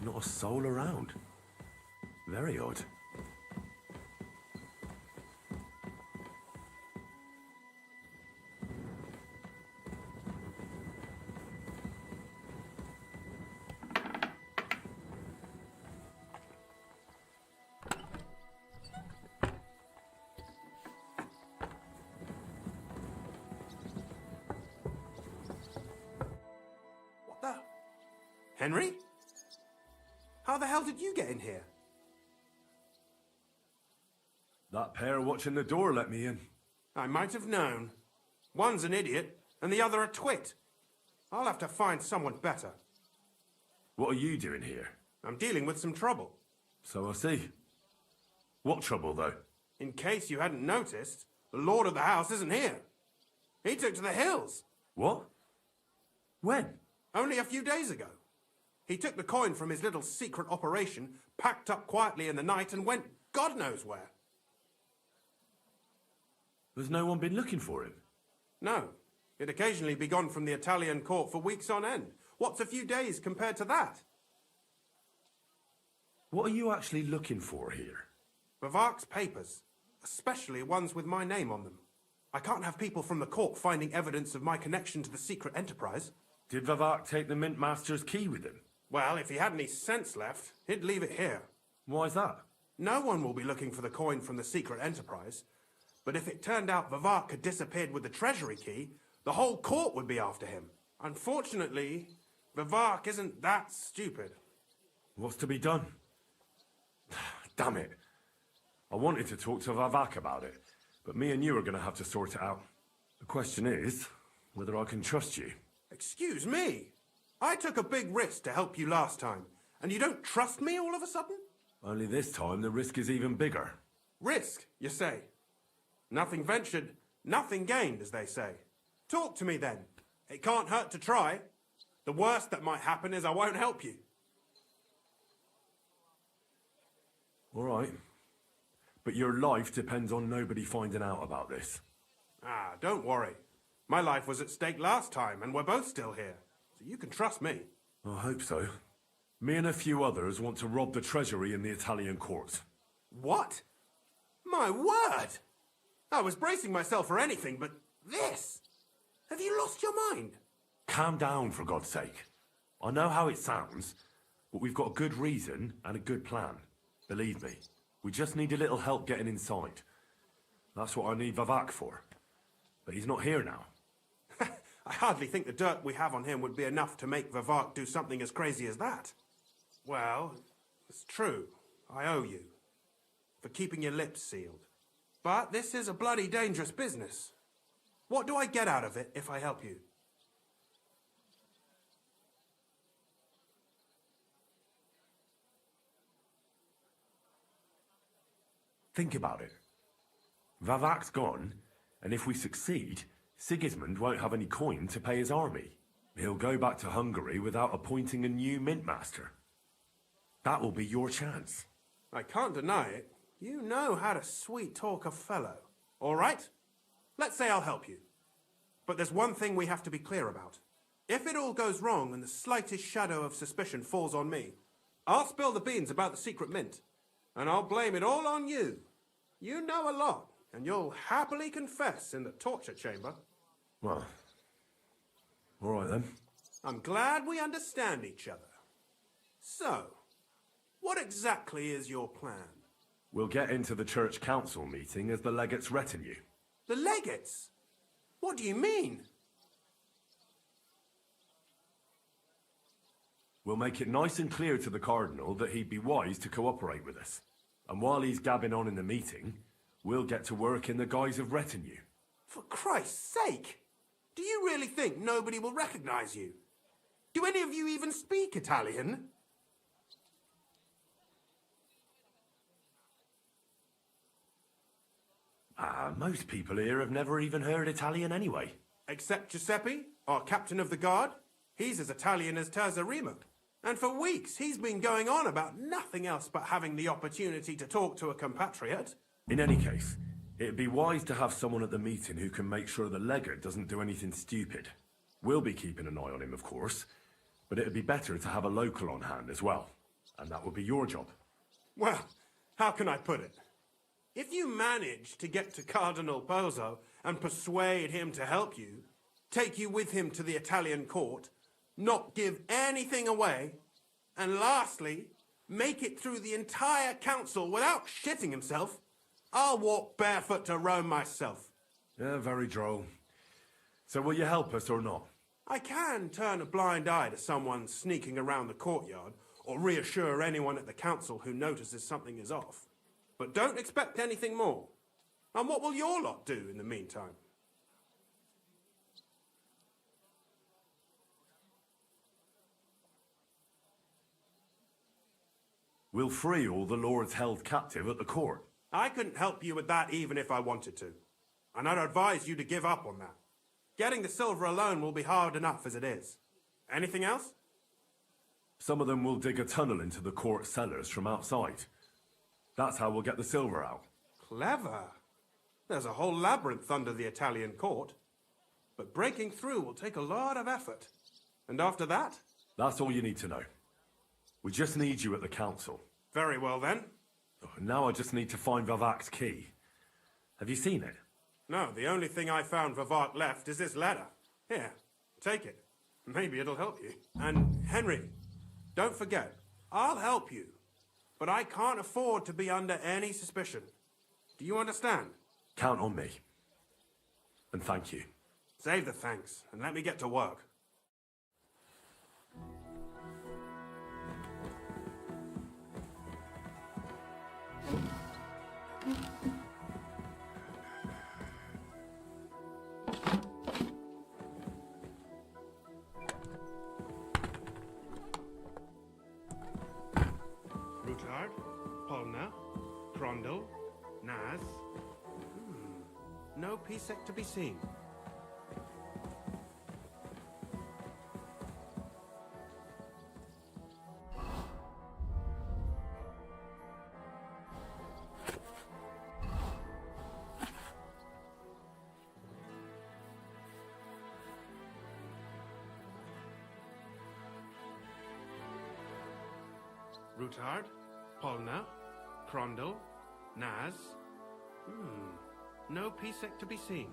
Not a soul around. Very odd. What the? Henry? How the hell did you get in here? That pair watching the door let me in. I might have known. One's an idiot, and the other a twit. I'll have to find someone better. What are you doing here? I'm dealing with some trouble. So I see. What trouble, though? In case you hadn't noticed, the lord of the house isn't here. He took to the hills. What? When? Only a few days ago. He took the coin from his little secret operation, packed up quietly in the night, and went God knows where. Has no one been looking for him? No. He'd occasionally be gone from the Italian court for weeks on end. What's a few days compared to that? What are you actually looking for here? Bavak's papers, especially ones with my name on them. I can't have people from the court finding evidence of my connection to the secret enterprise. Did Vavak take the Mint Master's key with him? Well, if he had any sense left, he'd leave it here. Why's that? No one will be looking for the coin from the secret enterprise. But if it turned out Vavak had disappeared with the treasury key, the whole court would be after him. Unfortunately, Vavak isn't that stupid. What's to be done? Damn it. I wanted to talk to Vavak about it, but me and you are going to have to sort it out. The question is whether I can trust you. Excuse me? I took a big risk to help you last time, and you don't trust me all of a sudden? Only this time the risk is even bigger. Risk, you say? Nothing ventured, nothing gained, as they say. Talk to me then. It can't hurt to try. The worst that might happen is I won't help you. All right. But your life depends on nobody finding out about this. Ah, don't worry. My life was at stake last time, and we're both still here. So you can trust me. I hope so. Me and a few others want to rob the treasury in the Italian court. What? My word! I was bracing myself for anything but this. Have you lost your mind? Calm down, for God's sake. I know how it sounds, but we've got a good reason and a good plan. Believe me, we just need a little help getting inside. That's what I need Vivak for. But he's not here now. I hardly think the dirt we have on him would be enough to make Vivak do something as crazy as that. Well, it's true. I owe you. For keeping your lips sealed. But this is a bloody dangerous business. What do I get out of it if I help you? Think about it. Vavak's gone, and if we succeed, Sigismund won't have any coin to pay his army. He'll go back to Hungary without appointing a new mint master. That will be your chance. I can't deny it. You know how to sweet-talk a fellow. All right? Let's say I'll help you. But there's one thing we have to be clear about. If it all goes wrong and the slightest shadow of suspicion falls on me, I'll spill the beans about the secret mint. And I'll blame it all on you. You know a lot, and you'll happily confess in the torture chamber. Well, all right then. I'm glad we understand each other. So, what exactly is your plan? We'll get into the church council meeting as the legate's retinue. The legates? What do you mean? We'll make it nice and clear to the Cardinal that he'd be wise to cooperate with us. And while he's gabbing on in the meeting, we'll get to work in the guise of retinue. For Christ's sake! Do you really think nobody will recognize you? Do any of you even speak Italian? Most people here have never even heard Italian anyway. Except Giuseppe, our captain of the guard. He's as Italian as Terzarima. And for weeks, he's been going on about nothing else but having the opportunity to talk to a compatriot. In any case, it'd be wise to have someone at the meeting who can make sure the legate doesn't do anything stupid. We'll be keeping an eye on him, of course, but it'd be better to have a local on hand as well. And that would be your job. Well, how can I put it? If you manage to get to Cardinal Pozzo and persuade him to help you, take you with him to the Italian court, not give anything away, and lastly, make it through the entire council without shitting himself, I'll walk barefoot to Rome myself. Yeah, very droll. So will you help us or not? I can turn a blind eye to someone sneaking around the courtyard, or reassure anyone at the council who notices something is off. But don't expect anything more. And what will your lot do in the meantime? We'll free all the lords held captive at the court. I couldn't help you with that even if I wanted to. And I'd advise you to give up on that. Getting the silver alone will be hard enough as it is. Anything else? Some of them will dig a tunnel into the court cellars from outside. That's how we'll get the silver out. Clever. There's a whole labyrinth under the Italian court. But breaking through will take a lot of effort. And after that? That's all you need to know. We just need you at the council. Very well then. Now I just need to find Vivak's key. Have you seen it? No, the only thing I found Vivak left is this letter. Here, take it. Maybe it'll help you. And Henry, don't forget, I'll help you. But I can't afford to be under any suspicion. Do you understand? Count on me. And thank you. Save the thanks, and let me get to work. No Pisek to be seen. Rutard, Polna, Crondel, Naz. No Pisek to be seen.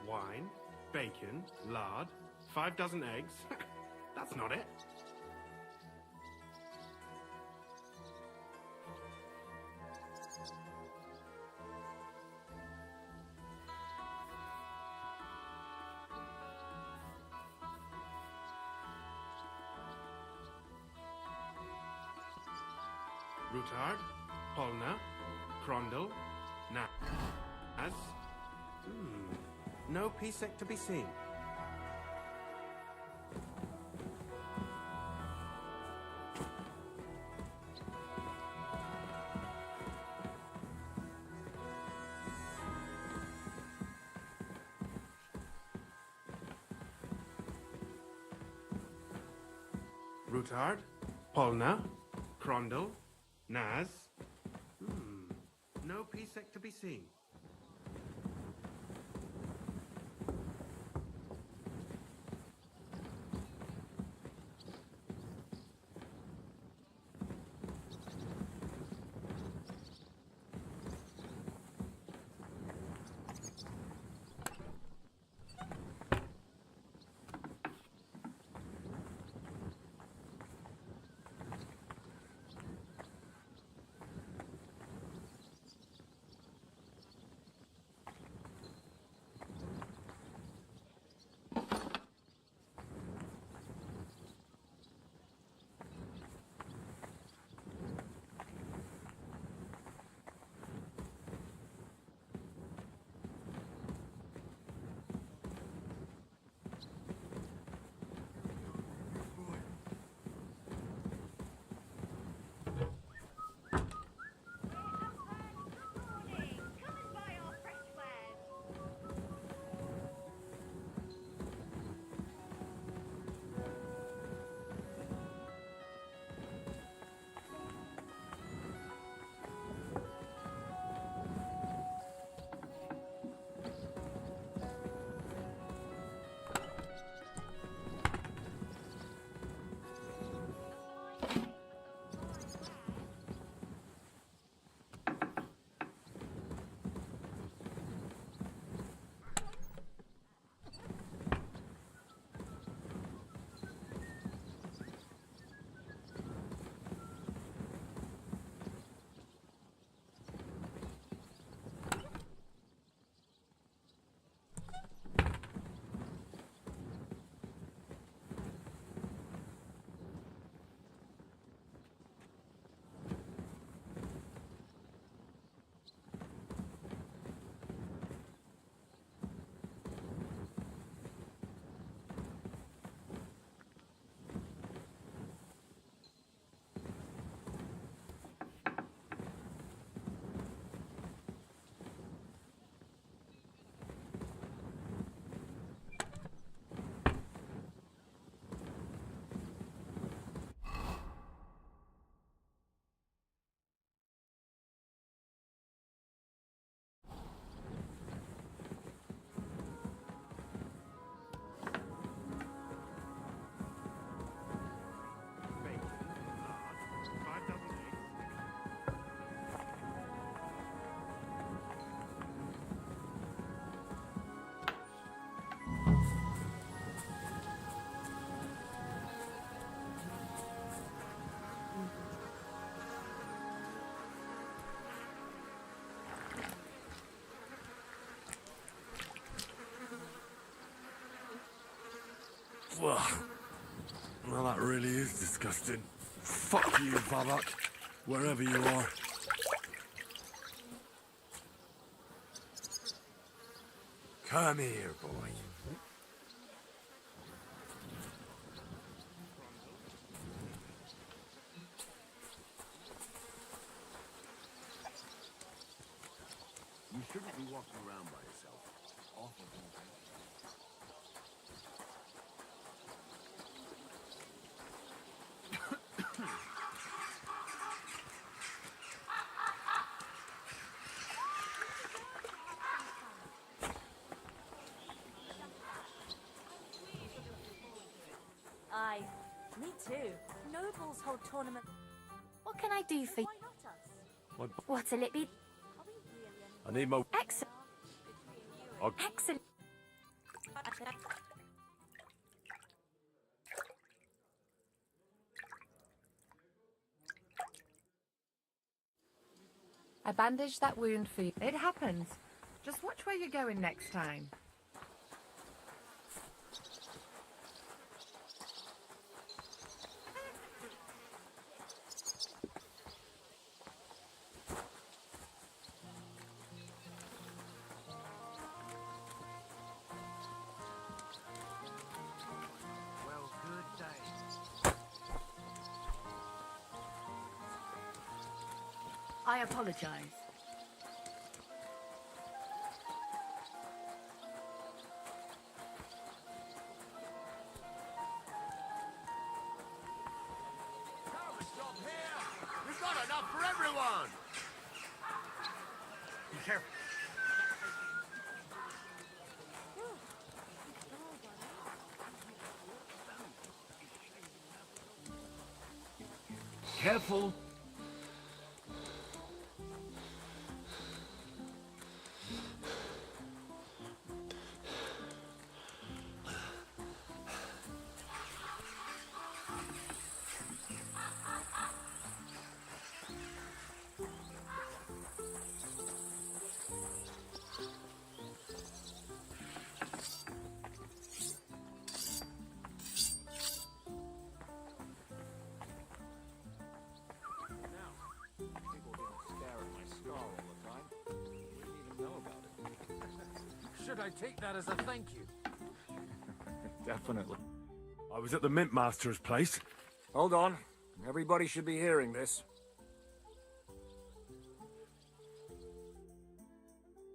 Wine, bacon, lard, 5 dozen eggs. That's not it. Rutard, Polna, Crondel, Naz. No Pisek to be seen. Rutard, Polna, Crondel, Naz. No Pisek to be seen. Well, that really is disgusting. Fuck you, Babak, wherever you are. Come here, boy. You shouldn't be walking around by yourself. Awful. Aye, me too. Nobles hold tournament. What can I do for you? What'll it be? I need more. Excellent. I'll... Excellent. I bandaged that wound for you. It happens. Just watch where you're going next time. Well, good day. I apologize. Stop here! We've got enough for everyone! Be careful. Careful. Should I take that as a thank you? Definitely. I was at the Mint Master's place. Hold on. Everybody should be hearing this.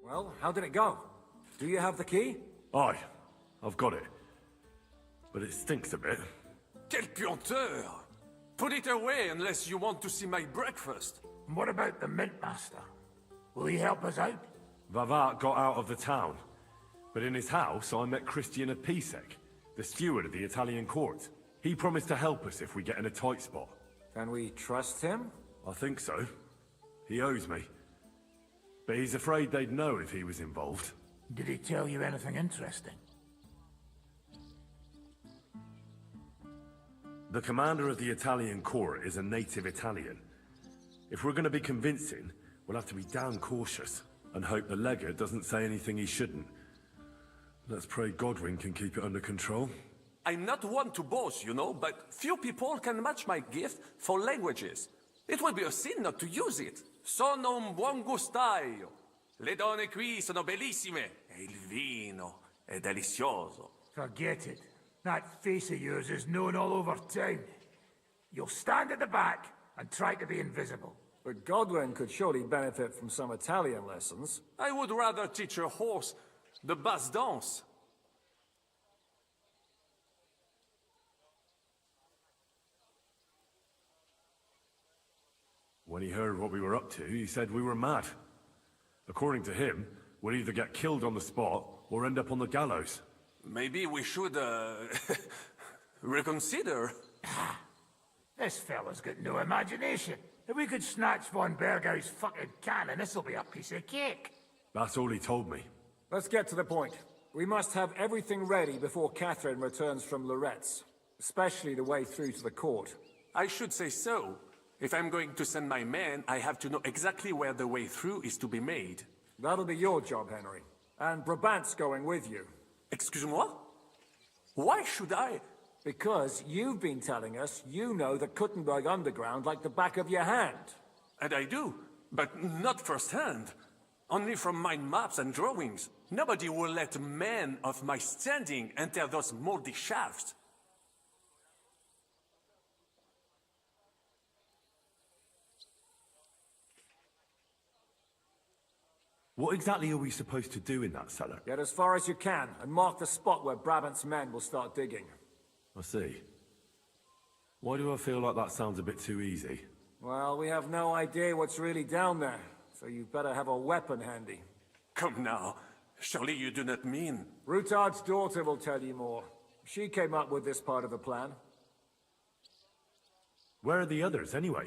Well, how did it go? Do you have the key? Aye, I've got it. But it stinks a bit. Quel puanteur! Put it away unless you want to see my breakfast. What about the Mint Master? Will he help us out? Vavat got out of the town. But in his house, I met Christian Pisek, the steward of the Italian court. He promised to help us if we get in a tight spot. Can we trust him? I think so. He owes me. But he's afraid they'd know if he was involved. Did he tell you anything interesting? The commander of the Italian court is a native Italian. If we're going to be convincing, we'll have to be damn cautious and hope the legate doesn't say anything he shouldn't. Let's pray Godwin can keep it under control. I'm not one to boast, you know, but few people can match my gift for languages. It would be a sin not to use it. Sono un buon gustaio. Le donne qui sono bellissime. E il vino è delizioso. Forget it. That face of yours is known all over town. You'll stand at the back and try to be invisible. But Godwin could surely benefit from some Italian lessons. I would rather teach a horse the basse danse. When he heard what we were up to, he said we were mad. According to him, we'll either get killed on the spot or end up on the gallows. Maybe we should, reconsider. This fella's got no imagination. If we could snatch von Bergau's fucking cannon, this'll be a piece of cake. That's all he told me. Let's get to the point. We must have everything ready before Catherine returns from Loretz, especially the way through to the court. I should say so. If I'm going to send my men, I have to know exactly where the way through is to be made. That'll be your job, Henry. And Brabant's going with you. Excuse-moi? Why should I? Because you've been telling us you know the Kuttenberg underground like the back of your hand. And I do, but not firsthand. Only from mind maps and drawings. Nobody will let men of my standing enter those moldy shafts. What exactly are we supposed to do in that cellar? Get as far as you can, and mark the spot where Brabant's men will start digging. I see. Why do I feel like that sounds a bit too easy? Well, we have no idea what's really down there, so you better have a weapon handy. Come now. Surely you do not mean... Rutard's daughter will tell you more. She came up with this part of the plan. Where are the others, anyway?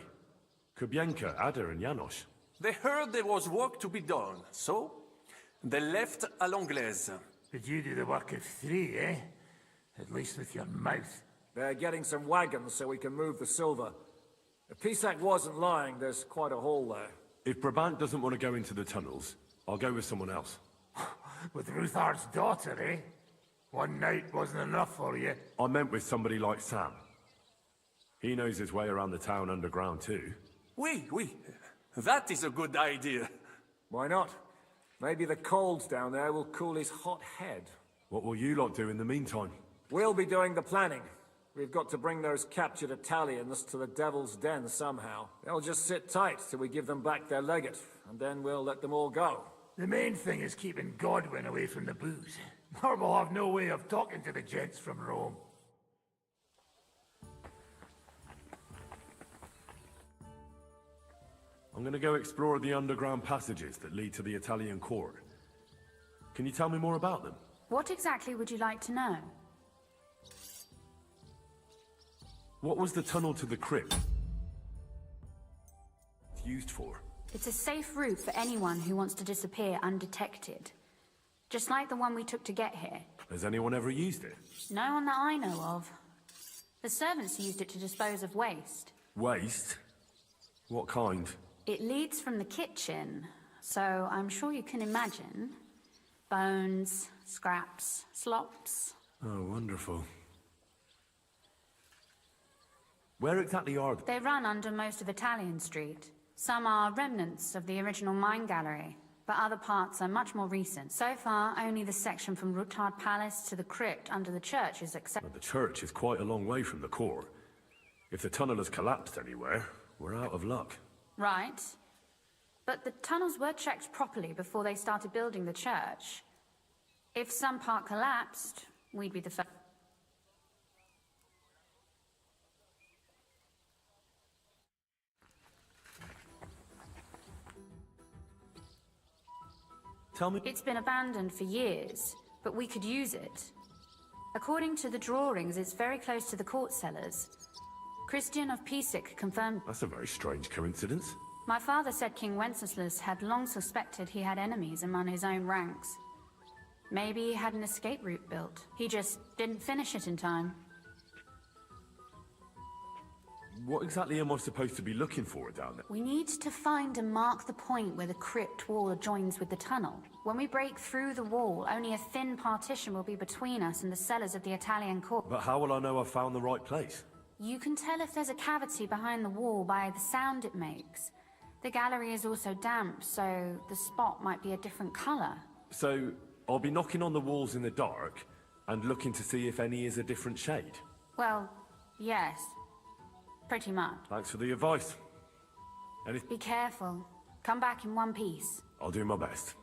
Kubienka, Ada, and Janos. They heard there was work to be done, so they left à l'anglaise. Did you do the work of 3, eh? At least with your mouth. They're getting some wagons so we can move the silver. If Pisak wasn't lying, there's quite a hole there. If Brabant doesn't want to go into the tunnels, I'll go with someone else. With Ruthar's daughter, eh? One night wasn't enough for you. I meant with somebody like Sam. He knows his way around the town underground too. Oui. That is a good idea. Why not? Maybe the cold down there will cool his hot head. What will you lot do in the meantime? We'll be doing the planning. We've got to bring those captured Italians to the Devil's Den somehow. They'll just sit tight till we give them back their legate, and then we'll let them all go. The main thing is keeping Godwin away from the booze. Or we'll have no way of talking to the gents from Rome. I'm gonna go explore the underground passages that lead to the Italian court. Can you tell me more about them? What exactly would you like to know? What was the tunnel to the crypt used for? It's a safe route for anyone who wants to disappear undetected. Just like the one we took to get here. Has anyone ever used it? No one that I know of. The servants used it to dispose of waste. Waste? What kind? It leads from the kitchen, so I'm sure you can imagine. Bones, scraps, slops. Oh, wonderful. Where exactly are they? They run under most of Italian Street. Some are remnants of the original mine gallery, but other parts are much more recent. So far, only the section from Rutard Palace to the crypt under the church is accepted. The church is quite a long way from the core. If the tunnel has collapsed anywhere, we're out of luck. Right. But the tunnels were checked properly before they started building the church. If some part collapsed, we'd be the first. Tell me. It's been abandoned for years, but we could use it. According to the drawings, it's very close to the court cellars. Christian of Pisak confirmed. That's a very strange coincidence. My father said King Wenceslas had long suspected he had enemies among his own ranks. Maybe he had an escape route built. He just didn't finish it in time. What exactly am I supposed to be looking for down there? We need to find and mark the point where the crypt wall joins with the tunnel. When we break through the wall, only a thin partition will be between us and the cellars of the Italian court. But how will I know I've found the right place? You can tell if there's a cavity behind the wall by the sound it makes. The gallery is also damp, so the spot might be a different color. So, I'll be knocking on the walls in the dark and looking to see if any is a different shade? Well, yes. Pretty much. Thanks for the advice. Be careful. Come back in one piece. I'll do my best.